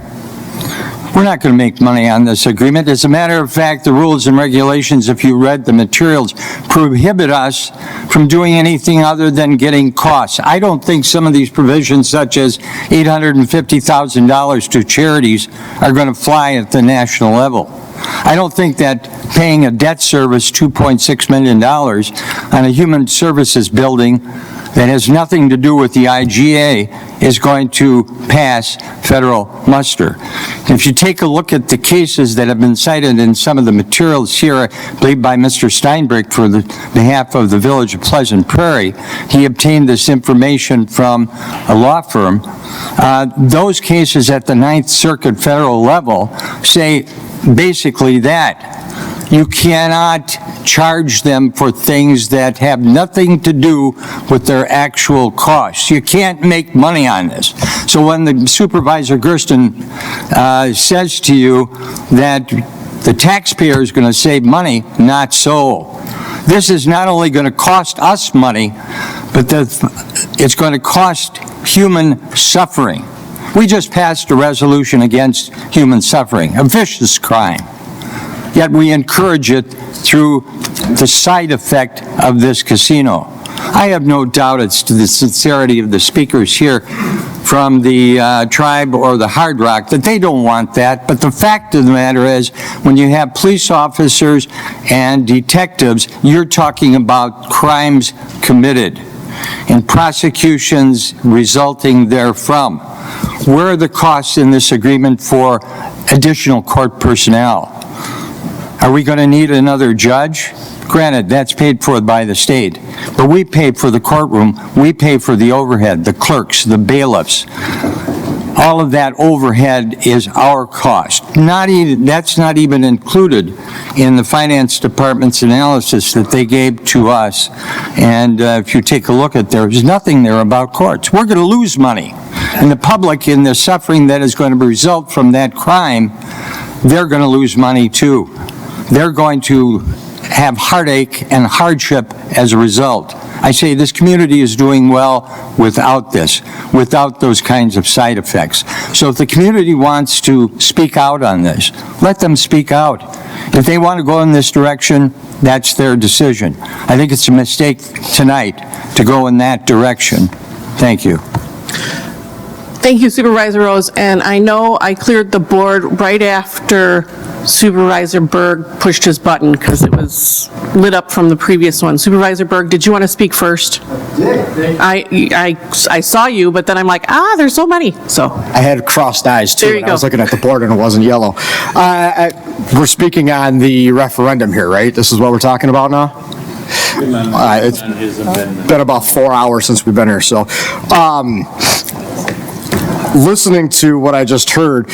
We're not going to make money on this agreement. As a matter of fact, the rules and regulations, if you read the materials, prohibit us from doing anything other than getting costs. I don't think some of these provisions, such as $850,000 to charities, are going to fly at the national level. I don't think that paying a debt service $2.6 million on a human services building that has nothing to do with the IGA is going to pass federal muster. If you take a look at the cases that have been cited in some of the materials here, I believe by Mr. Steinbrück for the behalf of the Village of Pleasant Prairie, he obtained this information from a law firm. Those cases at the Ninth Circuit federal level say basically that. You cannot charge them for things that have nothing to do with their actual costs. You can't make money on this. So when the Supervisor Gersten says to you that the taxpayer is going to save money, not so. This is not only going to cost us money, but it's going to cost human suffering. We just passed a resolution against human suffering, a vicious crime. Yet we encourage it through the side effect of this casino. I have no doubt it's to the sincerity of the speakers here from the tribe or the Hard Rock that they don't want that, but the fact of the matter is when you have police officers and detectives, you're talking about crimes committed and prosecutions resulting therefrom. Where are the costs in this agreement for additional court personnel? Are we going to need another judge? Granted, that's paid for by the state, but we pay for the courtroom, we pay for the overhead, the clerks, the bailiffs. All of that overhead is our cost. That's not even included in the finance department's analysis that they gave to us. And if you take a look at there's nothing there about courts. We're going to lose money. And the public, in the suffering that is going to result from that crime, they're going to lose money too. They're going to have heartache and hardship as a result. I say this community is doing well without this, without those kinds of side effects. So if the community wants to speak out on this, let them speak out. If they want to go in this direction, that's their decision. I think it's a mistake tonight to go in that direction. Thank you. Thank you, Supervisor Rose, and I know I cleared the board right after Supervisor Berg pushed his button because it was lit up from the previous one. Supervisor Berg, did you want to speak first? I saw you, but then I'm like, there's so many, so. I had crossed eyes too, There you and go. I was looking at the board and it wasn't yellow. We're speaking on the referendum here, right? This is what we're talking about now? It's been about 4 hours since we've been here, so. Listening to what I just heard,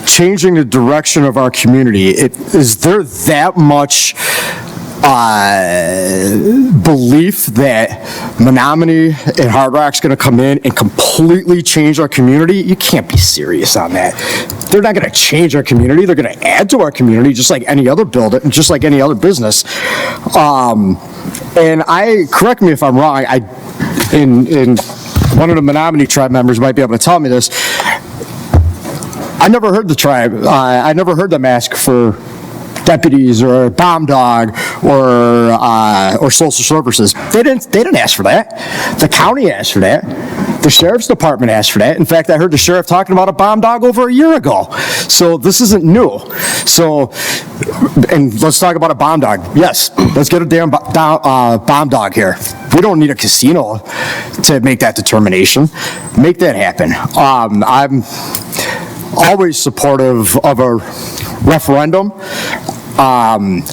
changing the direction of our community, is there that much belief that Menominee and Hard Rock's going to come in and completely change our community? You can't be serious on that. They're not going to change our community. They're going to add to our community just like any other building, just like any other business. And correct me if I'm wrong, in one of the Menominee tribe members might be able to tell me this. I never heard the tribe, I never heard them ask for deputies or bomb dog or social services. They didn't ask for that. The county asked for that. The sheriff's department asked for that. In fact, I heard the sheriff talking about a bomb dog over a year ago. So this isn't new. So, and let's talk about a bomb dog. Yes, let's get a damn bomb dog here. We don't need a casino to make that determination. Make that happen. I'm always supportive of a referendum. I'm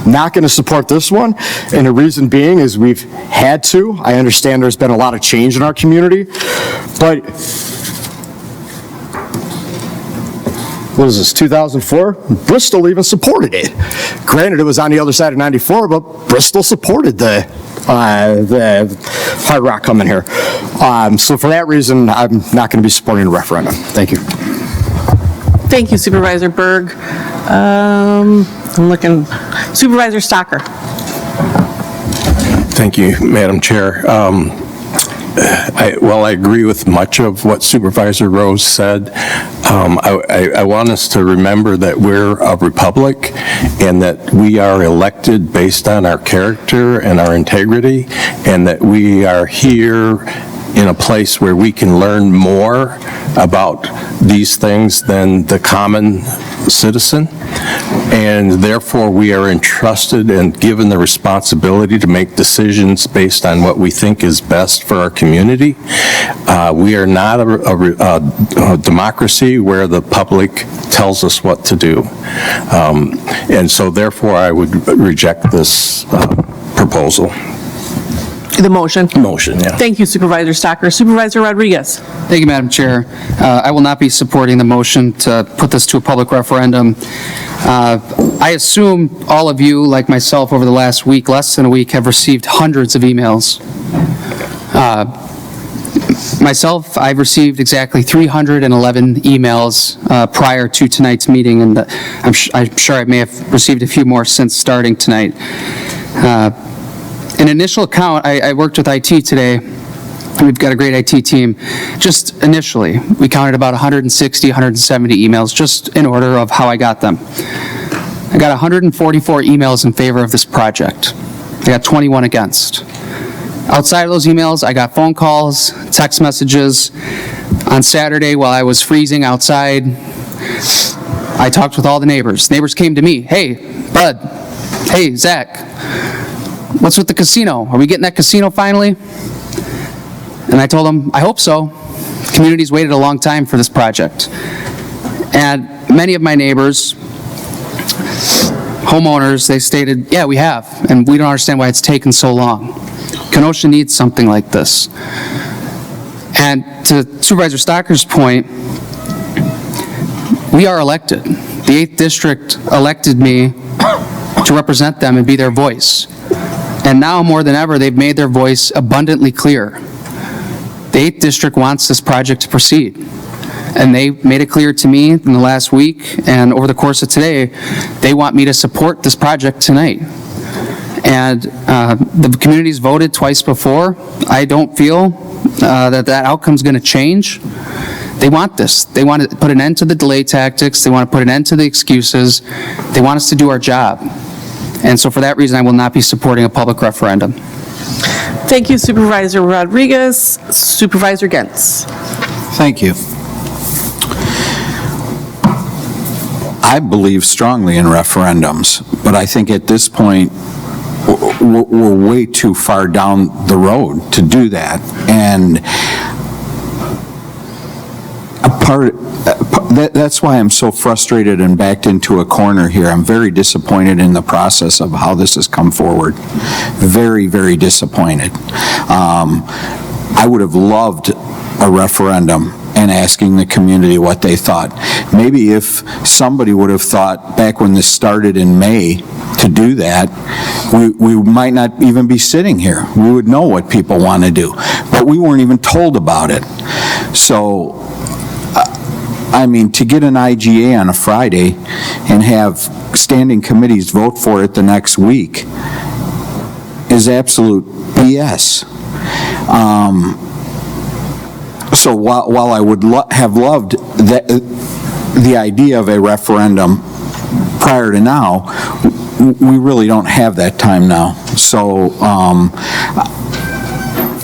not going to support this one, and the reason being is we've had to. I understand there's been a lot of change in our community, but what is this, 2004? Bristol even supported it. Granted, it was on the other side of 94, but Bristol supported the Hard Rock coming here. So for that reason, I'm not going to be supporting the referendum. Thank you. Thank you, Supervisor Berg. I'm looking, Supervisor Stocker. Thank you, Madam Chair. I agree with much of what Supervisor Rose said. I want us to remember that we're a republic and that we are elected based on our character and our integrity, and that we are here in a place where we can learn more about these things than the common citizen, and therefore we are entrusted and given the responsibility to make decisions based on what we think is best for our community. We are not a democracy where the public tells us what to do. And so therefore I would reject this proposal. The motion. Motion, yeah. Thank you, Supervisor Stocker. Supervisor Rodriguez. Thank you, Madam Chair. I will not be supporting the motion to put this to a public referendum. I assume all of you, like myself, over the last week, less than a week, have received hundreds of emails. Myself, I've received exactly 311 emails prior to tonight's meeting, and I'm sure I may have received a few more since starting tonight. An initial count, I worked with IT today. We've got a great IT team. Just initially, we counted about 160, 170 emails, just in order of how I got them. I got 144 emails in favor of this project. I got 21 against. Outside of those emails, I got phone calls, text messages. On Saturday, while I was freezing outside, I talked with all the neighbors. Neighbors came to me, "Hey, Bud, hey, Zach, what's with the casino? Are we getting that casino finally?" And I told them, I hope so. The community's waited a long time for this project. And many of my neighbors homeowners, they stated, yeah, we have, and we don't understand why it's taken so long. Kenosha needs something like this. And to Supervisor Stocker's point, we are elected. The 8th District elected me to represent them and be their voice. And now more than ever, they've made their voice abundantly clear. The 8th District wants this project to proceed. And they made it clear to me in the last week and over the course of today, they want me to support this project tonight. And the community's voted twice before. I don't feel that outcome's going to change. They want this. They want to put an end to the delay tactics. They want to put an end to the excuses. They want us to do our job. And so for that reason, I will not be supporting a public referendum. Thank you, Supervisor Rodriguez. Supervisor Gens. Thank you. I believe strongly in referendums, but I think at this point, we're way too far down the road to do that. And that's why I'm so frustrated and backed into a corner here. I'm very disappointed in the process of how this has come forward. Very, very disappointed. I would have loved a referendum and asking the community what they thought. Maybe if somebody would have thought back when this started in May to do that, we might not even be sitting here. We would know what people want to do, but we weren't even told about it. So, I mean, to get an IGA on a Friday and have standing committees vote for it the next week is absolute BS. So while I would have loved the idea of a referendum prior to now, we really don't have that time now. So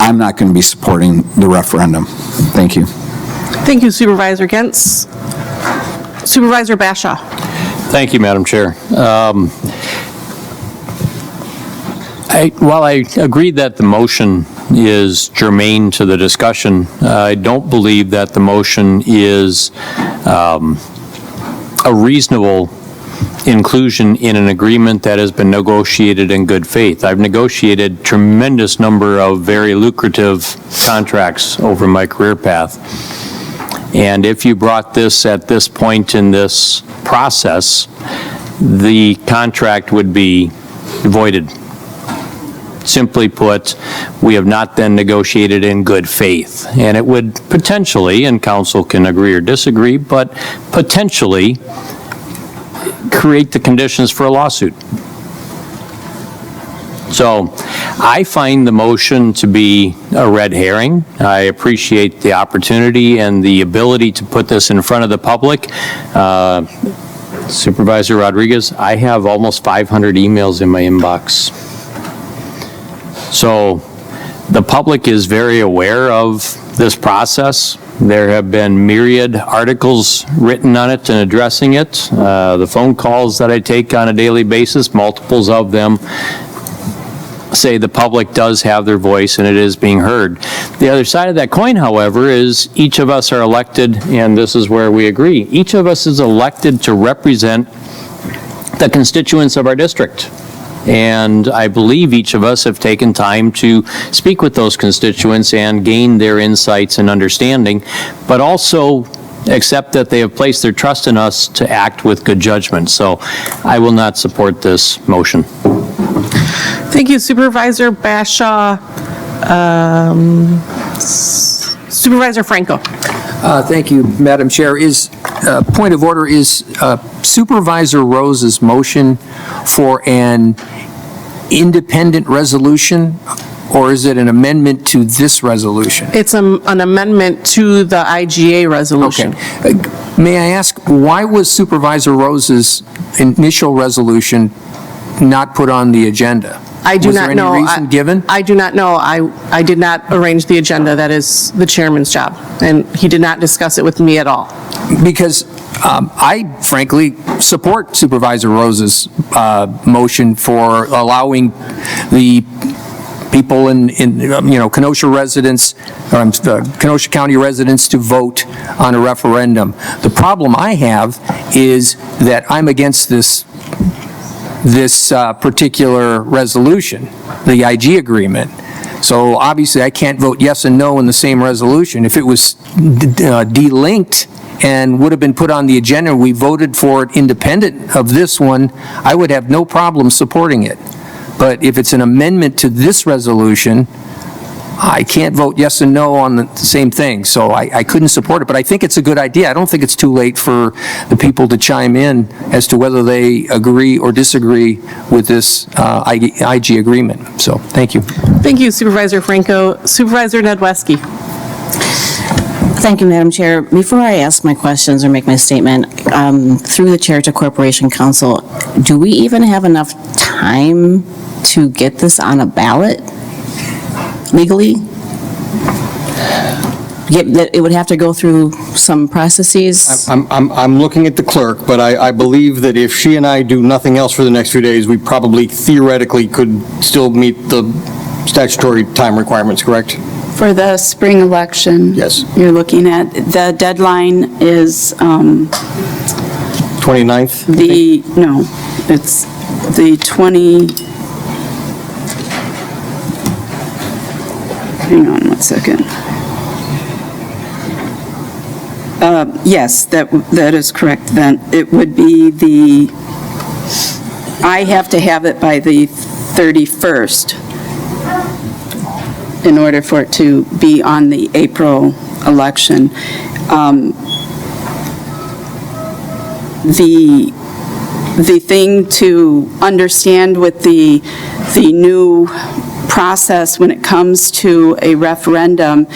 I'm not going to be supporting the referendum. Thank you. Thank you, Supervisor Gens. Supervisor Bashaw. Thank you, Madam Chair. While I agree that the motion is germane to the discussion, I don't believe that the motion is a reasonable inclusion in an agreement that has been negotiated in good faith. I've negotiated tremendous number of very lucrative contracts over my career path. And if you brought this at this point in this process, the contract would be voided. Simply put, we have not then negotiated in good faith. And it would potentially, and council can agree or disagree, but potentially create the conditions for a lawsuit. So I find the motion to be a red herring. I appreciate the opportunity and the ability to put this in front of the public. Supervisor Rodriguez, I have almost 500 emails in my inbox. So the public is very aware of this process. There have been myriad articles written on it and addressing it. The phone calls that I take on a daily basis, multiples of them, say the public does have their voice and it is being heard. The other side of that coin, however, is each of us are elected, and this is where we agree, each of us is elected to represent the constituents of our district. And I believe each of us have taken time to speak with those constituents and gain their insights and understanding, but also accept that they have placed their trust in us to act with good judgment. So I will not support this motion. Thank you, Supervisor Bashaw. Supervisor Franco. Thank you, Madam Chair. Point of order, is Supervisor Rose's motion for an independent resolution, or is it an amendment to this resolution? It's an amendment to the IGA resolution. Okay. May I ask, why was Supervisor Rose's initial resolution not put on the agenda? I do not know. Was there any reason given? I do not know. I did not arrange the agenda. That is the chairman's job, and he did not discuss it with me at all. Because I frankly support Supervisor Rose's motion for allowing the people in Kenosha residents, or Kenosha County residents to vote on a referendum. The problem I have is that I'm against this this particular resolution, the IG agreement. So obviously, I can't vote yes and no in the same resolution. If it was delinked and would have been put on the agenda, we voted for it independent of this one, I would have no problem supporting it. But if it's an amendment to this resolution, I can't vote yes and no on the same thing, so I couldn't support it. But I think it's a good idea. I don't think it's too late for the people to chime in as to whether they agree or disagree with this IG agreement. So, thank you. Thank you, Supervisor Franco. Supervisor Nedwesky. Thank you, Madam Chair. Before I ask my questions or make my statement, through the Chair to Corporation Council, do we even have enough time to get this on a ballot legally? It would have to go through some processes? I'm looking at the clerk, but I believe that if she and I do nothing else for the next few days, we probably theoretically could still meet the statutory time requirements, correct? For the spring election? Yes. You're looking at, the deadline is 29th? No, it's the hang on one second. Yes, that is correct then. It would be I have to have it by the 31st in order for it to be on the April election. The thing to understand with the new process when it comes to a referendum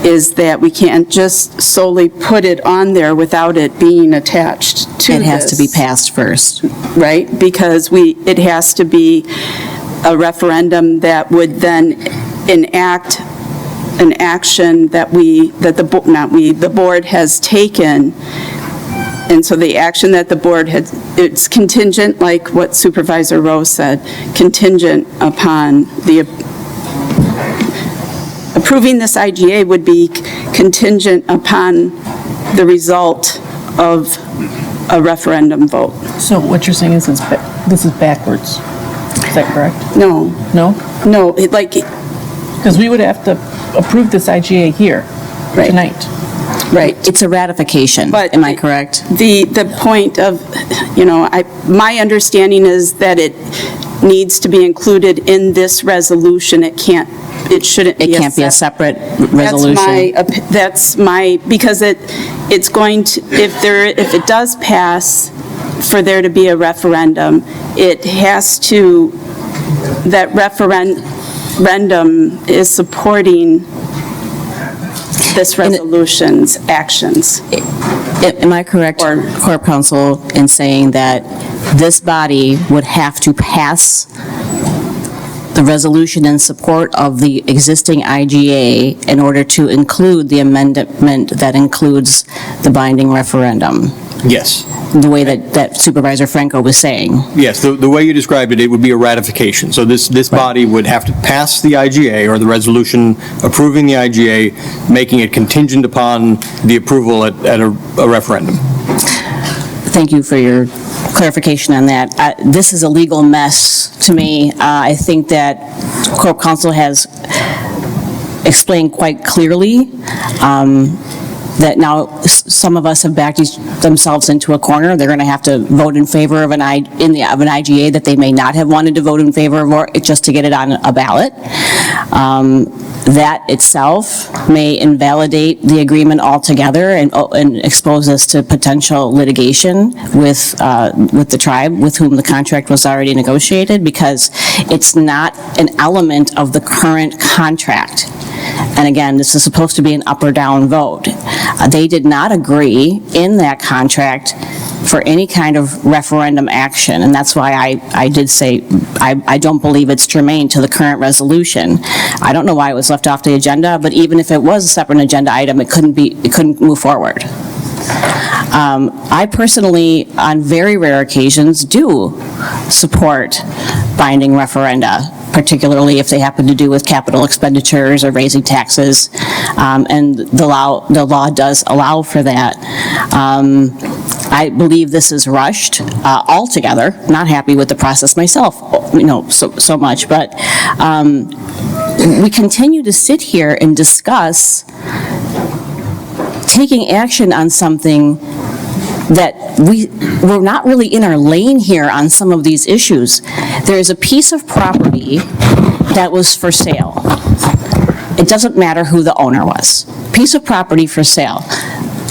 is that we can't just solely put it on there without it being attached to this. It has to be passed first. Right, because it has to be a referendum that would then enact an action that the board has taken. And so the action that the board it's contingent, like what Supervisor Rose said, contingent upon approving this IGA would be contingent upon the result of a referendum vote. So what you're saying is this is backwards. Is that correct? No. No? No, because we would have to approve this IGA here tonight. Right. It's a ratification, am I correct? The point of, my understanding is that it needs to be included in this resolution. It shouldn't be It can't be a separate resolution? That's my, because it's going to, if it does pass for there to be a referendum, it has to, that referendum is supporting this resolution's actions. Am I correct, Corp Counsel, in saying that this body would have to pass the resolution in support of the existing IGA in order to include the amendment that includes the binding referendum? Yes. The way that Supervisor Franco was saying? Yes, the way you described it, it would be a ratification. So this body would have to pass the IGA or the resolution approving the IGA, making it contingent upon the approval at a referendum. Thank you for your clarification on that. This is a legal mess to me. I think that Corp Counsel has explained quite clearly that now some of us have backed themselves into a corner. They're going to have to vote in favor of an IGA that they may not have wanted to vote in favor of, or just to get it on a ballot. That itself may invalidate the agreement altogether and expose us to potential litigation with the tribe with whom the contract was already negotiated, because it's not an element of the current contract. And again, this is supposed to be an up or down vote. They did not agree in that contract for any kind of referendum action, and that's why I did say I don't believe it's germane to the current resolution. I don't know why it was left off the agenda, but even if it was a separate agenda item, it couldn't move forward. I personally, on very rare occasions, do support binding referenda, particularly if they happen to do with capital expenditures or raising taxes, and the law does allow for that. I believe this is rushed altogether. Not happy with the process myself, so much, but we continue to sit here and discuss taking action on something that we're not really in our lane here on some of these issues. There is a piece of property that was for sale. It doesn't matter who the owner was. Piece of property for sale.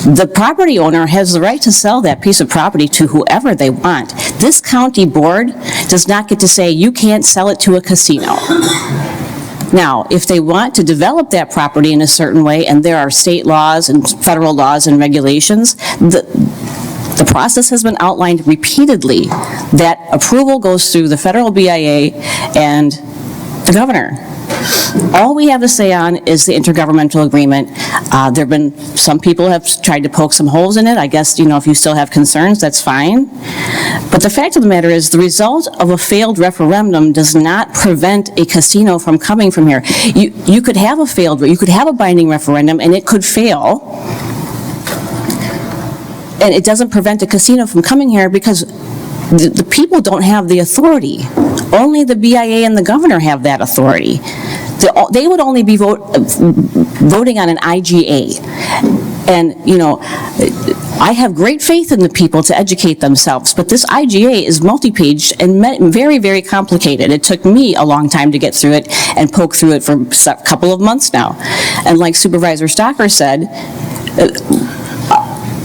The property owner has the right to sell that piece of property to whoever they want. This county board does not get to say, you can't sell it to a casino. Now, if they want to develop that property in a certain way, and there are state laws and federal laws and regulations, the process has been outlined repeatedly. That approval goes through the federal BIA and the governor. All we have to say on is the intergovernmental agreement. There have been, some people have tried to poke some holes in it. I guess, if you still have concerns, that's fine. But the fact of the matter is, the result of a failed referendum does not prevent a casino from coming from here. You could have a binding referendum and it could fail. And it doesn't prevent a casino from coming here because the people don't have the authority. Only the BIA and the governor have that authority. They would only be voting on an IGA. And, I have great faith in the people to educate themselves, but this IGA is multi-paged and very, very complicated. It took me a long time to get through it and poke through it for a couple of months now. And like Supervisor Stocker said,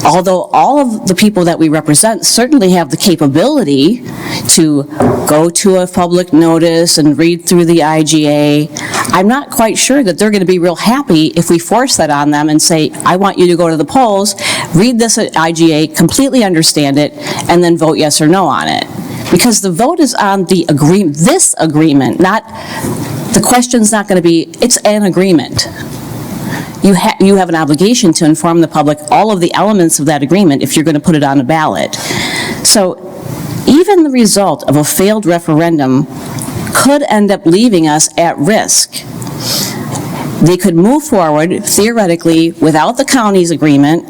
although all of the people that we represent certainly have the capability to go to a public notice and read through the IGA, I'm not quite sure that they're going to be real happy if we force that on them and say, I want you to go to the polls, read this IGA, completely understand it, and then vote yes or no on it. Because the vote is on the agreement, this agreement, not, the question's not going to be, it's an agreement. You have an obligation to inform the public all of the elements of that agreement if you're going to put it on a ballot. So even the result of a failed referendum could end up leaving us at risk. They could move forward, theoretically, without the county's agreement.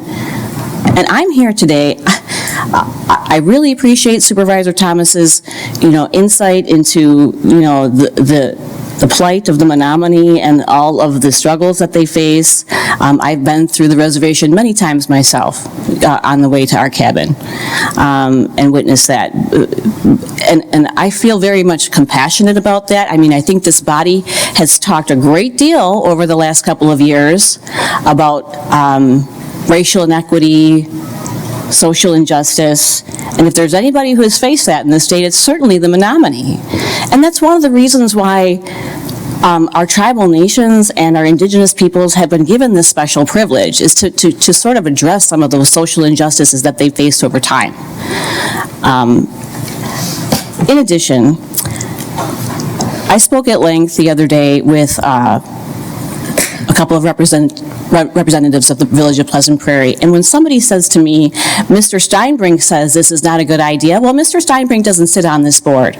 And I'm here today, I really appreciate Supervisor Thomas's, insight into, the plight of the Menominee and all of the struggles that they face. I've been through the reservation many times myself on the way to our cabin and witnessed that. And I feel very much compassionate about that. I mean, I think this body has talked a great deal over the last couple of years about racial inequity, social injustice, and if there's anybody who has faced that in the state, it's certainly the Menominee. And that's one of the reasons why our tribal nations and our indigenous peoples have been given this special privilege, is to sort of address some of those social injustices that they've faced over time. In addition, I spoke at length the other day with a couple of representatives of the village of Pleasant Prairie, and when somebody says to me, Mr. Steinbrink says this is not a good idea, well, Mr. Steinbrink doesn't sit on this board.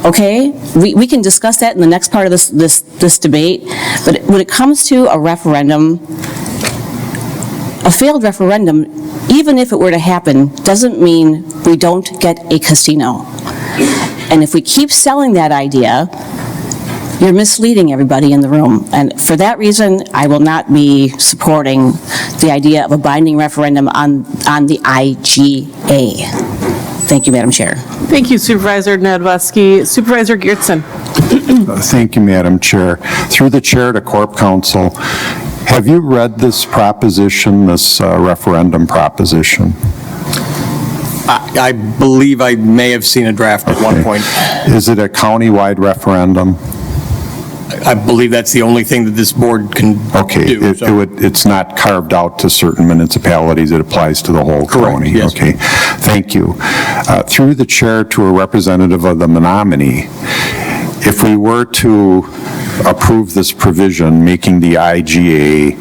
Okay, we can discuss that in the next part of this debate, but when it comes to a referendum, a failed referendum, even if it were to happen, doesn't mean we don't get a casino. And if we keep selling that idea, you're misleading everybody in the room. And for that reason, I will not be supporting the idea of a binding referendum on the IGA. Thank you, Madam Chair. Thank you, Supervisor Nedwesky. Supervisor Geertsen. Thank you, Madam Chair. Through the chair to Corp Council, have you read this proposition, this referendum proposition? I believe I may have seen a draft at one point. Is it a countywide referendum? I believe that's the only thing that this board can do. It's not carved out to certain municipalities, it applies to the whole county? Yes. Okay, thank you. Through the chair to a representative of the Menominee, if we were to approve this provision, making the IGA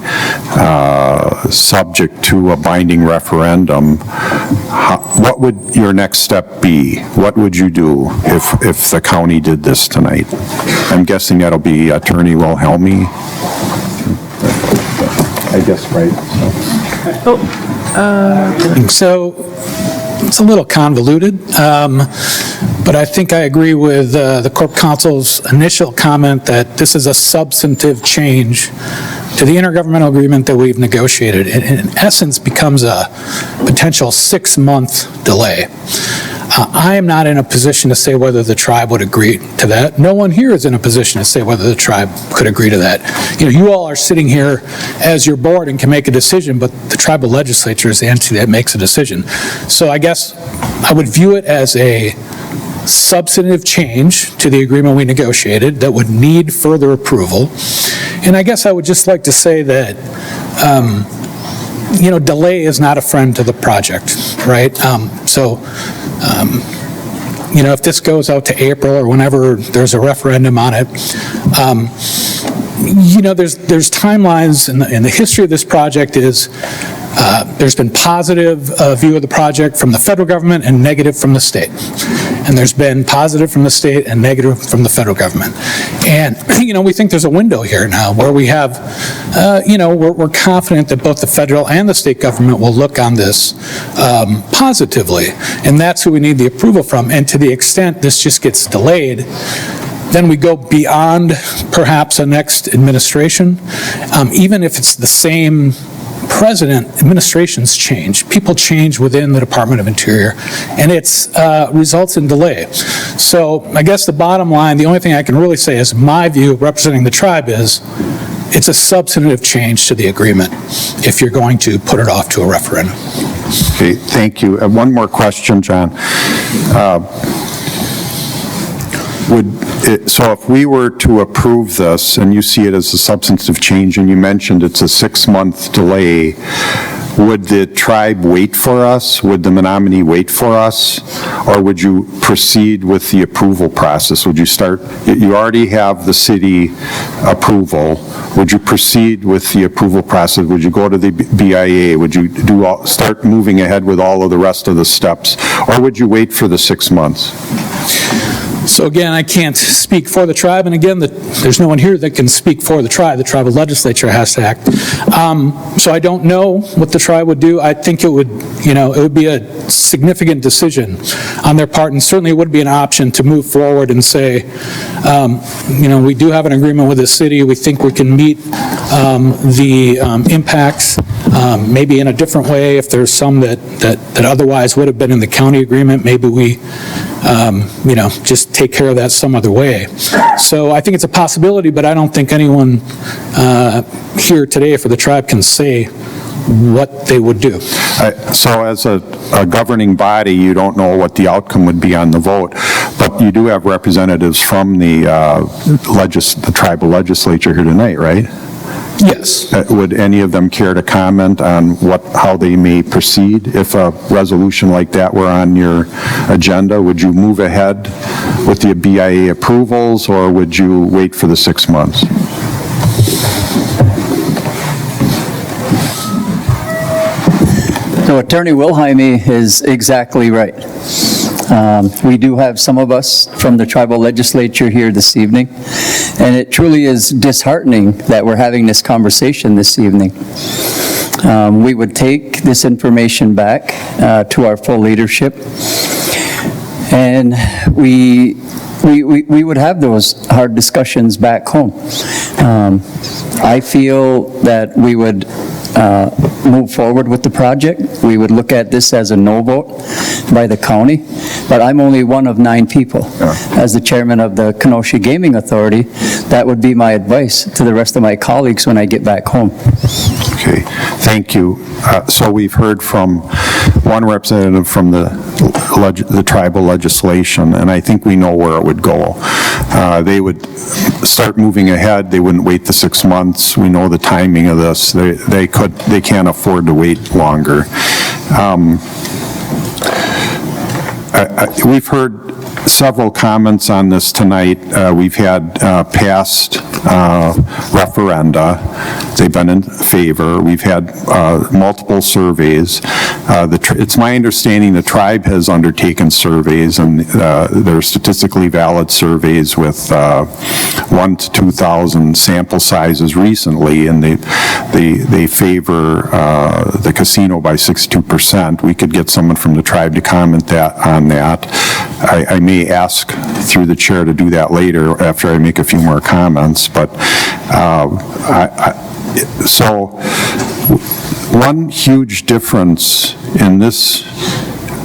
subject to a binding referendum, what would your next step be? What would you do if the county did this tonight? I'm guessing that'll be Attorney Wilhelmi. I guess, right? So it's a little convoluted, but I think I agree with the Corp Counsel's initial comment that this is a substantive change to the intergovernmental agreement that we've negotiated. It in essence becomes a potential 6-month delay. I am not in a position to say whether the tribe would agree to that. No one here is in a position to say whether the tribe could agree to that. You know, you all are sitting here as your board and can make a decision, but the tribal legislature is the entity that makes a decision. So I guess I would view it as a substantive change to the agreement we negotiated that would need further approval. And I guess I would just like to say that, you know, delay is not a friend to the project, right? You know, if this goes out to April or whenever there's a referendum on it, you know, there's timelines in the history of this project is there's been positive view of the project from the federal government and negative from the state. And there's been positive from the state and negative from the federal government. And, you know, we think there's a window here now where we have, you know, we're confident that both the federal and the state government will look on this positively. And that's who we need the approval from. And to the extent this just gets delayed, then we go beyond perhaps a next administration. Even if it's the same president, administrations change. People change within the Department of Interior, and it results in delay. So I guess the bottom line, the only thing I can really say is my view representing the tribe is it's a substantive change to the agreement if you're going to put it off to a referendum. Okay, thank you. One more question, John. So if we were to approve this, and you see it as a substantive change, and you mentioned it's a 6-month delay, would the tribe wait for us? Would the Menominee wait for us? Or would you proceed with the approval process? Would you start, you already have the city approval. Would you proceed with the approval process? Would you go to the BIA? Would you start moving ahead with all of the rest of the steps? Or would you wait for the 6 months? So again, I can't speak for the tribe, and again, there's no one here that can speak for the tribe. The tribal legislature has to act. So I don't know what the tribe would do. I think it would, you know, it would be a significant decision on their part, and certainly it would be an option to move forward and say, you know, we do have an agreement with the city. We think we can meet the impacts, maybe in a different way. If there's some that otherwise would have been in the county agreement, maybe we, you know, just take care of that some other way. So I think it's a possibility, but I don't think anyone here today for the tribe can say what they would do. So as a governing body, you don't know what the outcome would be on the vote, but you do have representatives from the tribal legislature here tonight, right? Yes. Would any of them care to comment on how they may proceed if a resolution like that were on your agenda? Would you move ahead with the BIA approvals, or would you wait for the 6 months? So Attorney Wilhelmi is exactly right. We do have some of us from the tribal legislature here this evening, and it truly is disheartening that we're having this conversation this evening. We would take this information back to our full leadership, and we would have those hard discussions back home. I feel that we would move forward with the project. We would look at this as a no vote by the county, but I'm only one of 9 people. As the chairman of the Kenosha Gaming Authority, that would be my advice to the rest of my colleagues when I get back home. Okay, thank you. So we've heard from one representative from the tribal legislation, and I think we know where it would go. They would start moving ahead. They wouldn't wait the 6 months. We know the timing of this. They can't afford to wait longer. we've heard several comments on this tonight. We've had past referenda. They've been in favor. We've had multiple surveys. It's my understanding the tribe has undertaken surveys, and they're statistically valid surveys with 1 to 2,000 sample sizes recently, and they favor the casino by 62%. We could get someone from the tribe to comment on that. I may ask through the chair to do that later after I make a few more comments, but so one huge difference in this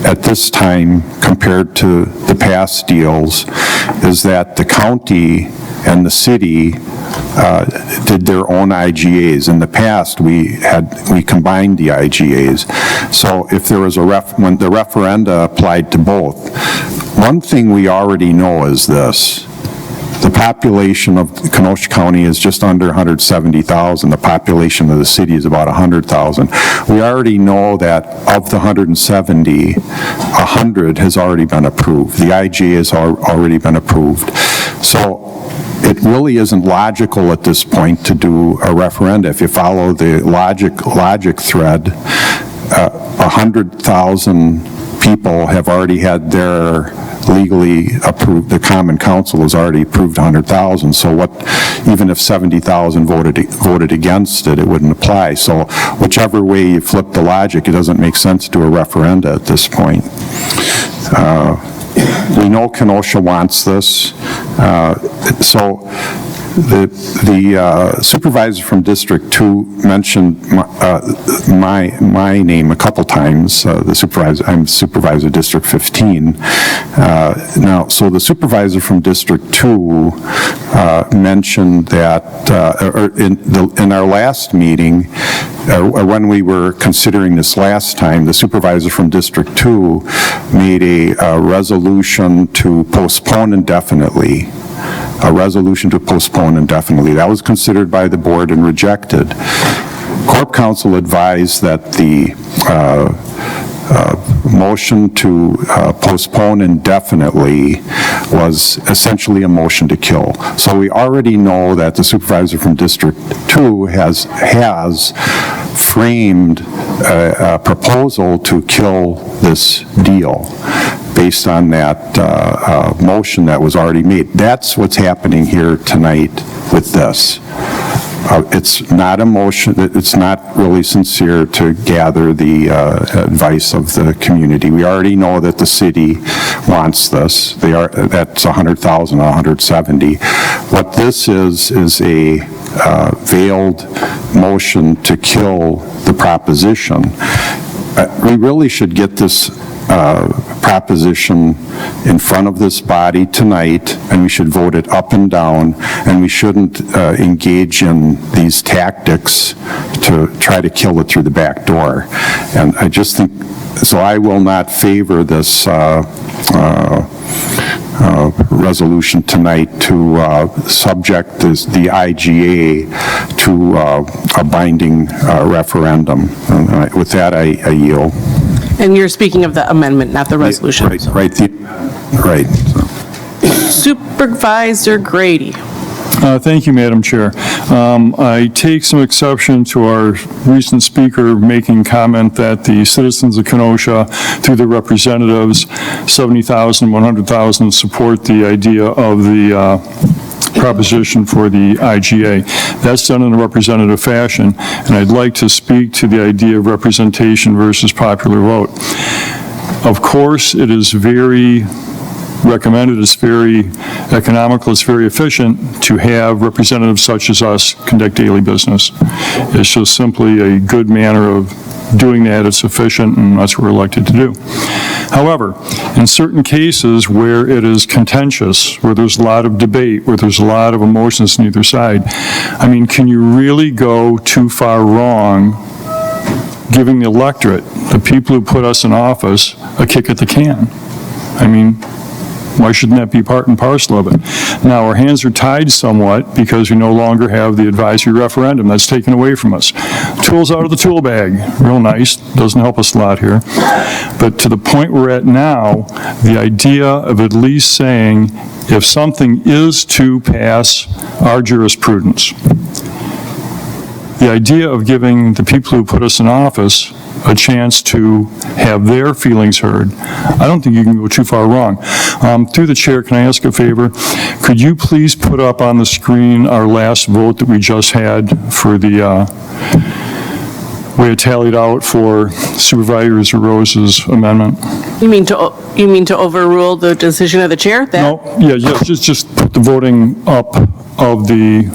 at this time compared to the past deals is that the county and the city did their own IGAs. In the past, we combined the IGAs. So if there was when the referenda applied to both, one thing we already know is this. The population of Kenosha County is just under 170,000. The population of the city is about 100,000. We already know that of the 170, 100 has already been approved. The IGA has already been approved. So it really isn't logical at this point to do a referenda. If you follow the logic thread, 100,000 people have already had their legally approved, the Common Council has already approved 100,000, so even if 70,000 voted against it, it wouldn't apply. So whichever way you flip the logic, it doesn't make sense to do a referenda at this point. We know Kenosha wants this, so the supervisor from District 2 mentioned my name a couple times. I'm Supervisor District 15. Now, so the supervisor from District 2 mentioned that in our last meeting, when we were considering this last time, the supervisor from District 2 made a resolution to postpone indefinitely. A resolution to postpone indefinitely. That was considered by the board and rejected. Corp Counsel advised that the motion to postpone indefinitely was essentially a motion to kill. So we already know that the supervisor from District 2 has framed a proposal to kill this deal based on that motion that was already made. That's what's happening here tonight with this. It's not a motion, it's not really sincere to gather the advice of the community. We already know that the city wants this. That's 100,000, 170. What this is a veiled motion to kill the proposition. We really should get this proposition in front of this body tonight, and we should vote it up and down, and we shouldn't engage in these tactics to try to kill it through the back door. And I just think, so I will not favor this resolution tonight to subject the IGA to a binding referendum. And with that, I yield. And you're speaking of the amendment, not the resolution. Right. Supervisor Grady. Thank you, Madam Chair. I take some exception to our recent speaker making comment that the citizens of Kenosha, through their representatives, 70,000, 100,000, support the idea of the proposition for the IGA. That's done in a representative fashion, and I'd like to speak to the idea of representation versus popular vote. Of course, it is very recommended, it's very economical, it's very efficient to have representatives such as us conduct daily business. It's just simply a good manner of doing that. It's efficient, and that's what we're elected to do. However, in certain cases where it is contentious, where there's a lot of debate, where there's a lot of emotions on either side, I mean, can you really go too far wrong giving the electorate, the people who put us in office, a kick at the can? I mean, Why shouldn't that be part and parcel of it? Now, our hands are tied somewhat because we no longer have the advisory referendum. That's taken away from us. Tools out of the tool bag. Real nice. Doesn't help us a lot here. But to the point we're at now, the idea of at least saying if something is to pass our jurisprudence, the idea of giving the people who put us in office a chance to have their feelings heard, I don't think you can go too far wrong. Through the chair, can I ask a favor? Could you please put up on the screen our last vote that we just had for the way it tallied out for Supervisor Rose's amendment? You mean to overrule the decision of the chair? No, yeah, just put the voting up of the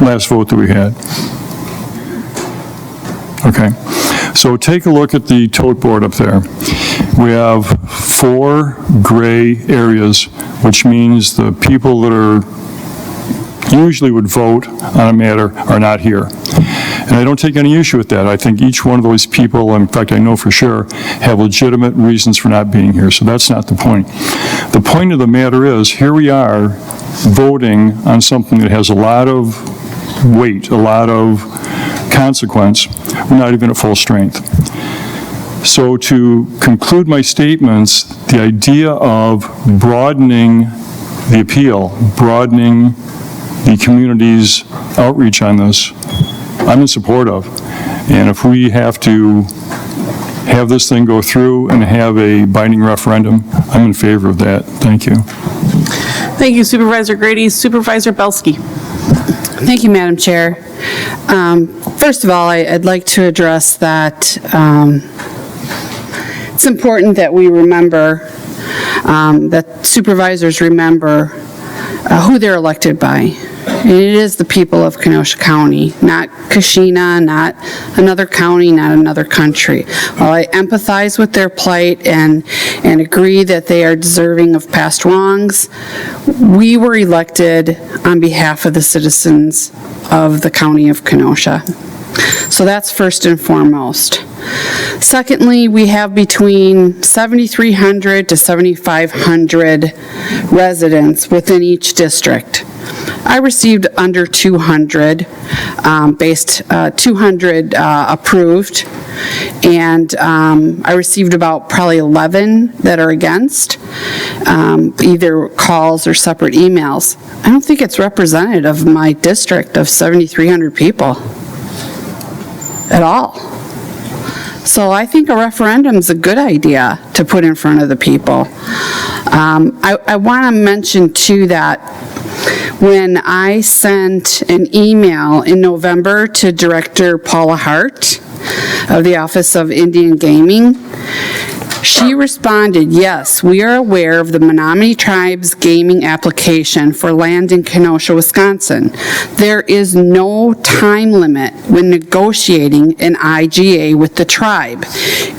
last vote that we had. Okay, so take a look at the tote board up there. We have 4 gray areas, which means the people that are usually would vote on a matter are not here. And I don't take any issue with that. I think each one of those people, in fact, I know for sure, have legitimate reasons for not being here, so that's not the point. The point of the matter is, here we are voting on something that has a lot of weight, a lot of consequence. We're not even at full strength. So to conclude my statements, the idea of broadening the appeal, broadening the community's outreach on this, I'm in support of. And if we have to have this thing go through and have a binding referendum, I'm in favor of that. Thank you. Thank you, Supervisor Grady. Supervisor Belsky. Thank you, Madam Chair. First of all, I'd like to address that it's important that we remember, that supervisors remember who they're elected by. And it is the people of Kenosha County, not Kashina, not another county, not another country. While I empathize with their plight and agree that they are deserving of past wrongs, we were elected on behalf of the citizens of the county of Kenosha. So that's first and foremost. Secondly, we have between 7,300 to 7,500 residents within each district. I received under 200, 200 approved, and I received about probably 11 that are against, either calls or separate emails. I don't think it's representative of my district of 7,300 people at all. So I think a referendum's a good idea to put in front of the people. I want to mention too that when I sent an email in November to Director Paula Hart of the Office of Indian Gaming, she responded, yes, we are aware of the Menominee Tribe's gaming application for land in Kenosha, Wisconsin. There is no time limit when negotiating an IGA with the tribe.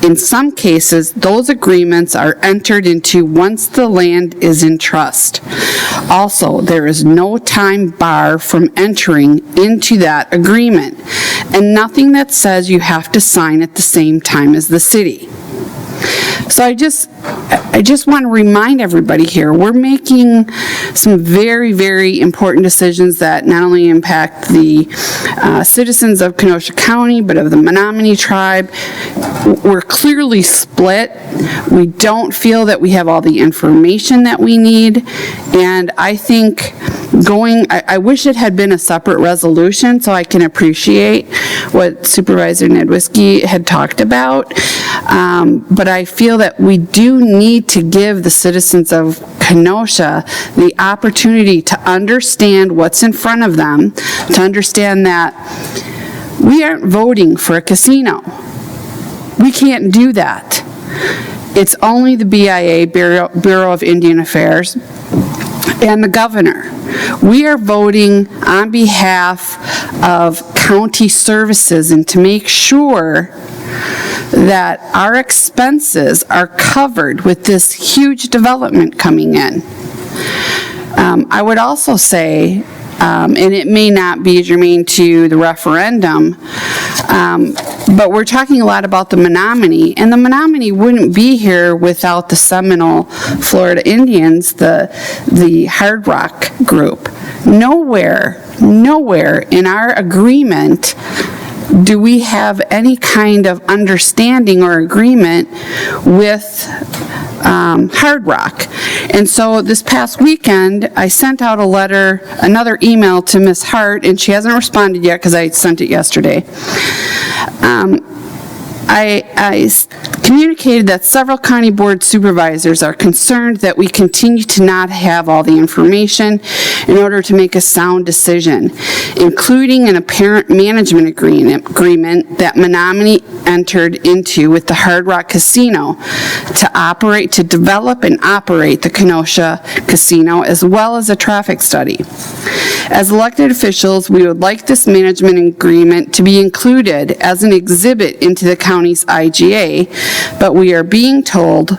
In some cases, those agreements are entered into once the land is in trust. Also, there is no time bar from entering into that agreement, and nothing that says you have to sign at the same time as the city. So I just want to remind everybody here, we're making some very, very important decisions that not only impact the citizens of Kenosha County, but of the Menominee Tribe. We're clearly split. We don't feel that we have all the information that we need, and I think I wish it had been a separate resolution so I can appreciate what Supervisor Nedwiski had talked about. But I feel that we do need to give the citizens of Kenosha the opportunity to understand what's in front of them, to understand that we aren't voting for a casino. We can't do that. It's only the BIA, Bureau of Indian Affairs, and the governor. We are voting on behalf of county services and to make sure that our expenses are covered with this huge development coming in. I would also say and it may not be germane to the referendum, but we're talking a lot about the Menominee, and the Menominee wouldn't be here without the Seminole Florida Indians, the Hard Rock group. Nowhere in our agreement do we have any kind of understanding or agreement with Hard Rock. And so this past weekend, I sent out another email to Ms. Hart, and she hasn't responded yet because I sent it yesterday. I communicated that several county board supervisors are concerned that we continue to not have all the information in order to make a sound decision, including an apparent management agreement that Menominee entered into with the Hard Rock Casino to develop and operate the Kenosha Casino, as well as a traffic study. As elected officials, we would like this management agreement to be included as an exhibit into the county's IGA, but we are being told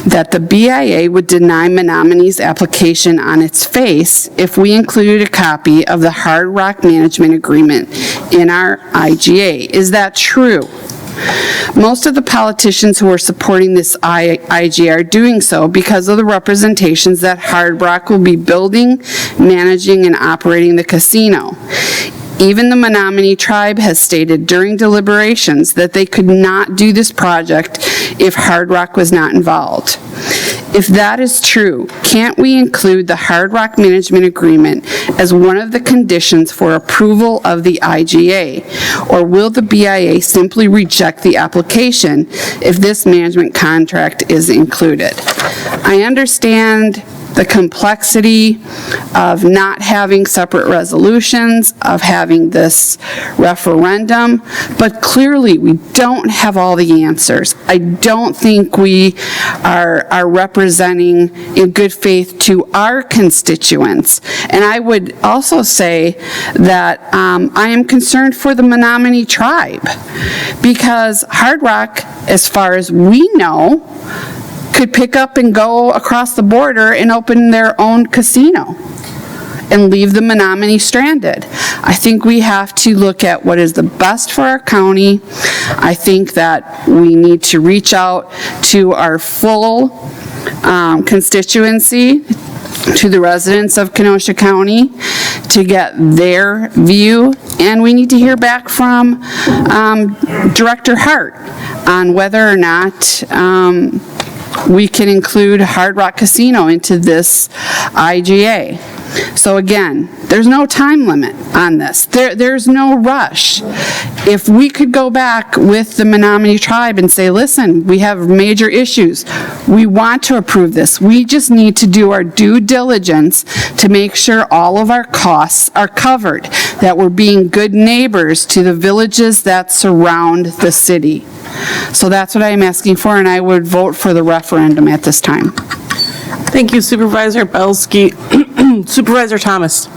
that the BIA would deny Menominee's application on its face if we included a copy of the Hard Rock Management Agreement in our IGA. Is that true? Most of the politicians who are supporting this IGA are doing so because of the representations that Hard Rock will be building, managing, and operating the casino. Even the Menominee tribe has stated during deliberations that they could not do this project if Hard Rock was not involved. If that is true, can't we include the Hard Rock Management Agreement as one of the conditions for approval of the IGA? Or will the BIA simply reject the application if this management contract is included? I understand the complexity of not having separate resolutions, of having this referendum, but clearly we don't have all the answers. I don't think we are representing in good faith to our constituents. And I would also say that I am concerned for the Menominee tribe, because Hard Rock, as far as we know, could pick up and go across the border and open their own casino and leave the Menominee stranded. I think we have to look at what is the best for our county. I think that we need to reach out to our full constituency, to the residents of Kenosha County, to get their view, and we need to hear back from Director Hart on whether or not we can include Hard Rock Casino into this IGA. So again, there's no time limit on this. There's no rush. If we could go back with the Menominee tribe and say, listen, we have major issues. We want to approve this. We just need to do our due diligence to make sure all of our costs are covered, that we're being good neighbors to the villages that surround the city. So that's what I am asking for, and I would vote for the referendum at this time. Thank you, Supervisor Belsky. Supervisor Thomas.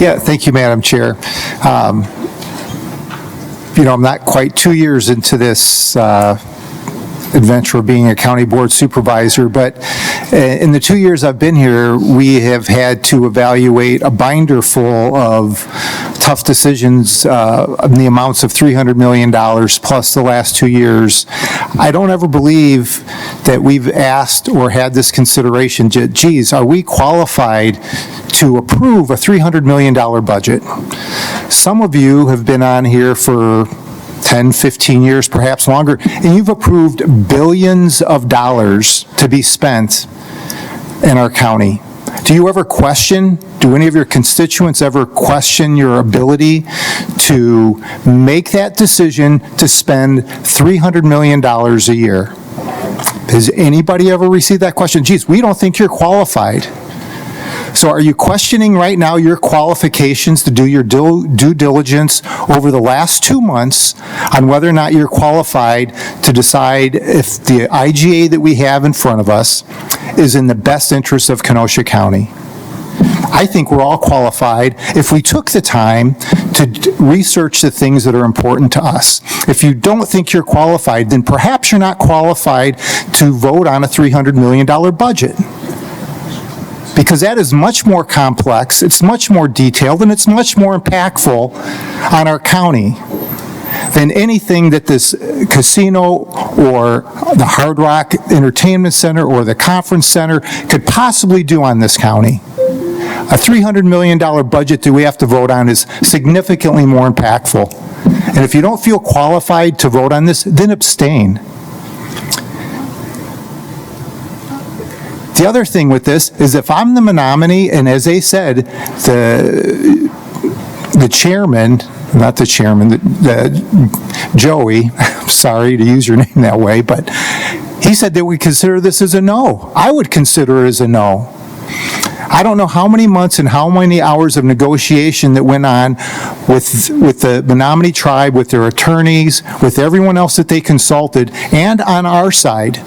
Yeah, thank you, Madam Chair. I'm not quite 2 years into this adventure of being a county board supervisor, but in the 2 years I've been here, we have had to evaluate a binder full of tough decisions in the amounts of $300 million plus the last 2 years. I don't ever believe that we've asked or had this consideration, geez, are we qualified to approve a $300 million budget? Some of you have been on here for 10, 15 years, perhaps longer, and you've approved billions of dollars to be spent in our county. Do you ever question, do any of your constituents ever question your ability to make that decision to spend $300 million a year? Has anybody ever received that question? Geez, we don't think you're qualified. So are you questioning right now your qualifications to do your due diligence over the last 2 months on whether or not you're qualified to decide if the IGA that we have in front of us is in the best interest of Kenosha County? I think we're all qualified if we took the time to research the things that are important to us. If you don't think you're qualified, then perhaps you're not qualified to vote on a $300 million budget. because that is much more complex, it's much more detailed, and it's much more impactful on our county than anything that this casino or the Hard Rock Entertainment Center or the Conference Center could possibly do on this county. A $300 million budget that we have to vote on is significantly more impactful. And if you don't feel qualified to vote on this, then abstain. The other thing with this is if I'm the nominee, and as they said, the chairman, not the chairman, Joey, I'm sorry to use your name that way, but he said that we consider this as a no. I would consider it as a no. I don't know how many months and how many hours of negotiation that went on with the Menominee tribe, with their attorneys, with everyone else that they consulted, and on our side.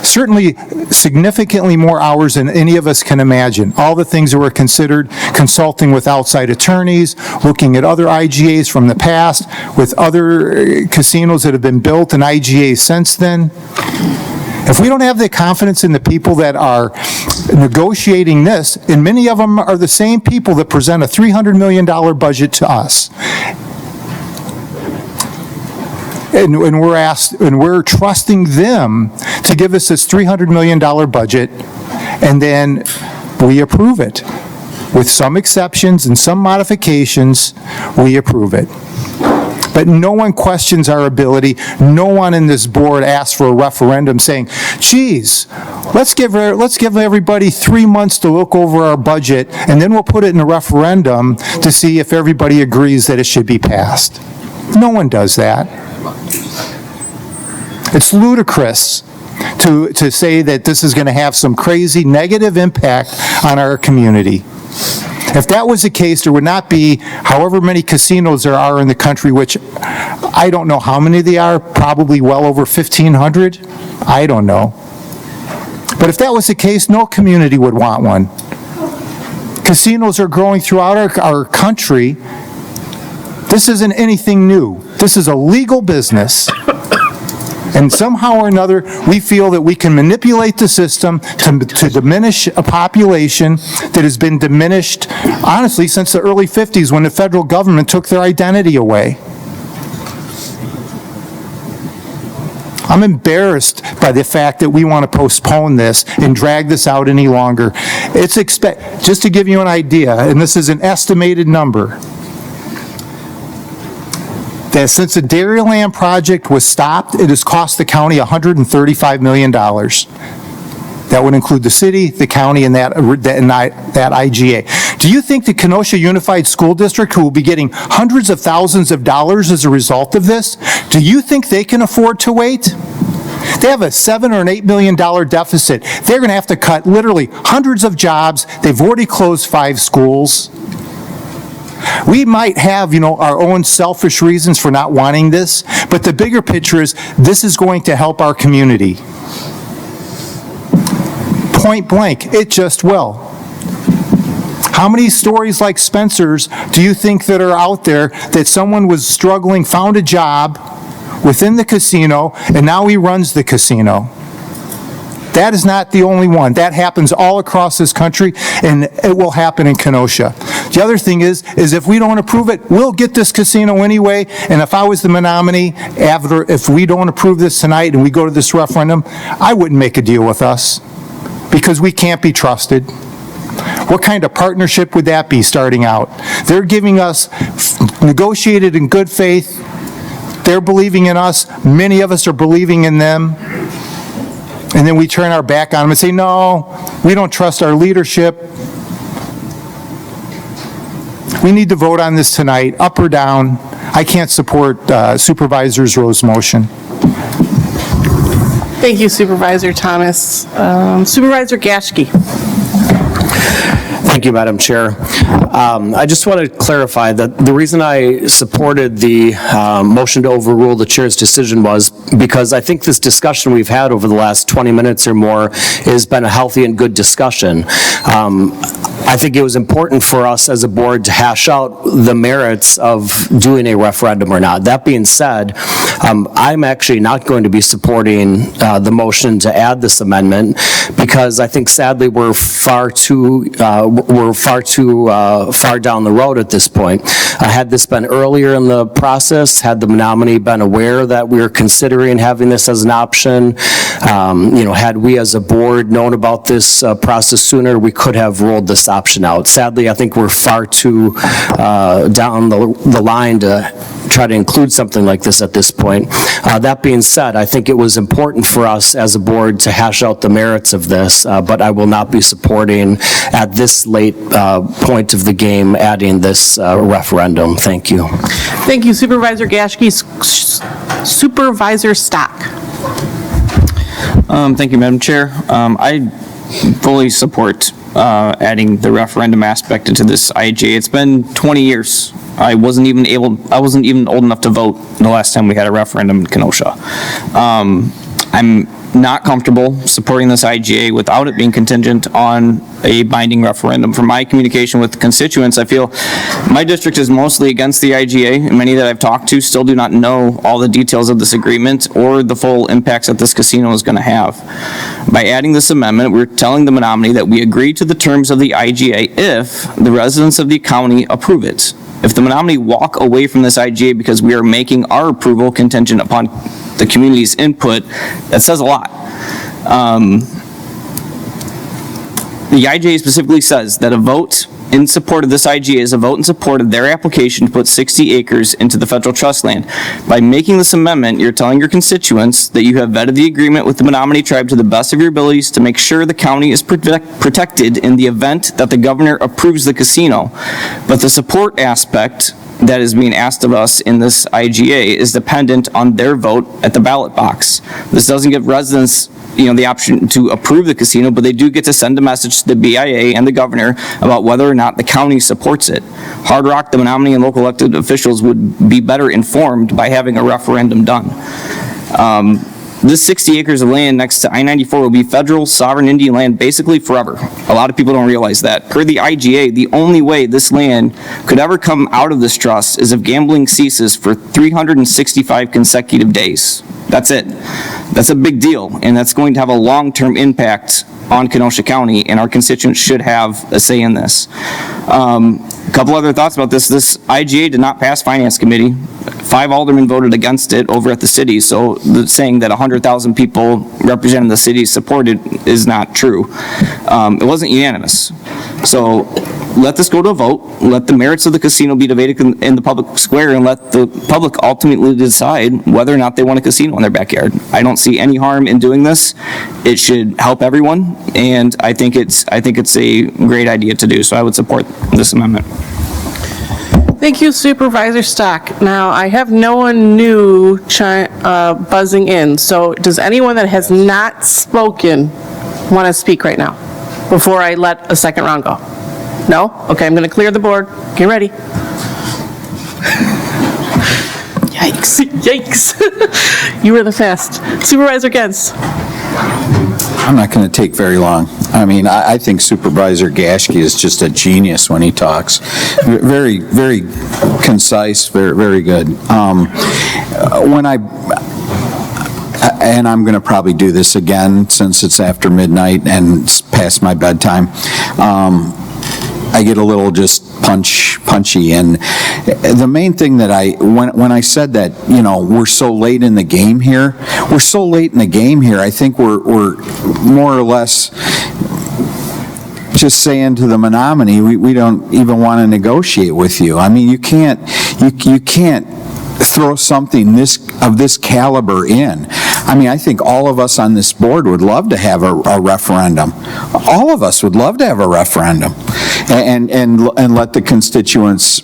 Certainly significantly more hours than any of us can imagine. All the things that were considered, consulting with outside attorneys, looking at other IGAs from the past, with other casinos that have been built and IGAs since then. If we don't have the confidence in the people that are negotiating this, and many of them are the same people that present a $300 million budget to us, and we're trusting them to give us this $300 million budget, and then we approve it. With some exceptions and some modifications, we approve it. But no one questions our ability. No one in this board asks for a referendum saying, geez, let's give everybody 3 months to look over our budget, and then we'll put it in a referendum to see if everybody agrees that it should be passed. No one does that. It's ludicrous to say that this is going to have some crazy negative impact on our community. If that was the case, there would not be however many casinos there are in the country, which I don't know how many they are, probably well over 1,500. I don't know. But if that was the case, no community would want one. Casinos are growing throughout our country. This isn't anything new. This is a legal business. And somehow or another, we feel that we can manipulate the system to diminish a population that has been diminished, honestly, since the early 50s when the federal government took their identity away. I'm embarrassed by the fact that we want to postpone this and drag this out any longer. Just to give you an idea, and this is an estimated number, that since the Dairyland project was stopped, it has cost the county $135 million. That would include the city, the county, and that IGA. Do you think the Kenosha Unified School District, who will be getting hundreds of thousands of dollars as a result of this, do you think they can afford to wait? They have a $7 or $8 million deficit. They're going to have to cut literally hundreds of jobs. They've already closed 5 schools. We might have, our own selfish reasons for not wanting this, but the bigger picture is this is going to help our community. Point blank, it just will. How many stories like Spencer's do you think that are out there that someone was struggling, found a job within the casino, and now he runs the casino? That is not the only one. That happens all across this country, and it will happen in Kenosha. The other thing is if we don't approve it, we'll get this casino anyway, and if I was the Menominee, if we don't approve this tonight and we go to this referendum, I wouldn't make a deal with us, because we can't be trusted. What kind of partnership would that be starting out? They're giving us, negotiated in good faith, they're believing in us, many of us are believing in them, and then we turn our back on them and say, no, we don't trust our leadership. We need to vote on this tonight, up or down. I can't support Supervisor Rowe's motion. Thank you, Supervisor Thomas. Supervisor Gaschke. Thank you, Madam Chair. I just want to clarify that the reason I supported the motion to overrule the chair's decision was because I think this discussion we've had over the last 20 minutes or more has been a healthy and good discussion. I think it was important for us as a board to hash out the merits of doing a referendum or not. That being said, I'm actually not going to be supporting the motion to add this amendment because I think sadly we're far too far down the road at this point. Had this been earlier in the process, had the Menominee been aware that we were considering having this as an option, had we as a board known about this process sooner, we could have rolled this option out. Sadly, I think we're far too down the line to try to include something like this at this point. That being said, I think it was important for us as a board to hash out the merits of this, but I will not be supporting at this late point of the game adding this referendum. Thank you. Thank you, Supervisor Gaschke. Supervisor Stock. Thank you, Madam Chair. I fully support adding the referendum aspect into this IGA. It's been 20 years. I wasn't even old enough to vote the last time we had a referendum in Kenosha. I'm not comfortable supporting this IGA without it being contingent on a binding referendum. From my communication with constituents, I feel my district is mostly against the IGA, and many that I've talked to still do not know all the details of this agreement or the full impacts that this casino is going to have. By adding this amendment, we're telling the Menominee that we agree to the terms of the IGA if the residents of the county approve it. If the Menominee walk away from this IGA because we are making our approval contingent upon the community's input, that says a lot. The IGA specifically says that a vote in support of this IGA is a vote in support of their application to put 60 acres into the federal trust land. By making this amendment, you're telling your constituents that you have vetted the agreement with the Menominee tribe to the best of your abilities to make sure the county is protected in the event that the governor approves the casino. But the support aspect that is being asked of us in this IGA is dependent on their vote at the ballot box. This doesn't give residents the option to approve the casino, but they do get to send a message to the BIA and the governor about whether or not the county supports it. Hard Rock, the Menominee, and local elected officials would be better informed by having a referendum done. This 60 acres of land next to I-94 will be federal sovereign Indian land basically forever. A lot of people don't realize that. Per the IGA, the only way this land could ever come out of this trust is if gambling ceases for 365 consecutive days. That's it. That's a big deal, and that's going to have a long-term impact on Kenosha County, and our constituents should have a say in this. A couple other thoughts about this. This IGA did not pass Finance Committee. 5 aldermen voted against it over at the city, so saying that 100,000 people representing the city supported is not true. It wasn't unanimous. So let this go to a vote, let the merits of the casino be debated in the public square, and let the public ultimately decide whether or not they want a casino in their backyard. I don't see any harm in doing this. It should help everyone, and I think it's a great idea to do, so I would support this amendment. Thank you, Supervisor Stock. Now, I have no one new buzzing in, so does anyone that has not spoken want to speak right now before I let a second round go? No? Okay, I'm going to clear the board. Get ready. Yikes. Yikes. You were the fast. Supervisor Gens. I'm not going to take very long. I mean, I think Supervisor Gaschke is just a genius when he talks. Very, very concise, very, very good. And I'm going to probably do this again since it's after midnight and it's past my bedtime. I get a little just punchy, and the main thing that when I said that, we're so late in the game here, I think we're more or less just saying to the Menominee, we don't even want to negotiate with you. I mean, you can't throw something of this caliber in. I mean, I think all of us on this board would love to have a referendum. All of us would love to have a referendum and let the constituents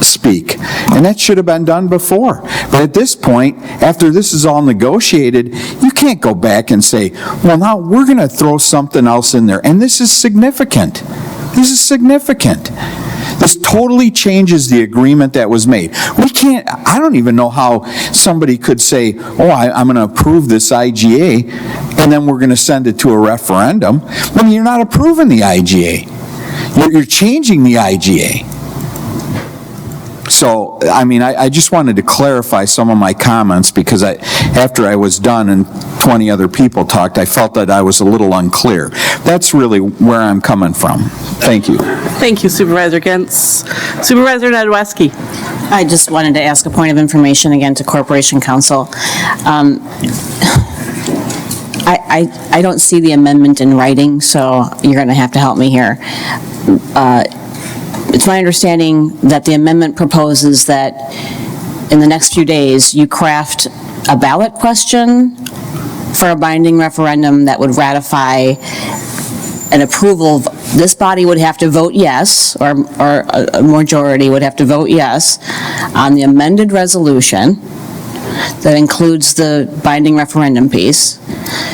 speak. And that should have been done before. But at this point, after this is all negotiated, you can't go back and say, well, now we're going to throw something else in there. And this is significant. This is significant. This totally changes the agreement that was made. I don't even know how somebody could say, I'm going to approve this IGA, and then we're going to send it to a referendum when you're not approving the IGA. You're changing the IGA. So, I mean, I just wanted to clarify some of my comments because after I was done and 20 other people talked, I felt that I was a little unclear. That's really where I'm coming from. Thank you. Thank you, Supervisor Gentz. Supervisor Nedwesky. I just wanted to ask a point of information again to Corporation Counsel. I don't see the amendment in writing, so you're going to have to help me here. It's my understanding that the amendment proposes that in the next few days, you craft a ballot question for a binding referendum that would ratify an approval. This body would have to vote yes, or a majority would have to vote yes on the amended resolution that includes the binding referendum piece.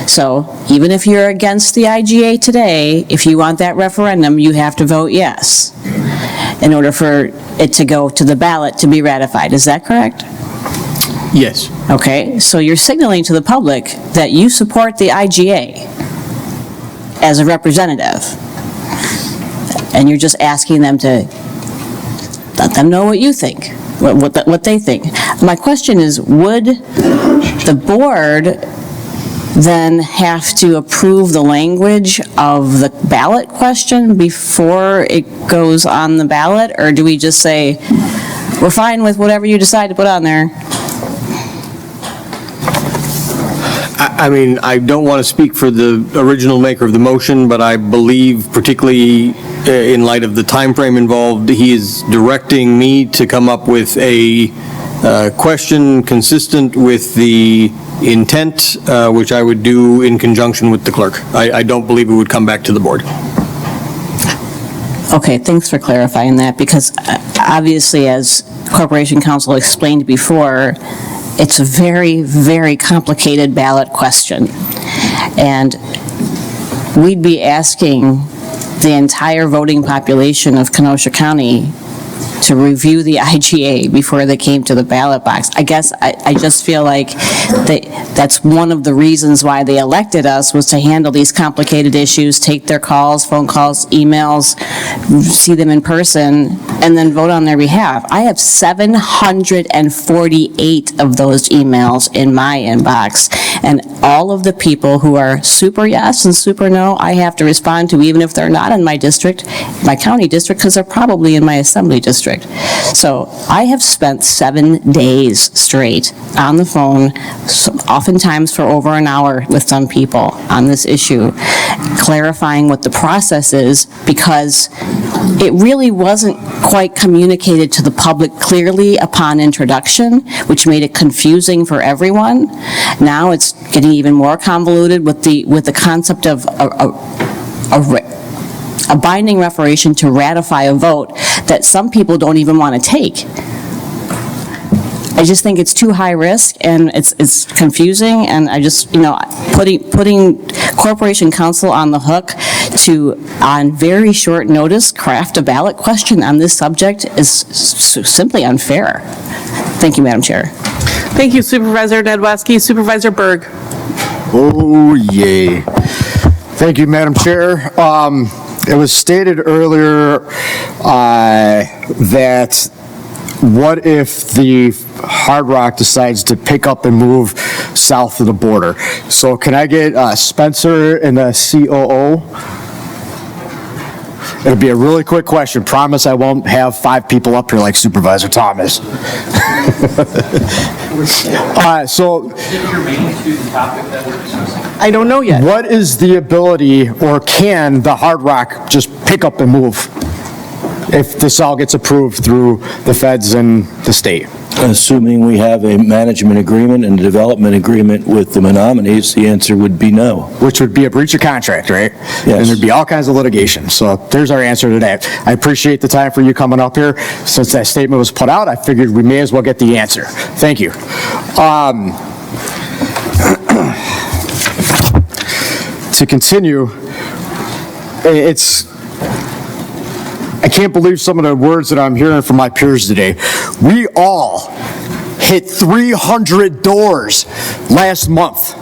So even if you're against the IGA today, if you want that referendum, you have to vote yes in order for it to go to the ballot to be ratified. Is that correct? Yes. Okay, so you're signaling to the public that you support the IGA as a representative, and you're just asking them to let them know what you think, what they think. My question is, would the board then have to approve the language of the ballot question before it goes on the ballot, or do we just say, we're fine with whatever you decide to put on there? I mean, I don't want to speak for the original maker of the motion, but I believe, particularly in light of the time frame involved, he is directing me to come up with a question consistent with the intent, which I would do in conjunction with the clerk. I don't believe it would come back to the board. Okay, thanks for clarifying that, because obviously, as Corporation Counsel explained before, it's a very, very complicated ballot question. And we'd be asking the entire voting population of Kenosha County to review the IGA before they came to the ballot box. I guess I just feel like that's one of the reasons why they elected us, was to handle these complicated issues, take their calls, phone calls, emails, see them in person, and then vote on their behalf. I have 748 of those emails in my inbox, and all of the people who are super yes and super no, I have to respond to, even if they're not in my district, my county district, because they're probably in my assembly district. So I have spent 7 days straight on the phone, oftentimes for over an hour with some people on this issue, clarifying what the process is, because it really wasn't quite communicated to the public clearly upon introduction, which made it confusing for everyone. Now it's getting even more convoluted with the concept of a binding referendum to ratify a vote that some people don't even want to take. I just think it's too high risk, and it's confusing, and I just, putting Corporation Counsel on the hook to, on very short notice, craft a ballot question on this subject is simply unfair. Thank you, Madam Chair. Thank you, Supervisor Nedwesky. Supervisor Berg. Oh, yay. Thank you, Madam Chair. It was stated earlier that what if the Hard Rock decides to pick up and move south of the border? So can I get Spencer and the COO? It'll be a really quick question. Promise I won't have 5 people up here like Supervisor Thomas. So I don't know yet. What is the ability, or can the Hard Rock just pick up and move if this all gets approved through the feds and the state? Assuming we have a management agreement and a development agreement with the Menominees, the answer would be no. Which would be a breach of contract, right? Yes. And there'd be all kinds of litigation. So there's our answer to that. I appreciate the time for you coming up here. Since that statement was put out, I figured we may as well get the answer. Thank you. To continue, I can't believe some of the words that I'm hearing from my peers today. We all hit 300 doors last month.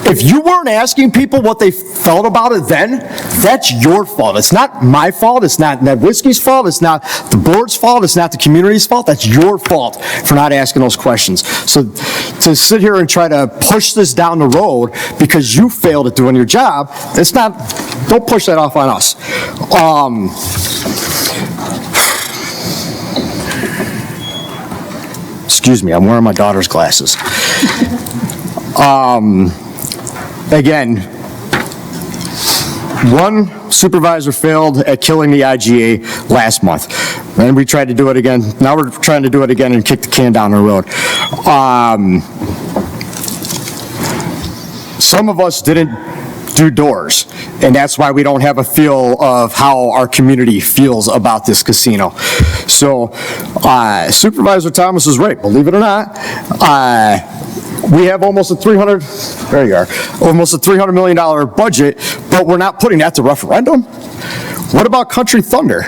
If If you weren't asking people what they felt about it then, that's your fault. It's not my fault. It's not Ned Whiskey's fault. It's not the board's fault. It's not the community's fault. That's your fault for not asking those questions. So to sit here and try to push this down the road because you failed at doing your job, it's not, don't push that off on us. Excuse me, I'm wearing my daughter's glasses. Again, one supervisor failed at killing the IGA last month. And we tried to do it again. Now we're trying to do it again and kick the can down the road. Some of us didn't do doors, and that's why we don't have a feel of how our community feels about this casino. So Supervisor Thomas is right, believe it or not. We have almost a $300 million budget, but we're not putting that to referendum. What about Country Thunder?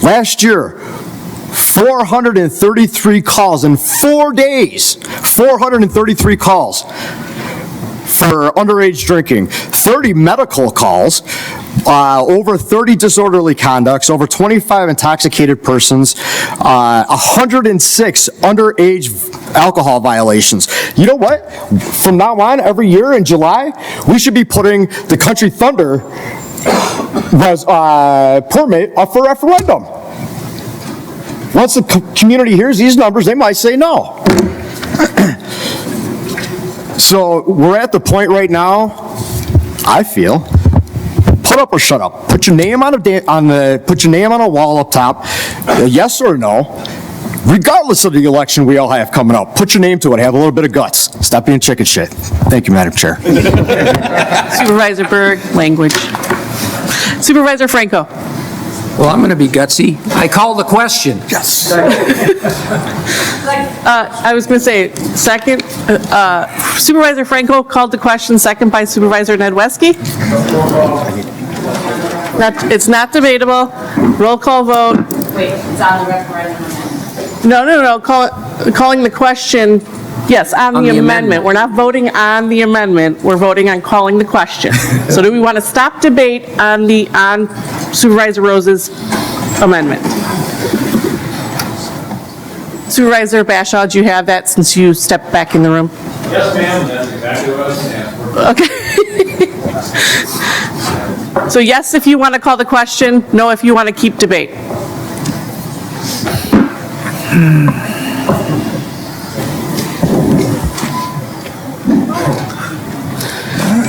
Last year, 433 calls in 4 days, 433 calls for underage drinking, 30 medical calls, over 30 disorderly conducts, over 25 intoxicated persons, 106 underage alcohol violations. You know what? From now on, every year in July, we should be putting the Country Thunder permit up for referendum. Once the community hears these numbers, they might say no. So we're at the point right now, I feel, put up or shut up. Put your name on a wall up top, a yes or no. Regardless of the election we all have coming up, put your name to it. Have a little bit of guts. Stop being chicken shit. Thank you, Madam Chair. Supervisor Berg, language. Supervisor Franco. Well, I'm going to be gutsy. I call the question. Yes. I was going to say, second, Supervisor Franco called the question, second by Supervisor Nedwesky. It's not debatable. Roll call vote. Wait, it's on the referendum. No. Calling the question, yes, on the amendment. We're not voting on the amendment. We're voting on calling the question. So do we want to stop debate on Supervisor Rose's amendment? Supervisor Bashaw, do you have that since you stepped back in the room? Yes, ma'am. That's exactly what I was saying. Okay. So yes, if you want to call the question, no if you want to keep debate.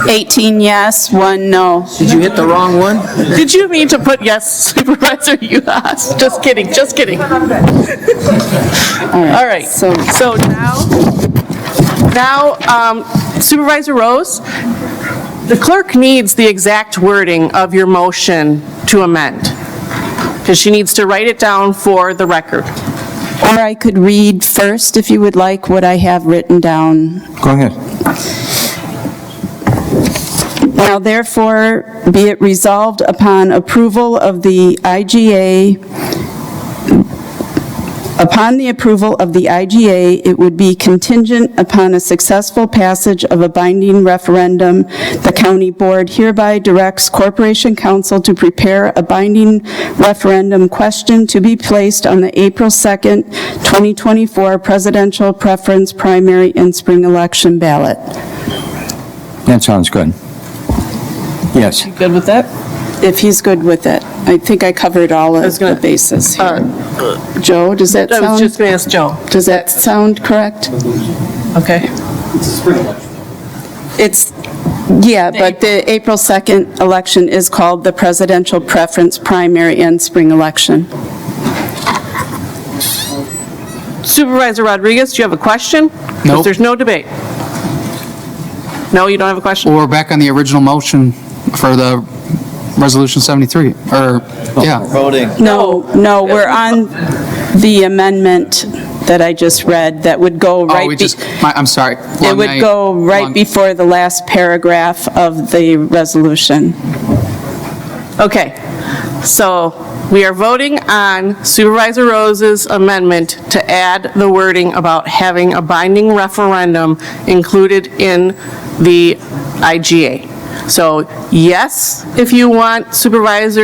18 yes, 1 no. Did you hit the wrong one? Did you mean to put yes, Supervisor Uhas? Just kidding. All right. So now, Supervisor Rose, the clerk needs the exact wording of your motion to amend, because she needs to write it down for the record. Or I could read first, if you would like, what I have written down. Go ahead. Now therefore, be it resolved upon approval of the IGA, it would be contingent upon a successful passage of a binding referendum. The county board hereby directs Corporation Council to prepare a binding referendum question to be placed on the April 2nd, 2024 presidential preference primary and spring election ballot. That sounds good. Yes. You good with that? If he's good with it. I think I covered all of the bases here. Joe, does that sound? I was just going to ask Joe. Does that sound correct? Okay. But the April 2nd election is called the presidential preference primary and spring election. Supervisor Rodriguez, do you have a question? No. Because there's no debate. No, you don't have a question? Well, we're back on the original motion for the Resolution 73, Voting. No, we're on the amendment that I just read that would go right... I'm sorry. It would go right before the last paragraph of the resolution. Okay, so We are voting on Supervisor Rose's amendment to add the wording about having a binding referendum included in the IGA. So yes, if you want Supervisor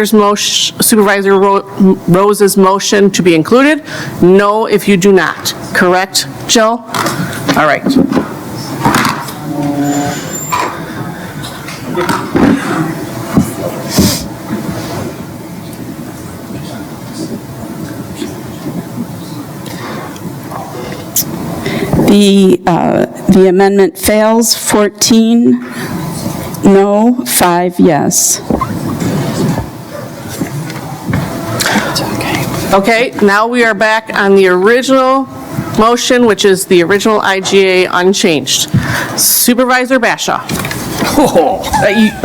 Rose's motion to be included, no if you do not. Correct, Jill? All right. The amendment fails, 14 no, 5 yes. Okay, now we are back on the original motion, which is the original IGA unchanged. Supervisor Bashaw.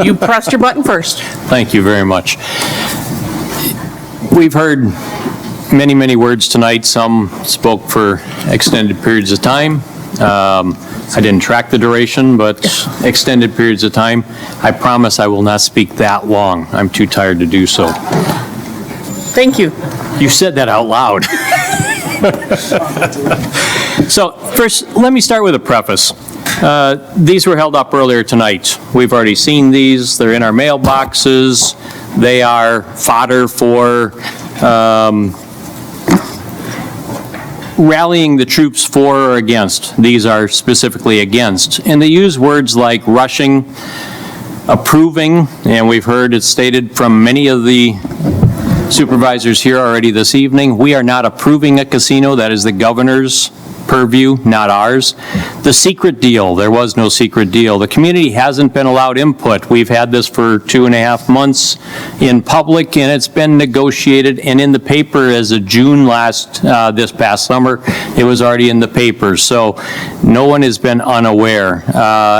You pressed your button first. Thank you very much. We've heard many, many words tonight. Some spoke for extended periods of time. I didn't track the duration, but extended periods of time. I promise I will not speak that long. I'm too tired to do so. Thank you. You said that out loud. So first, let me start with a preface. These were held up earlier tonight. We've already seen these. They're in our mailboxes. They are fodder for rallying the troops for or against. These are specifically against. And they use words like rushing, approving, and we've heard it stated from many of the supervisors here already this evening. We are not approving a casino. That is the governor's purview, not ours. The secret deal, there was no secret deal. The community hasn't been allowed input. We've had this for 2.5 months in public, and it's been negotiated and in the paper as of June this past summer. It was already in the paper, so no one has been unaware.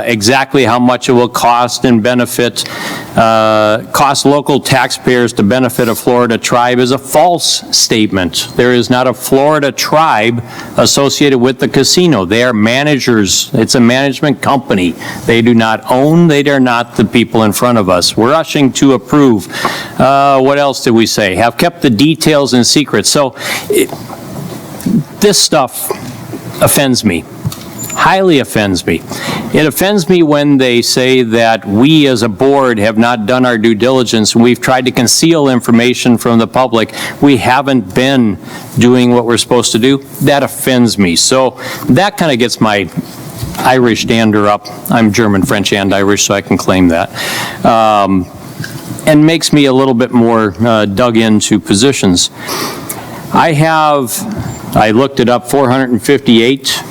Exactly how much it will cost and benefit, cost local taxpayers to benefit a Florida tribe is a false statement. There is not a Florida tribe associated with the casino. They are managers. It's a management company. They do not own. They are not the people in front of us. We're rushing to approve. What else did we say? Have kept the details in secret. So this stuff offends me. Highly offends me. It offends me when they say that we as a board have not done our due diligence and we've tried to conceal information from the public. We haven't been doing what we're supposed to do. That offends me. So that kind of gets my Irish dander up. I'm German, French, and Irish, so I can claim that. And makes me a little bit more dug into positions. I looked it up, 458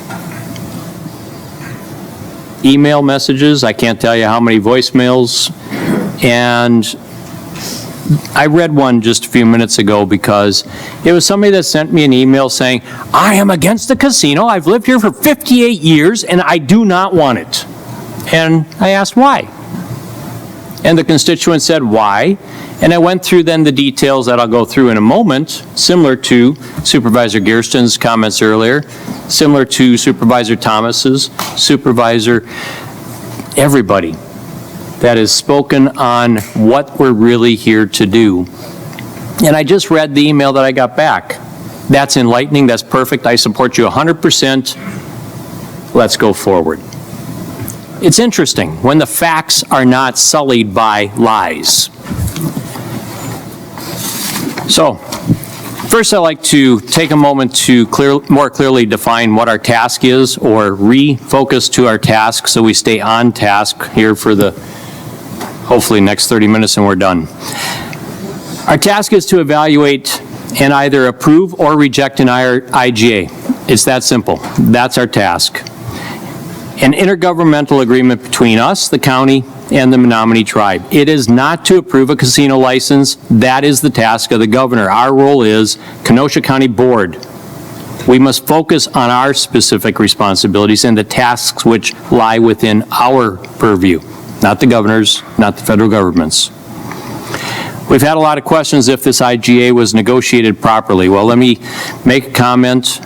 email messages. I can't tell you how many voicemails. And I read one just a few minutes ago because it was somebody that sent me an email saying, I am against the casino. I've lived here for 58 years and I do not want it. And I asked why. And the constituent said, why? And I went through then the details that I'll go through in a moment, similar to Supervisor Gerston's comments earlier, similar to Supervisor Thomas's, Supervisor, everybody that has spoken on what we're really here to do. And I just read the email that I got back. That's enlightening, that's perfect, I support you 100%. Let's go forward. It's interesting when the facts are not sullied by lies. So, first I'd like to take a moment to more clearly define what our task is, or refocus to our task so we stay on task here for the hopefully next 30 minutes and we're done. Our task is to evaluate and either approve or reject an IGA. It's that simple. That's our task. An intergovernmental agreement between us, the county, and the Menominee tribe. It is not to approve a casino license. That is the task of the governor. Our role is Kenosha County Board. We must focus on our specific responsibilities and the tasks which lie within our purview, not the governor's, not the federal government's. We've had a lot of questions if this IGA was negotiated properly. Well, let me make a comment.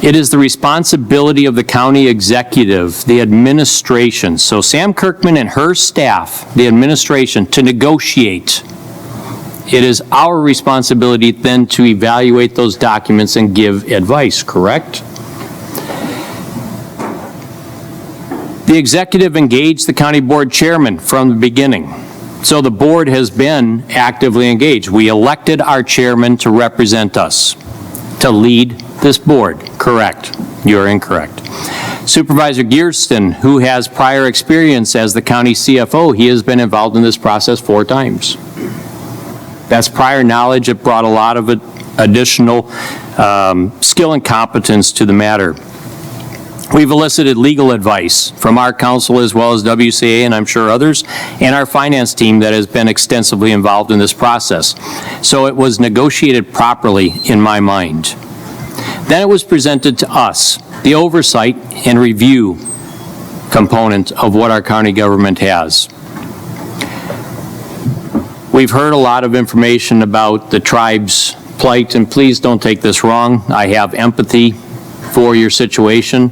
It is the responsibility of the county executive, the administration, so Sam Kirkman and her staff, the administration, to negotiate It is our responsibility then to evaluate those documents and give advice, correct? The executive engaged the county board chairman from the beginning. So the board has been actively engaged. We elected our chairman to represent us, to lead this board. Correct. You're incorrect. Supervisor Gearston, who has prior experience as the county CFO, he has been involved in this process 4 times. That's prior knowledge. It brought a lot of additional skill and competence to the matter. We've elicited legal advice from our counsel as well as WCA and I'm sure others, and our finance team that has been extensively involved in this process. So it was negotiated properly in my mind. Then it was presented to us, the oversight and review component of what our county government has. We've heard a lot of information about the tribe's plight, and please don't take this wrong. I have empathy for your situation.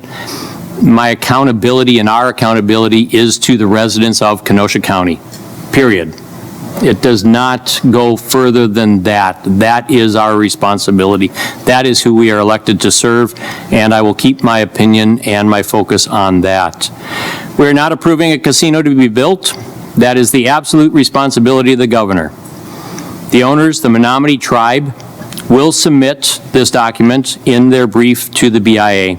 My accountability and our accountability is to the residents of Kenosha County, period. It does not go further than that. That is our responsibility. That is who we are elected to serve, and I will keep my opinion and my focus on that. We're not approving a casino to be built. That is the absolute responsibility of the governor. The owners, the Menominee tribe, will submit this document in their brief to the BIA.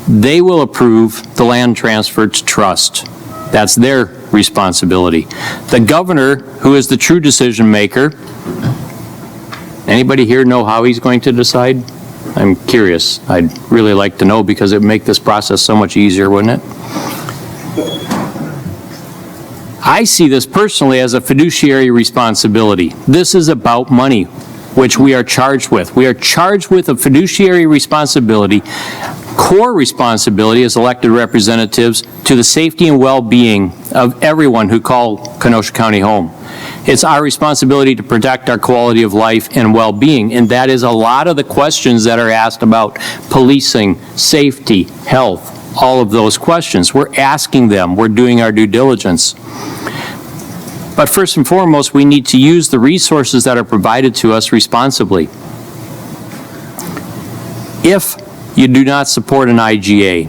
They will approve the land transfer to trust. That's their responsibility. The governor, who is the true decision maker, anybody here know how he's going to decide? I'm curious. I'd really like to know because it would make this process so much easier, wouldn't it? I see this personally as a fiduciary responsibility. This is about money, which we are charged with. We are charged with a fiduciary responsibility, core responsibility as elected representatives to the safety and well-being of everyone who call Kenosha County home. It's our responsibility to protect our quality of life and well-being, and that is a lot of the questions that are asked about policing, safety, health, all of those questions. We're asking them. We're doing our due diligence. But first and foremost, we need to use the resources that are provided to us responsibly. If you do not support an IGA,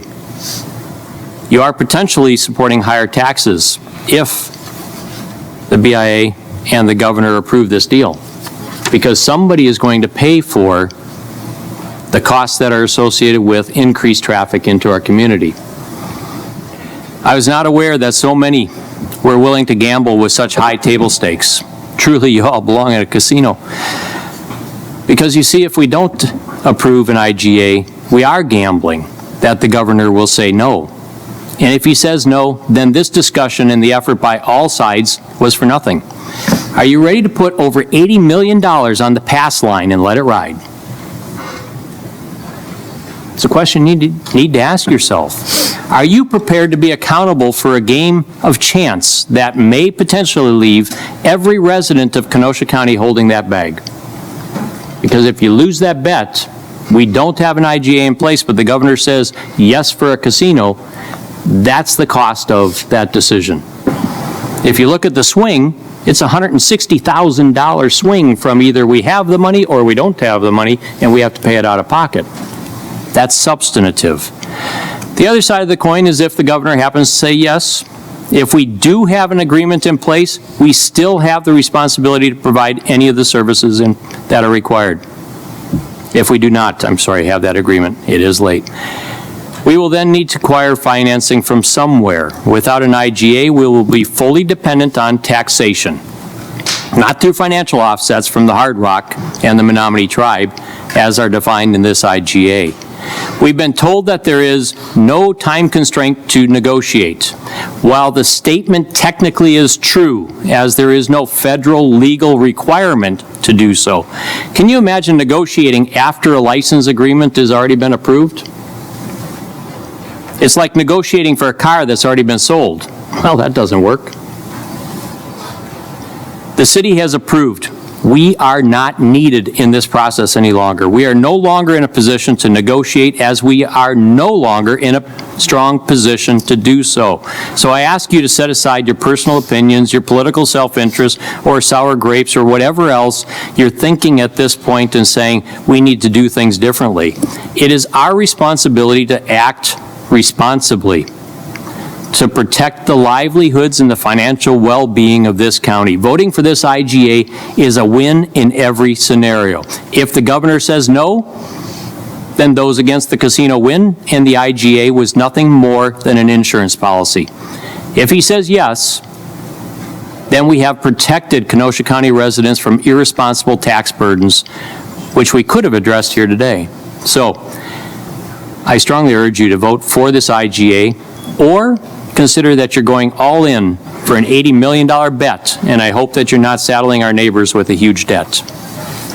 you are potentially supporting higher taxes if the BIA and the governor approve this deal, because somebody is going to pay for the costs that are associated with increased traffic into our community. I was not aware that so many were willing to gamble with such high table stakes. Truly, you all belong at a casino. Because you see, if we don't approve an IGA, we are gambling that the governor will say no. And if he says no, then this discussion and the effort by all sides was for nothing. Are you ready to put over $80 million on the pass line and let it ride? It's a question you need to ask yourself. Are you prepared to be accountable for a game of chance that may potentially leave every resident of Kenosha County holding that bag? Because if you lose that bet, we don't have an IGA in place, but the governor says yes for a casino, that's the cost of that decision. If you look at the swing, it's a $160,000 swing from either we have the money or we don't have the money and we have to pay it out of pocket. That's substantive. The other side of the coin is if the governor happens to say yes, if we do have an agreement in place, we still have the responsibility to provide any of the services that are required. If we do not, have that agreement, it is late. We will then need to acquire financing from somewhere. Without an IGA, we will be fully dependent on taxation, not through financial offsets from the Hard Rock and the Menominee tribe, as are defined in this IGA. We've been told that there is no time constraint to negotiate. While the statement technically is true, as there is no federal legal requirement to do so, can you imagine negotiating after a license agreement has already been approved? It's like negotiating for a car that's already been sold. Well, that doesn't work. The city has approved We are not needed in this process any longer. We are no longer in a position to negotiate, as we are no longer in a strong position to do so. So I ask you to set aside your personal opinions, your political self-interest, or sour grapes, or whatever else you're thinking at this point and saying, we need to do things differently. It is our responsibility to act responsibly, to protect the livelihoods and the financial well-being of this county. Voting for this IGA is a win in every scenario. If the governor says no, then those against the casino win, and the IGA was nothing more than an insurance policy. If he says yes, then we have protected Kenosha County residents from irresponsible tax burdens, which we could have addressed here today. So, I strongly urge you to vote for this IGA, or consider that you're going all in for an $80 million bet, and I hope that you're not saddling our neighbors with a huge debt.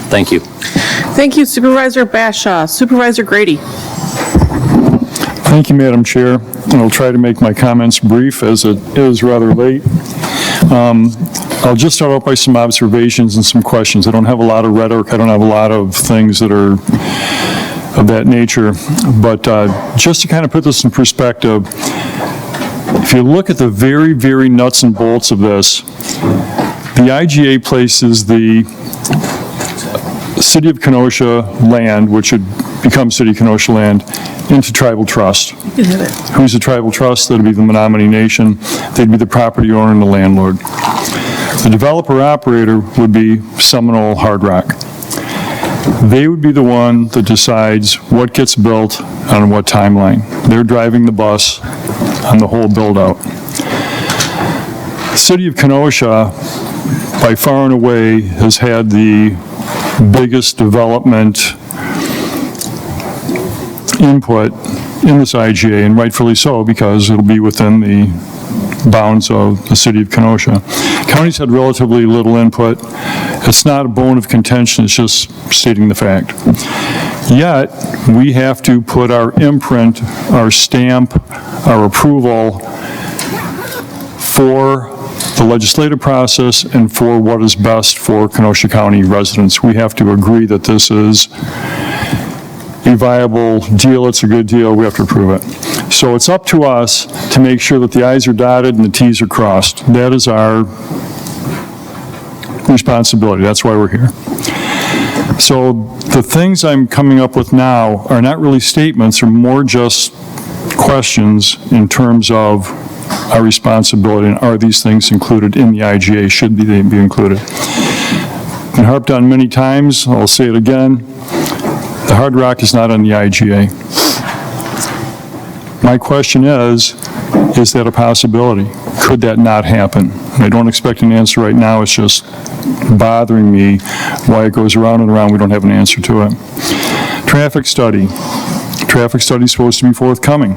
Thank you. Thank you, Supervisor Bashaw. Supervisor Grady. Thank you, Madam Chair. And I'll try to make my comments brief, as it is rather late. I'll just start out by some observations and some questions. I don't have a lot of rhetoric. I don't have a lot of things that are of that nature. But just to kind of put this in perspective, if you look at the very, very nuts and bolts of this, the IGA places the City of Kenosha land, which would become City of Kenosha land, into tribal trust. Who's the tribal trust? That would be the Menominee Nation. They'd be the property owner and the landlord. The developer-operator would be Seminole Hard Rock. They would be the one that decides what gets built on what timeline. They're driving the bus on the whole build-out. The City of Kenosha, by far and away, has had the biggest development input in this IGA, and rightfully so, because it'll be within the bounds of the City of Kenosha. Counties had relatively little input. It's not a bone of contention, it's just stating the fact. Yet, we have to put our imprint, our stamp, our approval for the legislative process and for what is best for Kenosha County residents. We have to agree that this is a viable deal, it's a good deal, we have to approve it. So it's up to us to make sure that the I's are dotted and the T's are crossed. That is our responsibility, that's why we're here. So the things I'm coming up with now are not really statements, they're more just questions in terms of our responsibility, and are these things included in the IGA? Should they be included? Been harped on many times, I'll say it again, the Hard Rock is not on the IGA. My question is that a possibility? Could that not happen? And I don't expect an answer right now, it's just bothering me why it goes around and around, we don't have an answer to it. Traffic study. Traffic study is supposed to be forthcoming.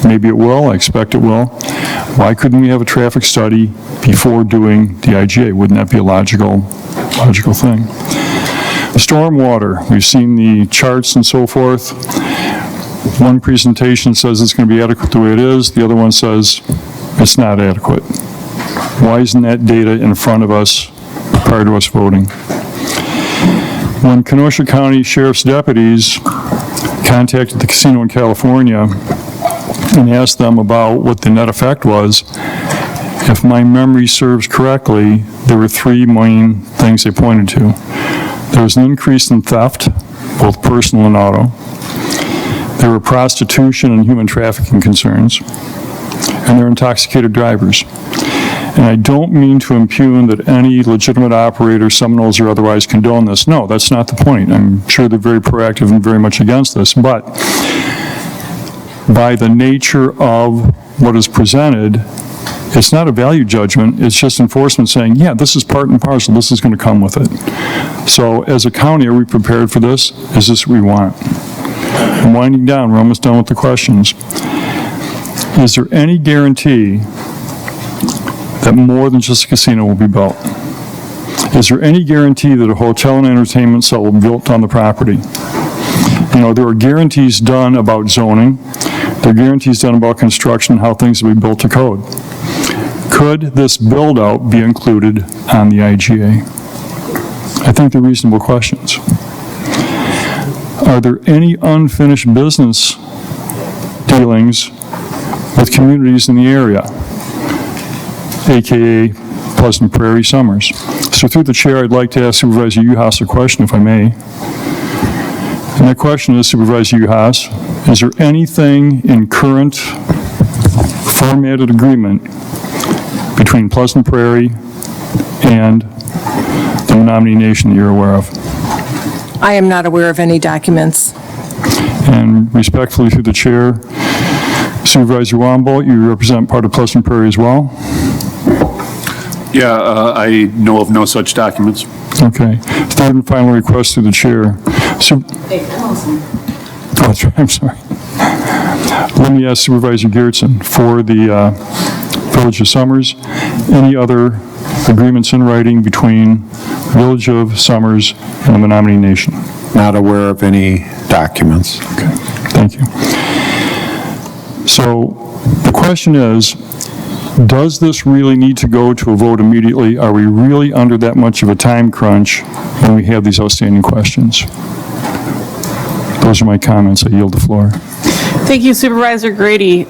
Maybe it will, I expect it will. Why couldn't we have a traffic study before doing the IGA? Wouldn't that be a logical thing? Stormwater, we've seen the charts and so forth. One presentation says it's going to be adequate the way it is, the other one says it's not adequate. Why isn't that data in front of us prior to us voting? When Kenosha County Sheriff's deputies contacted the casino in California and asked them about what the net effect was, if my memory serves correctly, there were three main things they pointed to. There was an increase in theft, both personal and auto. There were prostitution and human trafficking concerns, and there were intoxicated drivers. And I don't mean to impugn that any legitimate operator, Seminoles or otherwise, condone this. No, that's not the point. I'm sure they're very proactive and very much against this. But by the nature of what is presented, it's not a value judgment. It's just enforcement saying, yeah, this is part and parcel. This is going to come with it. So as a county, are we prepared for this? Is this what we want? I'm winding down. We're almost done with the questions. Is there any guarantee that more than just a casino will be built? Is there any guarantee that a hotel and entertainment center will be built on the property? You know, there are guarantees done about zoning. There are guarantees done about construction, how things will be built to code. Could this build-out be included on the IGA? I think they're reasonable questions. Are there any unfinished business dealings with communities in the area, AKA Pleasant Prairie, Summers? So through the chair, I'd like to ask Supervisor Uhas a question, if I may. And that question is, Supervisor Uhas, is there anything in current formatted agreement between Pleasant Prairie and the Menominee Nation that you're aware of? I am not aware of any documents. And respectfully through the chair, Supervisor Wamble, you represent part of Pleasant Prairie as well? Yeah, I know of no such documents. Okay. Third and final request through the chair. Oh, that's right, I'm sorry. Let me ask Supervisor Geertsen, for the Village of Summers, any other agreements in writing between the Village of Summers and the Menominee Nation? Not aware of any documents. Okay, thank you. So the question is, does this really need to go to a vote immediately? Are we really under that much of a time crunch when we have these outstanding questions? Those are my comments. I yield the floor. Thank you, Supervisor Grady.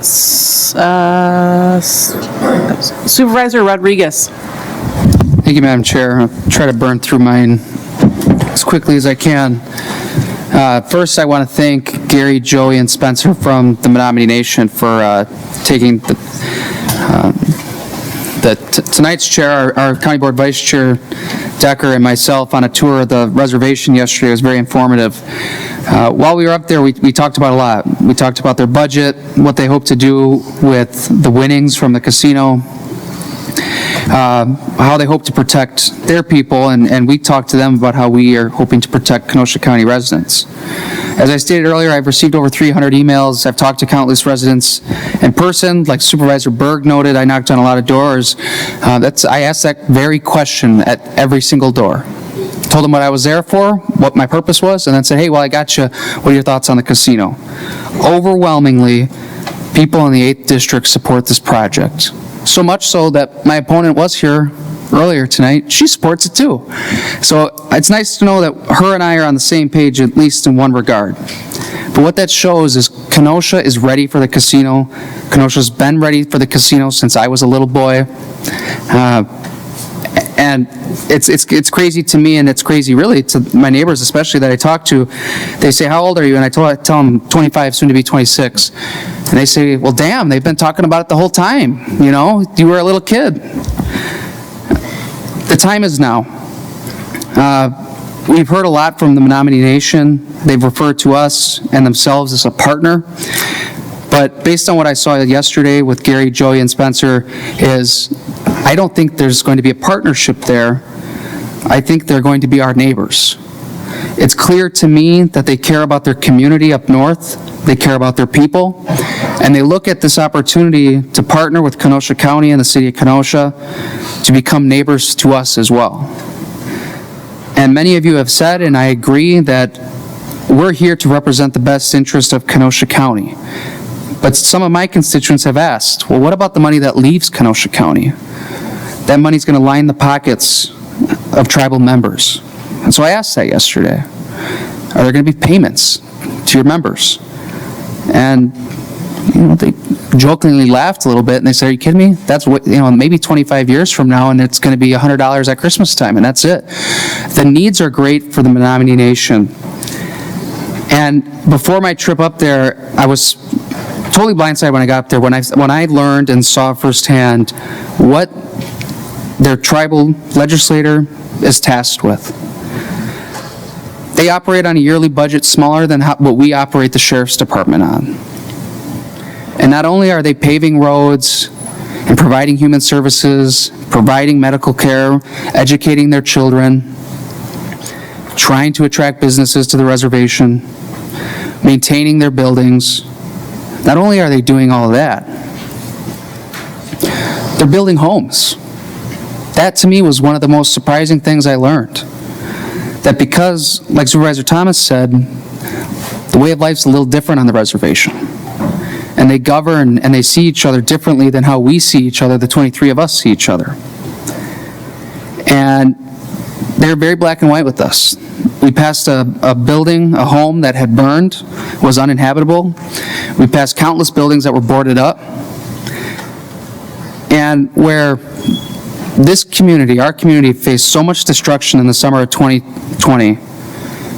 Supervisor Rodriguez. Thank you, Madam Chair. I'll try to burn through mine as quickly as I can. First, I want to thank Gary, Joey, and Spencer from the Menominee Nation for taking tonight's chair, our County Board Vice Chair, Decker, and myself on a tour of the reservation yesterday. It was very informative. While we were up there, we talked about a lot. We talked about their budget, what they hope to do with the winnings from the casino, how they hope to protect their people, and we talked to them about how we are hoping to protect Kenosha County residents. As I stated earlier, I've received over 300 emails. I've talked to countless residents in person. Like Supervisor Berg noted, I knocked on a lot of doors. I asked that very question at every single door. Told them what I was there for, what my purpose was, and then said, hey, well, I got you. What are your thoughts on the casino? Overwhelmingly, people in the 8th District support this project. So much so that my opponent was here earlier tonight. She supports it too. So it's nice to know that her and I are on the same page, at least in one regard. But what that shows is Kenosha is ready for the casino. Kenosha's been ready for the casino since I was a little boy. And it's crazy to me, and it's crazy really to my neighbors, especially that I talk to. They say, how old are you? And I tell them 25, soon to be 26. And they say, well, damn, they've been talking about it the whole time. You know, you were a little kid. The time is now. We've heard a lot from the Menominee Nation. They've referred to us and themselves as a partner. But based on what I saw yesterday with Gary, Joey, and Spencer, I don't think there's going to be a partnership there. I think they're going to be our neighbors. It's clear to me that they care about their community up north, they care about their people, and they look at this opportunity to partner with Kenosha County and the city of Kenosha to become neighbors to us as well. And many of you have said, and I agree, that we're here to represent the best interest of Kenosha County. But some of my constituents have asked, well, what about the money that leaves Kenosha County? That money's going to line the pockets of tribal members. And so I asked that yesterday. Are there going to be payments to your members? And, they jokingly laughed a little bit, and they said, are you kidding me? That's what, maybe 25 years from now, and it's going to be $100 at Christmas time, and that's it. The needs are great for the Menominee Nation. And before my trip up there, I was totally blindsided when I got up there, when I learned and saw firsthand what their tribal legislator is tasked with. They operate on a yearly budget smaller than what we operate the Sheriff's Department on. And not only are they paving roads and providing human services, providing medical care, educating their children, trying to attract businesses to the reservation, maintaining their buildings. Not only are they doing all of that, they're building homes. That to me was one of the most surprising things I learned. That because, like Supervisor Thomas said, the way of life's a little different on the reservation. And they govern and they see each other differently than how we see each other, the 23 of us see each other. And they're very black and white with us. We passed a building, a home that had burned, was uninhabitable. We passed countless buildings that were boarded up. And where this community, our community, faced so much destruction in the summer of 2020,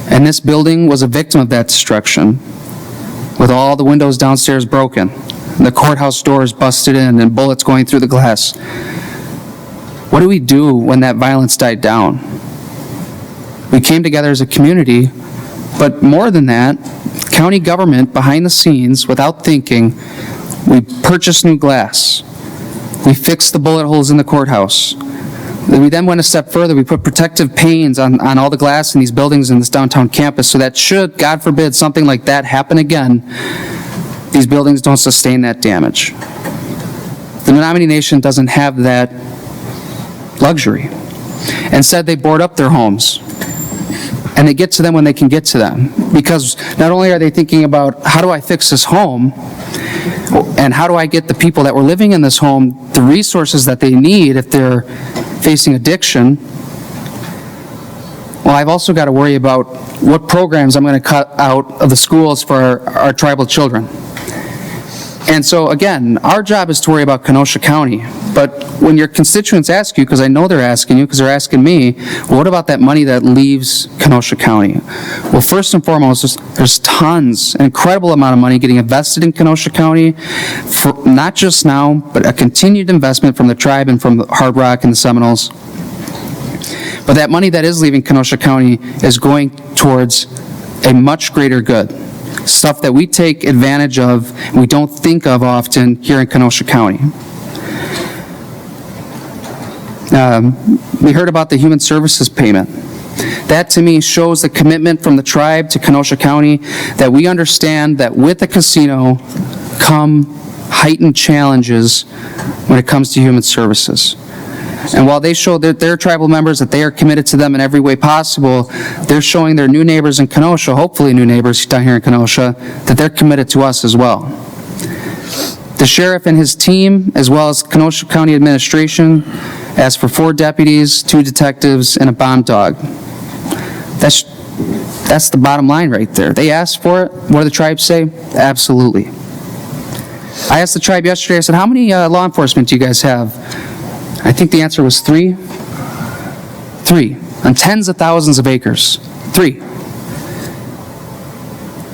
and this building was a victim of that destruction, with all the windows downstairs broken, the courthouse doors busted in, and bullets going through the glass. What do we do when that violence died down? We came together as a community, but more than that, county government behind the scenes, without thinking, we purchased new glass. We fixed the bullet holes in the courthouse. We then went a step further. We put protective panes on all the glass in these buildings in this downtown campus so that should, God forbid, something like that happen again, these buildings don't sustain that damage. The Menominee Nation doesn't have that luxury. Instead, they board up their homes. And they get to them when they can get to them. Because not only are they thinking about, how do I fix this home? And how do I get the people that were living in this home the resources that they need if they're facing addiction? Well, I've also got to worry about what programs I'm going to cut out of the schools for our tribal children. And so, again, our job is to worry about Kenosha County. But when your constituents ask you, because I know they're asking you, because they're asking me, well, what about that money that leaves Kenosha County? Well, first and foremost, there's tons, an incredible amount of money getting invested in Kenosha County, for not just now, but a continued investment from the tribe and from Hard Rock and the Seminoles. But that money that is leaving Kenosha County is going towards a much greater good. Stuff that we take advantage of and we don't think of often here in Kenosha County. We heard about the human services payment. That to me shows the commitment from the tribe to Kenosha County that we understand that with the casino come heightened challenges when it comes to human services. And while they show that their tribal members that they are committed to them in every way possible, they're showing their new neighbors in Kenosha, hopefully new neighbors down here in Kenosha, that they're committed to us as well. The sheriff and his team, as well as Kenosha County administration, asked for 4 deputies, 2 detectives, and a bomb dog. That's the bottom line right there. They asked for it. What do the tribes say? Absolutely. I asked the tribe yesterday, I said, how many law enforcement do you guys have? I think the answer was 3. 3. On tens of thousands of acres. 3.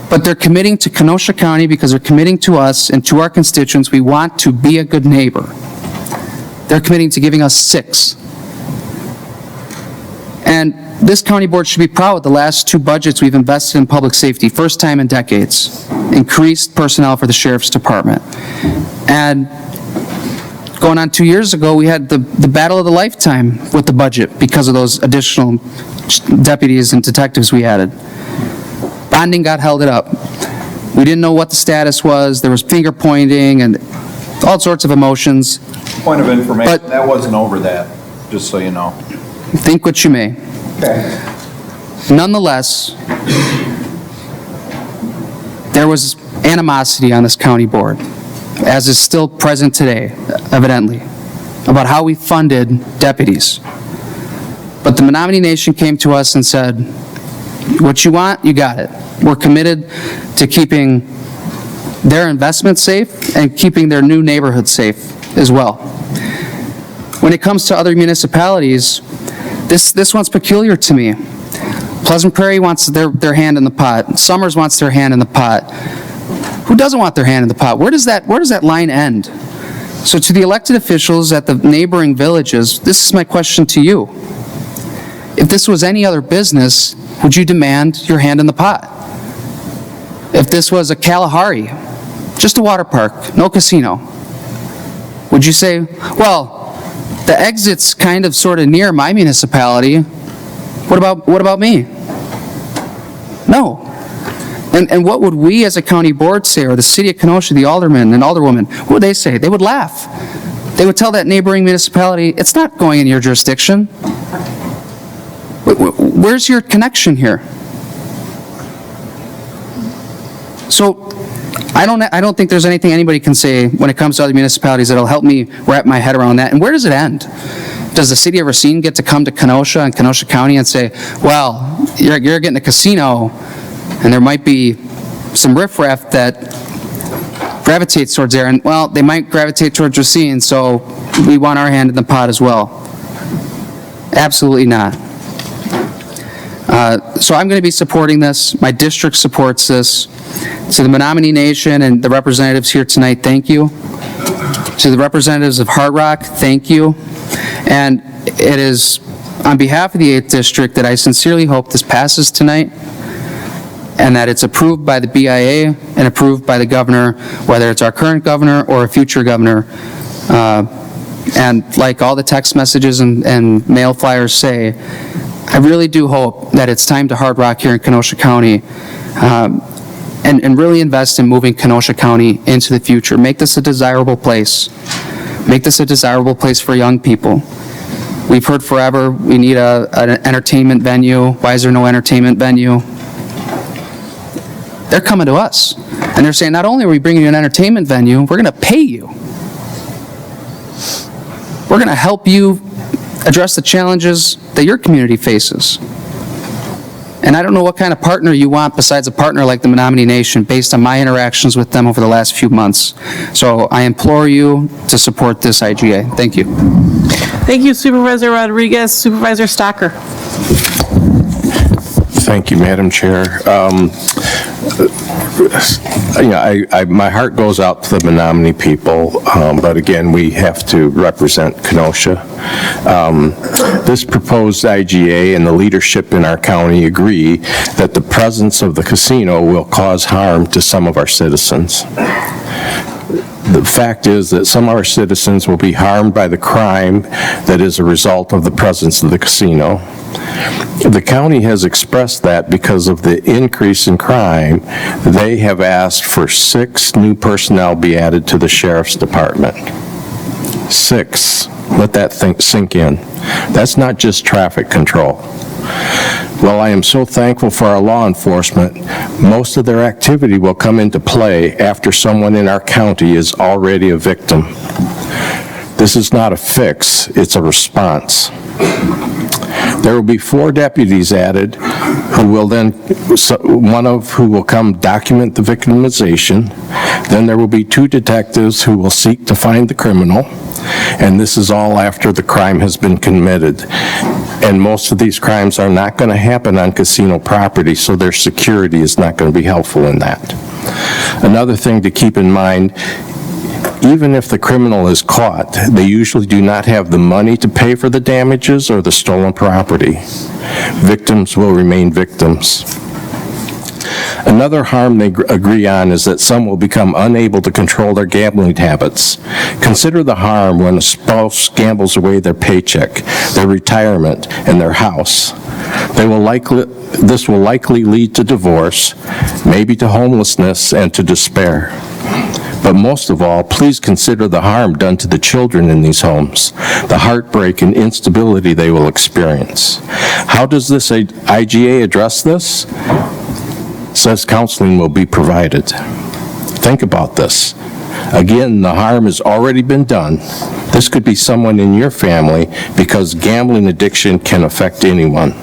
But they're committing to Kenosha County because they're committing to us and to our constituents. We want to be a good neighbor. They're committing to giving us 6. And this county board should be proud of the last 2 budgets we've invested in public safety, first time in decades. Increased personnel for the sheriff's department. And going on 2 years ago, we had the battle of the lifetime with the budget because of those additional deputies and detectives we added. Bonding got held up. We didn't know what the status was. There was finger pointing and all sorts of emotions. Point of information, that wasn't over that, just so you know. Think what you may. Okay. Nonetheless, there was animosity on this county board, as is still present today, evidently, about how we funded deputies. But the Menominee Nation came to us and said, what you want, you got it. We're committed to keeping their investment safe and keeping their new neighborhood safe as well. When it comes to other municipalities, this one's peculiar to me. Pleasant Prairie wants their hand in the pot. Summers wants their hand in the pot. Who doesn't want their hand in the pot? Where does that line end? So to the elected officials at the neighboring villages, this is my question to you. If this was any other business, would you demand your hand in the pot? If this was a Kalahari, just a water park, no casino, would you say, well, the exit's kind of sort of near my municipality. What about me? No. And what would we as a county board say, or the city of Kenosha, the aldermen and alderwomen, what would they say? They would laugh. They would tell that neighboring municipality, it's not going in your jurisdiction. Where's your connection here? So I don't think there's anything anybody can say when it comes to other municipalities that'll help me wrap my head around that. And where does it end? does the city of Racine get to come to Kenosha and Kenosha County and say, well, you're getting a casino, and there might be some riffraff that gravitates towards there, and, well, they might gravitate towards Racine, so we want our hand in the pot as well. Absolutely not. So I'm going to be supporting this. My district supports this. To the Menominee Nation and the representatives here tonight, thank you. To the representatives of Hard Rock, thank you. And it is on behalf of the 8th District that I sincerely hope this passes tonight and that it's approved by the BIA and approved by the governor, whether it's our current governor or a future governor. And like all the text messages and mail flyers say, I really do hope that it's time to hard rock here in Kenosha County and really invest in moving Kenosha County into the future. Make this a desirable place. Make this a desirable place for young people. We've heard forever we need an entertainment venue. Why is there no entertainment venue? They're coming to us. And they're saying, not only are we bringing you an entertainment venue, we're going to pay you. We're going to help you address the challenges that your community faces. And I don't know what kind of partner you want besides a partner like the Menominee Nation based on my interactions with them over the last few months. So I implore you to support this IGA. Thank you. Thank you, Supervisor Rodriguez. Supervisor Stocker. Thank you, Madam Chair. My heart goes out to the Menominee people, but again, we have to represent Kenosha. This proposed IGA and the leadership in our county agree that the presence of the casino will cause harm to some of our citizens. The fact is that some of our citizens will be harmed by the crime that is a result of the presence of the casino. The county has expressed that because of the increase in crime, they have asked for 6 new personnel be added to the sheriff's department. 6. Let that sink in. That's not just traffic control. While I am so thankful for our law enforcement, most of their activity will come into play after someone in our county is already a victim. This is not a fix, it's a response. There will be 4 deputies added who will then, one of who will come document the victimization. Then there will be 2 detectives who will seek to find the criminal. And this is all after the crime has been committed. And most of these crimes are not going to happen on casino property, so their security is not going to be helpful in that. Another thing to keep in mind, even if the criminal is caught, they usually do not have the money to pay for the damages or the stolen property. Victims will remain victims. Another harm they agree on is that some will become unable to control their gambling habits. Consider the harm when a spouse gambles away their paycheck, their retirement, and their house. This will likely lead to divorce, maybe to homelessness and to despair. But most of all, please consider the harm done to the children in these homes, the heartbreak and instability they will experience. How does this IGA address this? Says counseling will be provided. Think about this. Again, the harm has already been done. This could be someone in your family because gambling addiction can affect anyone.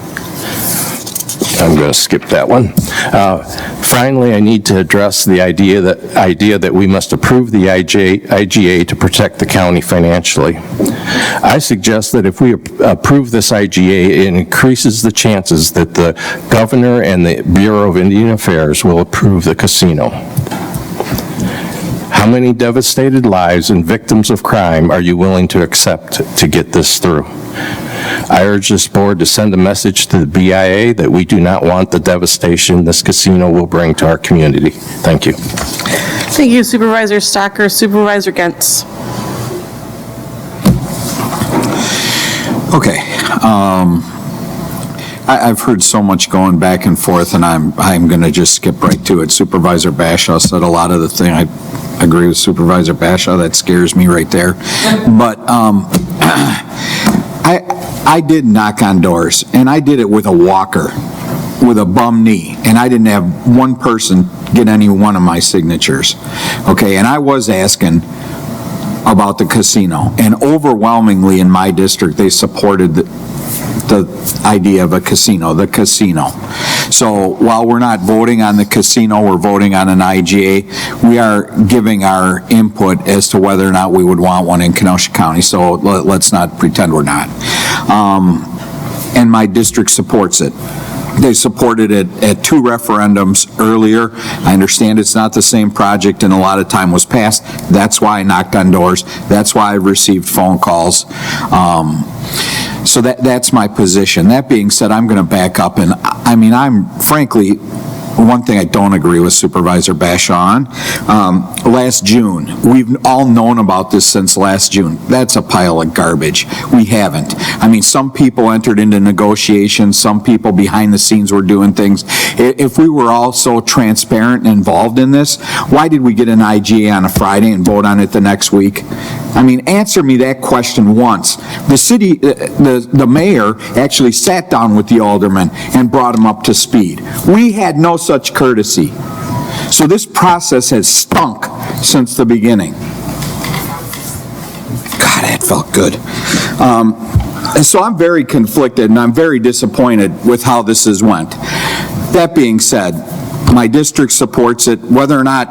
I'm going to skip that one. Finally, I need to address the idea that we must approve the IGA to protect the county financially. I suggest that if we approve this IGA, it increases the chances that the governor and the Bureau of Indian Affairs will approve the casino. How many devastated lives and victims of crime are you willing to accept to get this through? I urge this board to send a message to the BIA that we do not want the devastation this casino will bring to our community. Thank you. Thank you, Supervisor Stocker. Supervisor Gentz. Okay. I've heard so much going back and forth, and I'm going to just skip right to it. Supervisor Bashaw said a lot of the thing. I agree with Supervisor Bashaw. That scares me right there. But I did knock on doors, and I did it with a walker, with a bum knee, and I didn't have one person get any one of my signatures. Okay, and I was asking, about the casino. And overwhelmingly in my district, they supported the idea of a casino, the casino. So while we're not voting on the casino, we're voting on an IGA, we are giving our input as to whether or not we would want one in Kenosha County. So let's not pretend we're not. And my district supports it. They supported it at 2 referendums earlier. I understand it's not the same project and a lot of time was passed. That's why I knocked on doors. That's why I received phone calls. So that's my position. That being said, I'm going to back up, and I mean, I'm frankly, one thing I don't agree with Supervisor Bashaw on, last June, we've all known about this since last June. That's a pile of garbage. We haven't. I mean, some people entered into negotiations, some people behind the scenes were doing things. If we were all so transparent and involved in this, why did we get an IGA on a Friday and vote on it the next week? I mean, answer me that question once. The city, the mayor actually sat down with the alderman and brought him up to speed. We had no such courtesy. So this process has stunk since the beginning. God, that felt good. And so I'm very conflicted and I'm very disappointed with how this has went. That being said, my district supports it. Whether or not,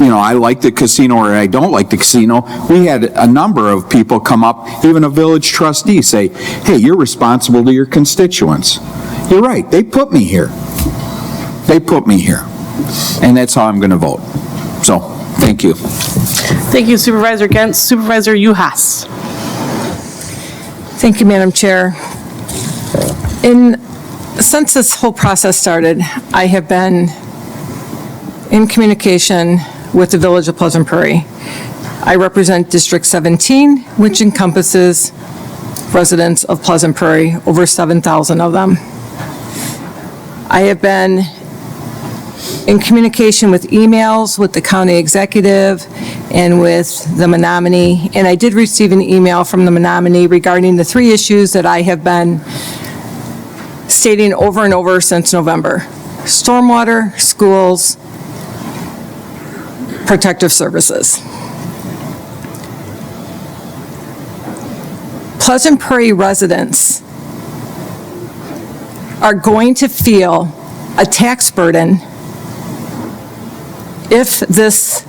you know, I like the casino or I don't like the casino, we had a number of people come up, even a village trustee, say, hey, you're responsible to your constituents. You're right, they put me here. They put me here. And that's how I'm going to vote. So, thank you. Thank you, Supervisor Gens. Supervisor Uhas. Thank you, Madam Chair. Since this whole process started, I have been in communication with the Village of Pleasant Prairie. I represent District 17, which encompasses residents of Pleasant Prairie, over 7,000 of them. I have been in communication with emails with the county executive and with the Menominee, and I did receive an email from the Menominee regarding the 3 issues that I have been stating over and over since November: stormwater, schools, protective services. Pleasant Prairie residents are going to feel a tax burden if this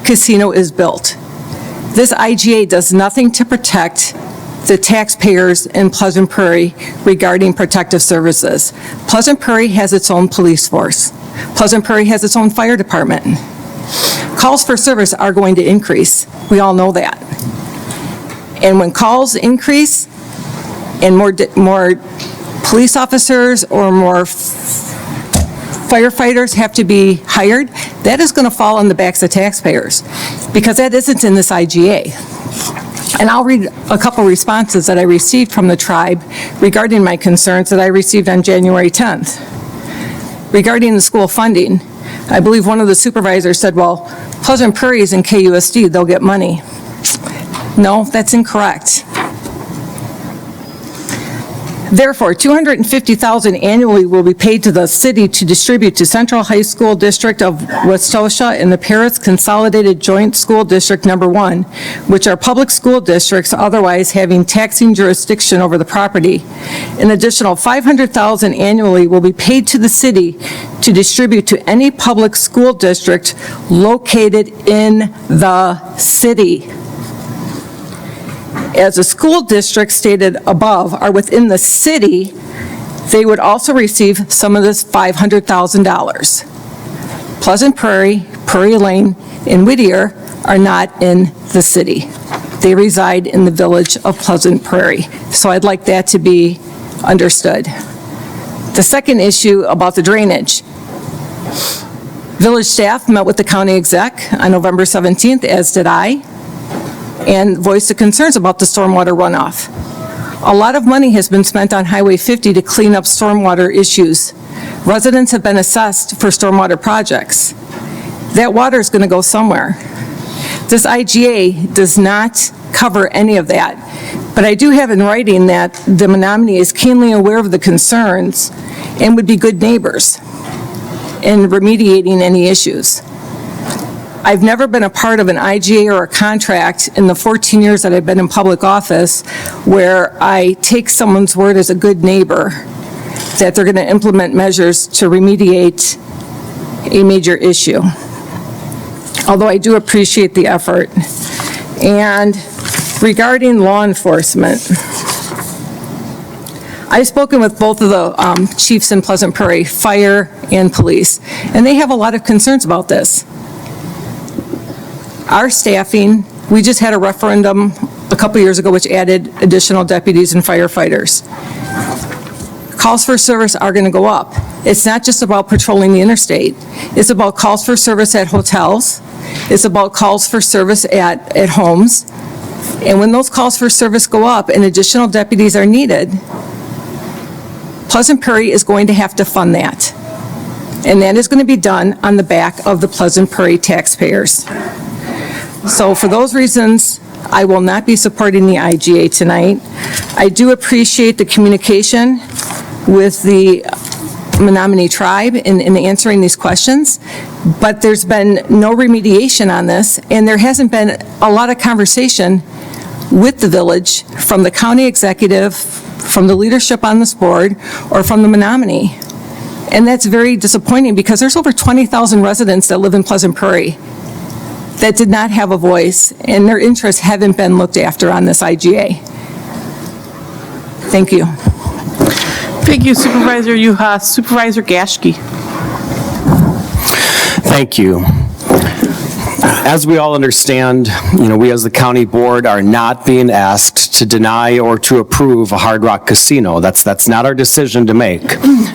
casino is built. This IGA does nothing to protect the taxpayers in Pleasant Prairie regarding protective services. Pleasant Prairie has its own police force. Pleasant Prairie has its own fire department. Calls for service are going to increase. We all know that. And when calls increase and more police officers or more firefighters have to be hired, that is going to fall on the backs of taxpayers, because that isn't in this IGA. And I'll read a couple responses that I received from the tribe regarding my concerns that I received on January 10th. Regarding the school funding, I believe one of the supervisors said, well, Pleasant Prairie is in KUSD, they'll get money. No, that's incorrect. Therefore, $250,000 annually will be paid to the city to distribute to Central High School District of Westosha and the Paris Consolidated Joint School District Number 1, which are public school districts otherwise having taxing jurisdiction over the property. An additional $500,000 annually will be paid to the city to distribute to any public school district located in the city. As the school districts stated above are within the city, they would also receive some of this $500,000. Pleasant Prairie, Prairie Lane, and Whittier are not in the city. They reside in the village of Pleasant Prairie. So I'd like that to be understood. The second issue about the drainage. Village staff met with the county exec on November 17th, as did I, and voiced the concerns about the stormwater runoff. A lot of money has been spent on Highway 50 to clean up stormwater issues. Residents have been assessed for stormwater projects. That water is going to go somewhere. This IGA does not cover any of that, but I do have in writing that the Menominee is keenly aware of the concerns and would be good neighbors in remediating any issues. I've never been a part of an IGA or a contract in the 14 years that I've been in public office where I take someone's word as a good neighbor that they're going to implement measures to remediate a major issue. Although I do appreciate the effort. And regarding law enforcement, I've spoken with both of the chiefs in Pleasant Prairie, fire and police, and they have a lot of concerns about this. Our staffing, we just had a referendum a couple years ago which added additional deputies and firefighters. Calls for service are going to go up. It's not just about patrolling the interstate. It's about calls for service at hotels. It's about calls for service at homes. And when those calls for service go up and additional deputies are needed, Pleasant Prairie is going to have to fund that. And that is going to be done on the back of the Pleasant Prairie taxpayers. So for those reasons, I will not be supporting the IGA tonight. I do appreciate the communication with the Menominee tribe in answering these questions, but there's been no remediation on this, and there hasn't been a lot of conversation with the village from the county executive, from the leadership on this board, or from the Menominee. And that's very disappointing because there's over 20,000 residents that live in Pleasant Prairie that did not have a voice, and their interests haven't been looked after on this IGA. Thank you. Thank you, Supervisor Uhas. Supervisor Gashke. Thank you. As we all understand, we as the county board are not being asked to deny or to approve a Hard Rock casino. That's not our decision to make.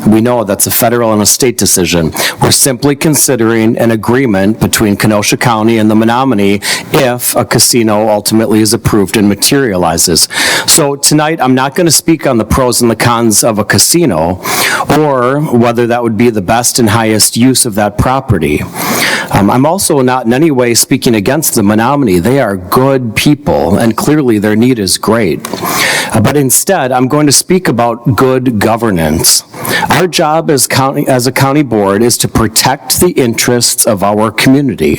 We know that's a federal and a state decision. We're simply considering an agreement between Kenosha County and the Menominee if a casino ultimately is approved and materializes. So tonight, I'm not going to speak on the pros and the cons of a casino or whether that would be the best and highest use of that property. I'm also not in any way speaking against the Menominee. They are good people, and clearly their need is great. But instead, I'm going to speak about good governance. Our job as a county board is to protect the interests of our community.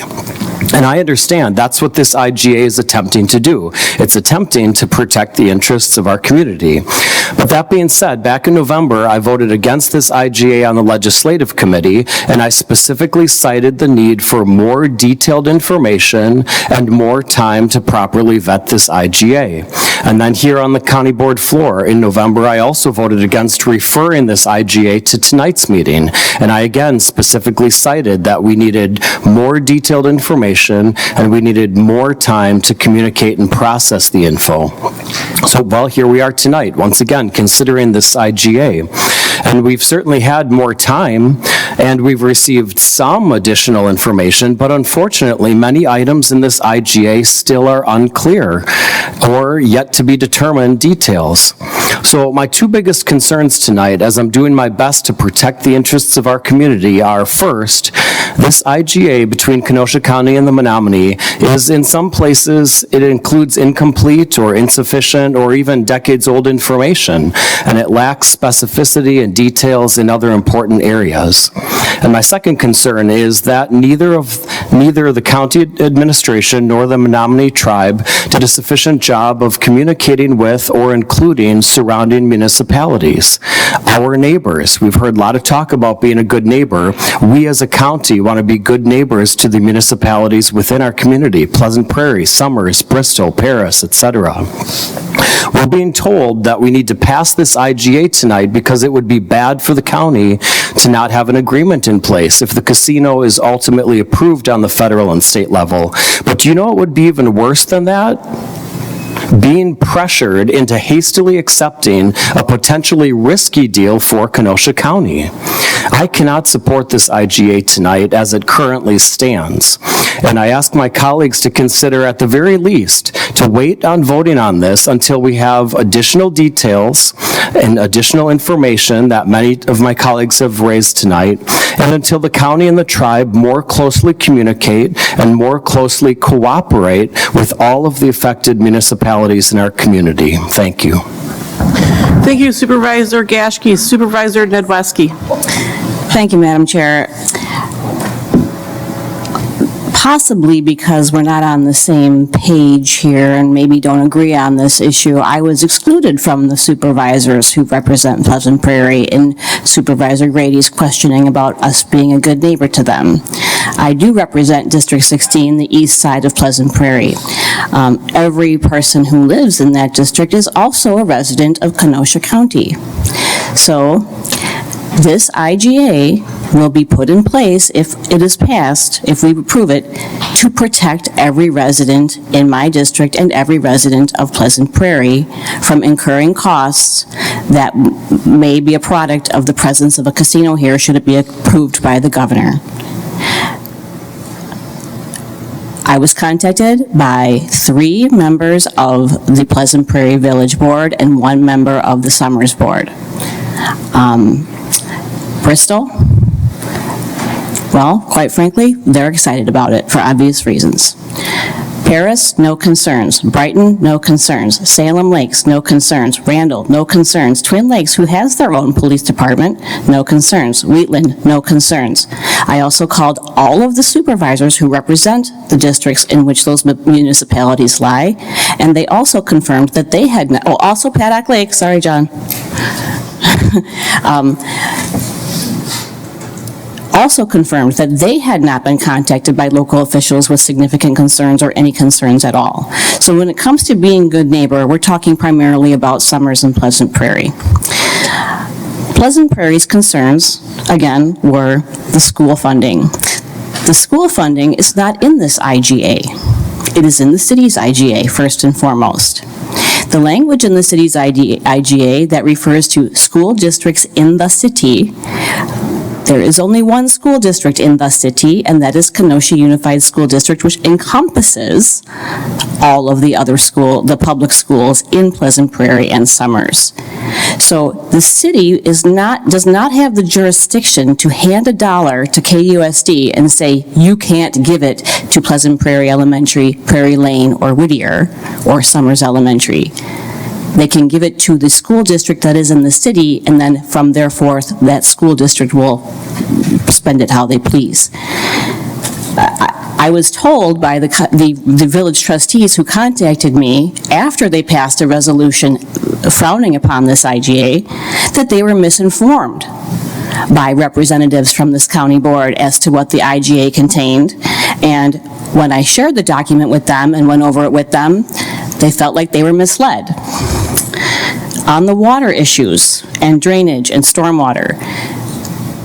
And I understand that's what this IGA is attempting to do. It's attempting to protect the interests of our community. But that being said, back in November, I voted against this IGA on the legislative committee, and I specifically cited the need for more detailed information and more time to properly vet this IGA. And then here on the county board floor in November, I also voted against referring this IGA to tonight's meeting. And I again specifically cited that we needed more detailed information and we needed more time to communicate and process the info. So, well, here we are tonight, once again, considering this IGA. And we've certainly had more time, and we've received some additional information, but unfortunately, many items in this IGA still are unclear or yet to be determined details. So my two biggest concerns tonight, as I'm doing my best to protect the interests of our community, are first, this IGA between Kenosha County and the Menominee is, in some places, it includes incomplete or insufficient or even decades-old information, and it lacks specificity and details in other important areas. And my second concern is that neither the county administration nor the Menominee tribe did a sufficient job of communicating with or including surrounding municipalities. Our neighbors, we've heard a lot of talk about being a good neighbor. We as a county want to be good neighbors to the municipalities within our community, Pleasant Prairie, Summers, Bristol, Paris, etc. We're being told that we need to pass this IGA tonight because it would be bad for the county to not have an agreement in place if the casino is ultimately approved on the federal and state level. But do you know what would be even worse than that? Being pressured into hastily accepting a potentially risky deal for Kenosha County. I cannot support this IGA tonight as it currently stands. And I ask my colleagues to consider at the very least to wait on voting on this until we have additional details and additional information that many of my colleagues have raised tonight, and until the county and the tribe more closely communicate and more closely cooperate with all of the affected municipalities in our community. Thank you. Thank you, Supervisor Gashke. Supervisor Nedweski. Thank you, Madam Chair. possibly because we're not on the same page here and maybe don't agree on this issue, I was excluded from the supervisors who represent Pleasant Prairie in Supervisor Grady's questioning about us being a good neighbor to them. I do represent District 16, the east side of Pleasant Prairie. Every person who lives in that district is also a resident of Kenosha County. So this IGA will be put in place if it is passed, if we approve it, to protect every resident in my district and every resident of Pleasant Prairie from incurring costs that may be a product of the presence of a casino here should it be approved by the governor. I was contacted by 3 members of the Pleasant Prairie Village Board and 1 member of the Summers Board. Bristol, well, quite frankly, they're excited about it for obvious reasons. Paris, no concerns. Brighton, no concerns. Salem Lakes, no concerns. Randall, no concerns. Twin Lakes, who has their own police department, no concerns. Wheatland, no concerns. I also called all of the supervisors who represent the districts in which those municipalities lie, and they also confirmed that they had, also Paddock Lake, sorry, John. Also confirmed that they had not been contacted by local officials with significant concerns or any concerns at all. So when it comes to being good neighbor, we're talking primarily about Summers and Pleasant Prairie. Pleasant Prairie's concerns, again, were the school funding. The school funding is not in this IGA. It is in the city's IGA, first and foremost. The language in the city's IGA that refers to school districts in the city, there is only one school district in the city, and that is Kenosha Unified School District, which encompasses all of the other the public schools in Pleasant Prairie and Summers. So the city does not have the jurisdiction to hand $1 to KUSD and say, you can't give it to Pleasant Prairie Elementary, Prairie Lane, or Whittier, or Summers Elementary. They can give it to the school district that is in the city, and then from there forth, that school district will spend it how they please. I was told by the village trustees who contacted me after they passed a resolution frowning upon this IGA, that they were misinformed by representatives from this county board as to what the IGA contained. And when I shared the document with them and went over it with them, they felt like they were misled. On the water issues and drainage and stormwater,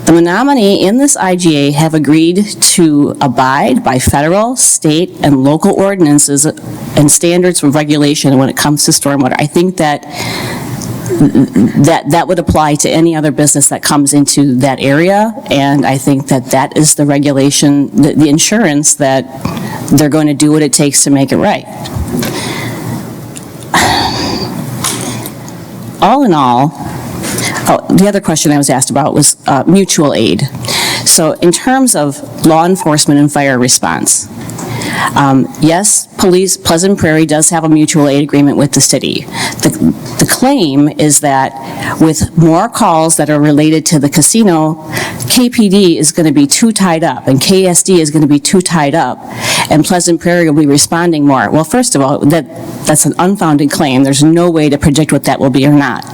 the Menominee in this IGA have agreed to abide by federal, state, and local ordinances and standards of regulation when it comes to stormwater. I think that would apply to any other business that comes into that area, and I think that is the regulation, the insurance that they're going to do what it takes to make it right. All in all, the other question I was asked about was mutual aid. So in terms of law enforcement and fire response, yes, Pleasant Prairie does have a mutual aid agreement with the city. The claim is that with more calls that are related to the casino, KPD is going to be too tied up, and KSD is going to be too tied up, and Pleasant Prairie will be responding more. Well, first of all, that's an unfounded claim. There's no way to predict what that will be or not.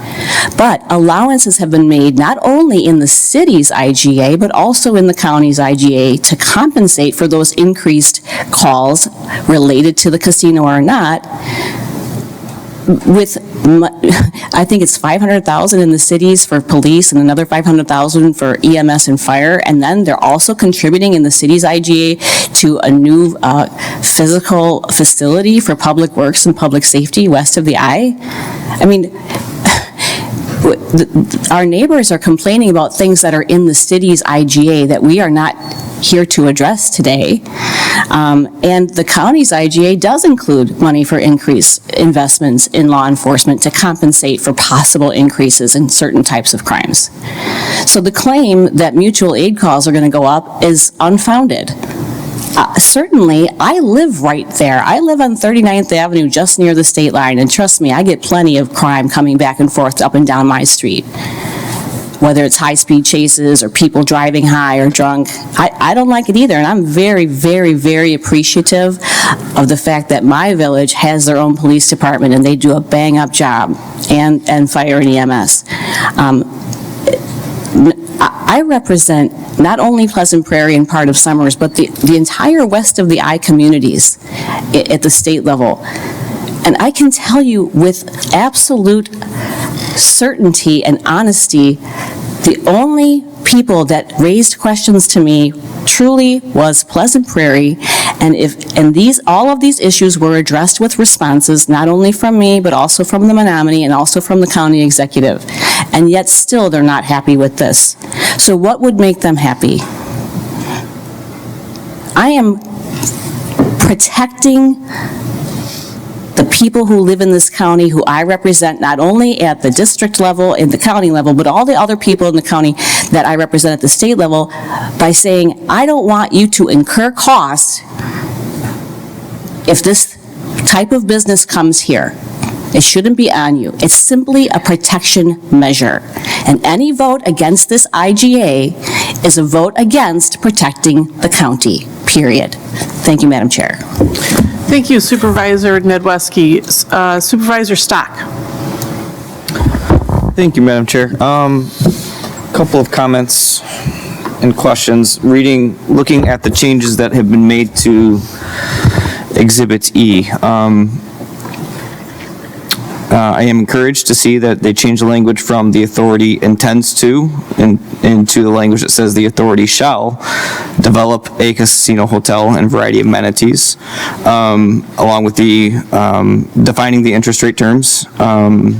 But allowances have been made not only in the city's IGA, but also in the county's IGA to compensate for those increased calls related to the casino or not. With, I think it's $500,000 in the cities for police and another $500,000 for EMS and fire, and then they're also contributing in the city's IGA to a new physical facility for public works and public safety west of the I. I mean, our neighbors are complaining about things that are in the city's IGA that we are not here to address today. And the county's IGA does include money for increased investments in law enforcement to compensate for possible increases in certain types of crimes. So the claim that mutual aid calls are going to go up is unfounded. Certainly, I live right there. I live on 39th Avenue just near the state line, and trust me, I get plenty of crime coming back and forth up and down my street. whether it's high-speed chases or people driving high or drunk. I don't like it either, and I'm very, very, very appreciative of the fact that my village has their own police department, and they do a bang-up job, and fire and EMS. I represent not only Pleasant Prairie and part of Summers, but the entire west of the I communities at the state level. And I can tell you with absolute certainty and honesty, the only people that raised questions to me truly was Pleasant Prairie, and all of these issues were addressed with responses, not only from me, but also from the Menominee and also from the county executive. And yet still, they're not happy with this. So what would make them happy? I am protecting the people who live in this county, who I represent not only at the district level, in the county level, but all the other people in the county that I represent at the state level, by saying, I don't want you to incur costs if this type of business comes here. It shouldn't be on you. It's simply a protection measure. And any vote against this IGA is a vote against protecting the county, period. Thank you, Madam Chair. Thank you, Supervisor Nedwesky. Supervisor Stock. Thank you, Madam Chair. Couple of comments and questions. Looking at the changes that have been made to Exhibit E. I am encouraged to see that they changed the language from the authority intends to into the language that says the authority shall develop a casino hotel and variety of amenities, along with the defining the interest rate terms. And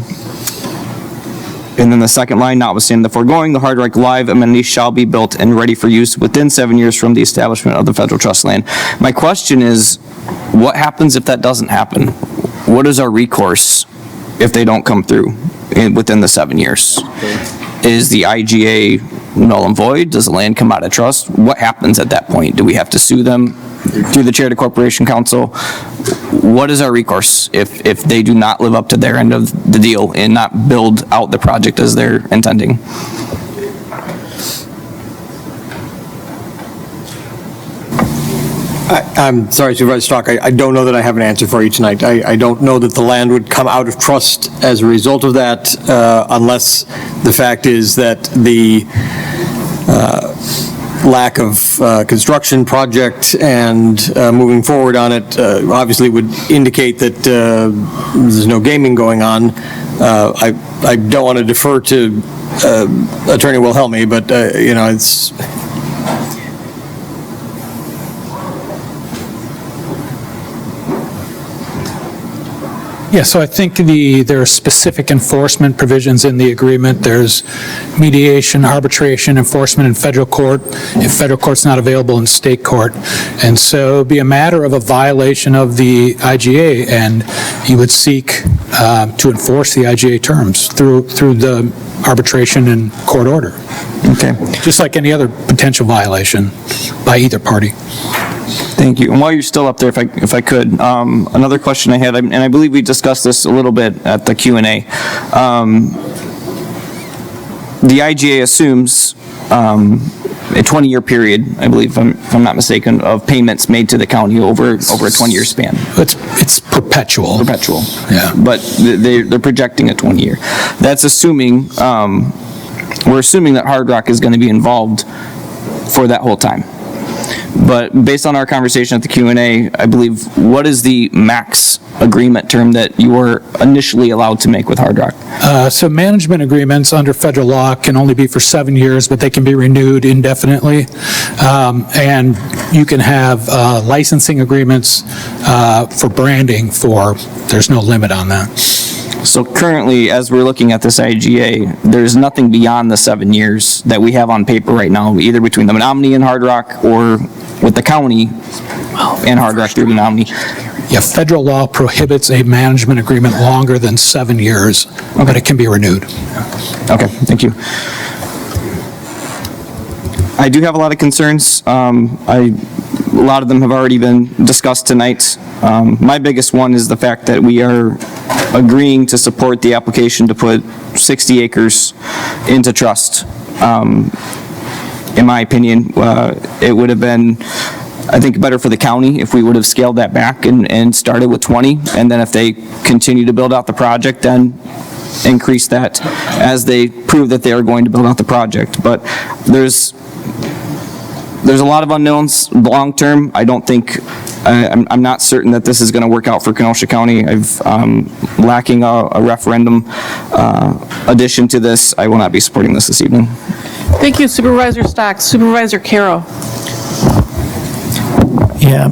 then the second line, notwithstanding the foregoing, the Hard Rock Live amenities shall be built and ready for use within 7 years from the establishment of the federal trust land. My question is, what happens if that doesn't happen? What is our recourse if they don't come through within the 7 years? Is the IGA null and void? Does the land come out of trust? What happens at that point? Do we have to sue them through the chair of the Corporation Council? What is our recourse if they do not live up to their end of the deal and not build out the project as they're intending? I'm sorry, Supervisor Stock, I don't know that I have an answer for you tonight. I don't know that the land would come out of trust as a result of that, unless the fact is that the lack of construction project and moving forward on it obviously would indicate that there's no gaming going on. I don't want to defer to Attorney Wilhelmi, but it's... Yeah, so I think there are specific enforcement provisions in the agreement. There's mediation, arbitration, enforcement in federal court, if federal court's not available in state court. And so it would be a matter of a violation of the IGA, and you would seek to enforce the IGA terms through the arbitration and court order. Okay. Just like any other potential violation by either party. Thank you. And while you're still up there, if I could, another question I had, and I believe we discussed this a little bit at the Q&A. The IGA assumes a 20-year period, I believe, if I'm not mistaken, of payments made to the county over a 20-year span. It's perpetual. Perpetual. Yeah. But they're projecting a 20-year. That's assuming, we're assuming that Hard Rock is going to be involved for that whole time. But based on our conversation at the Q&A, I believe, what is the max agreement term that you were initially allowed to make with Hard Rock? So management agreements under federal law can only be for 7 years, but they can be renewed indefinitely. And you can have licensing agreements for branding there's no limit on that. So currently, as we're looking at this IGA, there's nothing beyond the 7 years that we have on paper right now, either between the Menominee and Hard Rock or with the county and Hard Rock through the Menominee. Yeah, federal law prohibits a management agreement longer than 7 years, but it can be renewed. Okay, thank you. I do have a lot of concerns. A lot of them have already been discussed tonight. My biggest one is the fact that we are agreeing to support the application to put 60 acres into trust. In my opinion, it would have been, I think, better for the county if we would have scaled that back and started with 20, and then if they continue to build out the project, then increase that as they prove that they are going to build out the project. But there's a lot of unknowns long-term. I don't think, I'm not certain that this is going to work out for Kenosha County. Lacking a referendum addition to this, I will not be supporting this evening. Thank you, Supervisor Stock. Supervisor Carroll. Yeah,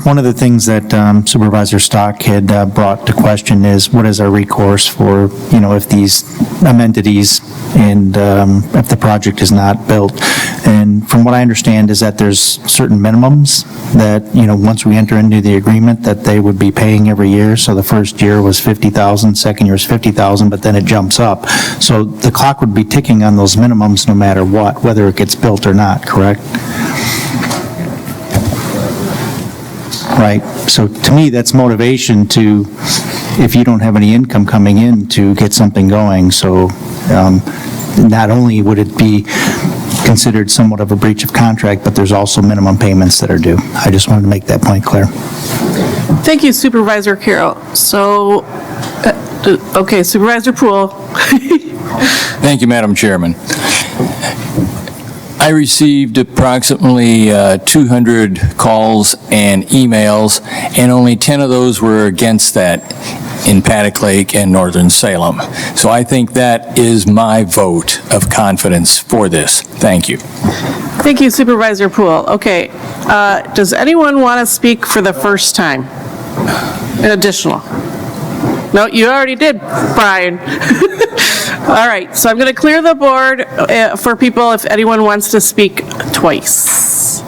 one of the things that Supervisor Stock had brought to question is what is our recourse for, if these amenities and if the project is not built. And from what I understand is that there's certain minimums that, once we enter into the agreement that they would be paying every year. So the first year was $50,000, second year was $50,000, but then it jumps up. So the clock would be ticking on those minimums no matter what, whether it gets built or not, correct? Right, so to me, that's motivation to, if you don't have any income coming in, to get something going. So not only would it be considered somewhat of a breach of contract, but there's also minimum payments that are due. I just wanted to make that point clear. Thank you, Supervisor Carroll. So, okay, Supervisor Poole. Thank you, Madam Chairman. I received approximately 200 calls and emails, and only 10 of those were against that in Paddock Lake and Northern Salem. So I think that is my vote of confidence for this. Thank you. Thank you, Supervisor Poole. Okay, does anyone want to speak for the first time? An additional? No, you already did, Brian. All right, so I'm going to clear the board for people if anyone wants to speak twice.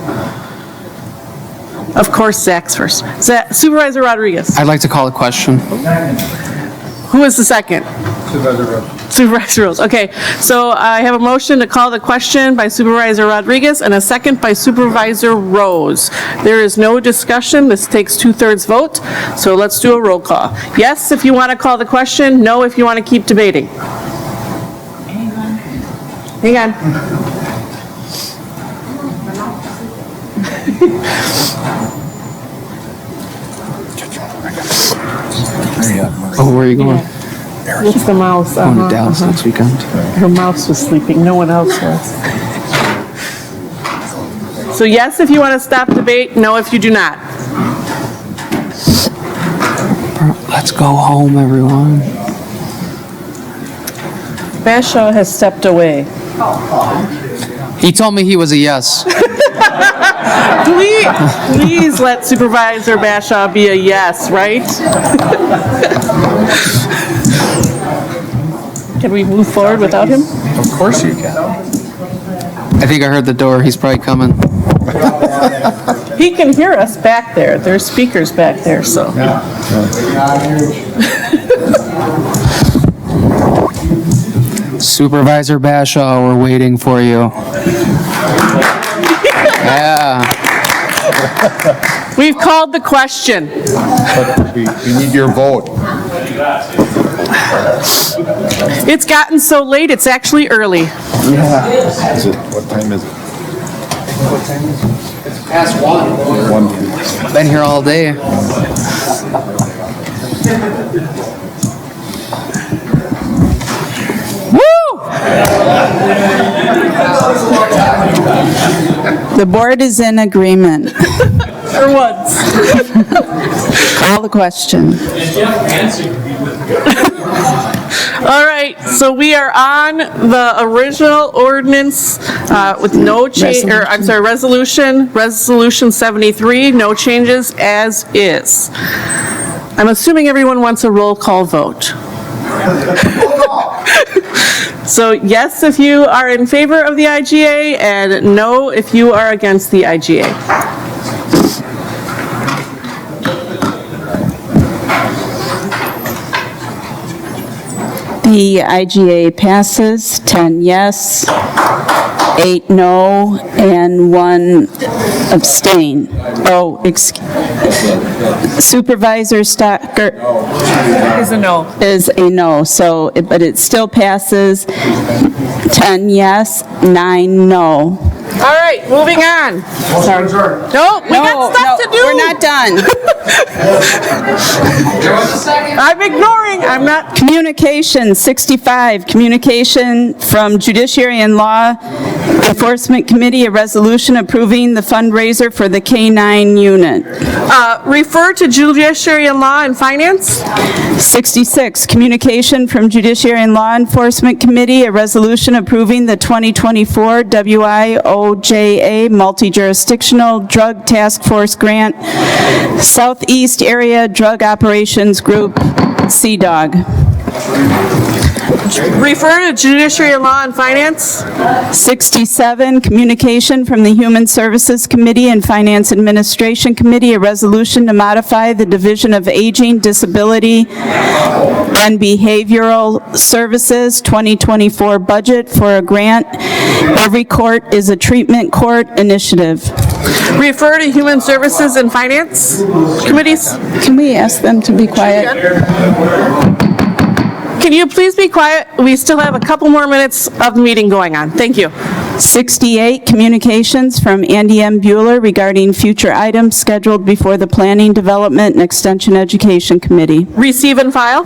Of course, Zach's first. Supervisor Rodriguez. I'd like to call a question. Who is the second? Supervisor Rose. Supervisor Rose. Okay, so I have a motion to call the question by Supervisor Rodriguez and a second by Supervisor Rose. There is no discussion. This takes 2/3 vote. So let's do a roll call. Yes, if you want to call the question. No, if you want to keep debating. Hang on. Oh, where are you going? It's the mouse. Going to Dallas next weekend. Her mouse was sleeping. No one else was. So yes, if you want to stop debate. No, if you do not. Let's go home, everyone. Bashaw has stepped away. He told me he was a yes. Please let Supervisor Bashaw be a yes, right? Can we move forward without him? Of course you can. I think I heard the door. He's probably coming. He can hear us back there. There's speakers back there, so. Supervisor Bashaw, we're waiting for you. Yeah. We've called the question. We need your vote. It's gotten so late, it's actually early. Yeah. What time is it? What time is it? It's past 1. Been here all day. The board is in agreement. For once. Call the question. All right, so we are on the original ordinance with no change, or I'm sorry, resolution 73, no changes as is. I'm assuming everyone wants a roll call vote. So yes, if you are in favor of the IGA, and no, if you are against the IGA. The IGA passes, 10 yes, 8 no, and 1 abstain. Oh, Supervisor Stocker Is a no. is a no, so, but it still passes 10 yes, 9 no. All right, moving on. Sorry. No, we got stuff to do. We're not done. I'm ignoring, I'm not. Communication, 65, communication from Judiciary and Law Enforcement Committee, a resolution approving the fundraiser for the K-9 unit. Refer to Judiciary and Law and Finance. 66, communication from Judiciary and Law Enforcement Committee, a resolution approving the 2024 WIOJA Multi-Jurisdictional Drug Task Force Grant, Southeast Area Drug Operations Group, CDOG. Refer to Judiciary and Law and Finance. 67, communication from the Human Services Committee and Finance Administration Committee, a resolution to modify the Division of Aging, Disability, and Behavioral Services 2024 budget for a grant. Every court is a treatment court initiative. Refer to Human Services and Finance Committees. Can we ask them to be quiet? Can you please be quiet? We still have a couple more minutes of the meeting going on. Thank you. 68, communications from Andy M. Bueller regarding future items scheduled before the Planning, Development, and Extension Education Committee. Receive and file.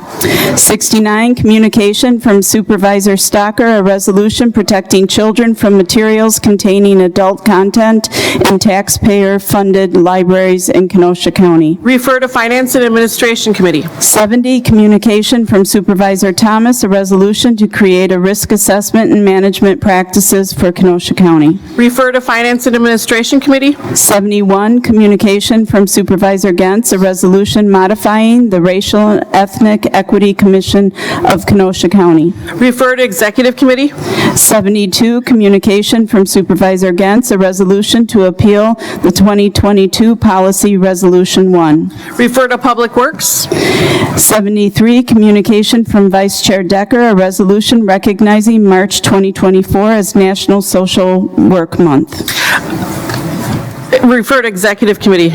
69, communication from Supervisor Stocker, a resolution protecting children from materials containing adult content in taxpayer-funded libraries in Kenosha County. Refer to Finance and Administration Committee. 70, communication from Supervisor Thomas, a resolution to create a risk assessment and management practices for Kenosha County. Refer to Finance and Administration Committee. 71, communication from Supervisor Gentz, a resolution modifying the Racial and Ethnic Equity Commission of Kenosha County. Refer to Executive Committee. 72, communication from Supervisor Gentz, a resolution to appeal the 2022 Policy Resolution 1. Refer to Public Works. 73, communication from Vice Chair Decker, a resolution recognizing March 2024 as National Social Work Month. Refer to Executive Committee.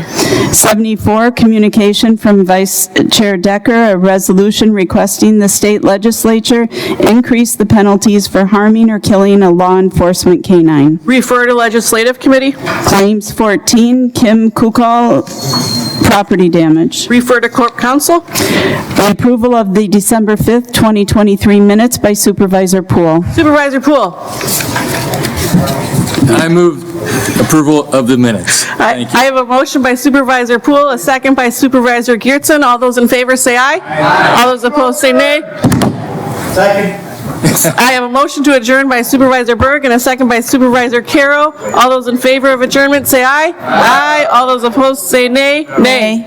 74, communication from Vice Chair Decker, a resolution requesting the state legislature increase the penalties for harming or killing a law enforcement canine. Refer to Legislative Committee. Claims 14, Kim Kukal, property damage. Refer to Corp Counsel. Approval of the December 5th, 2023 minutes by Supervisor Poole. Supervisor Poole. I move approval of the minutes. I have a motion by Supervisor Poole, a second by Supervisor Geertsen. All those in favor say aye. Aye. All those opposed say nay. Second. I have a motion to adjourn by Supervisor Berg and a second by Supervisor Caro. All those in favor of adjournment say aye. Aye. All those opposed say nay. Nay.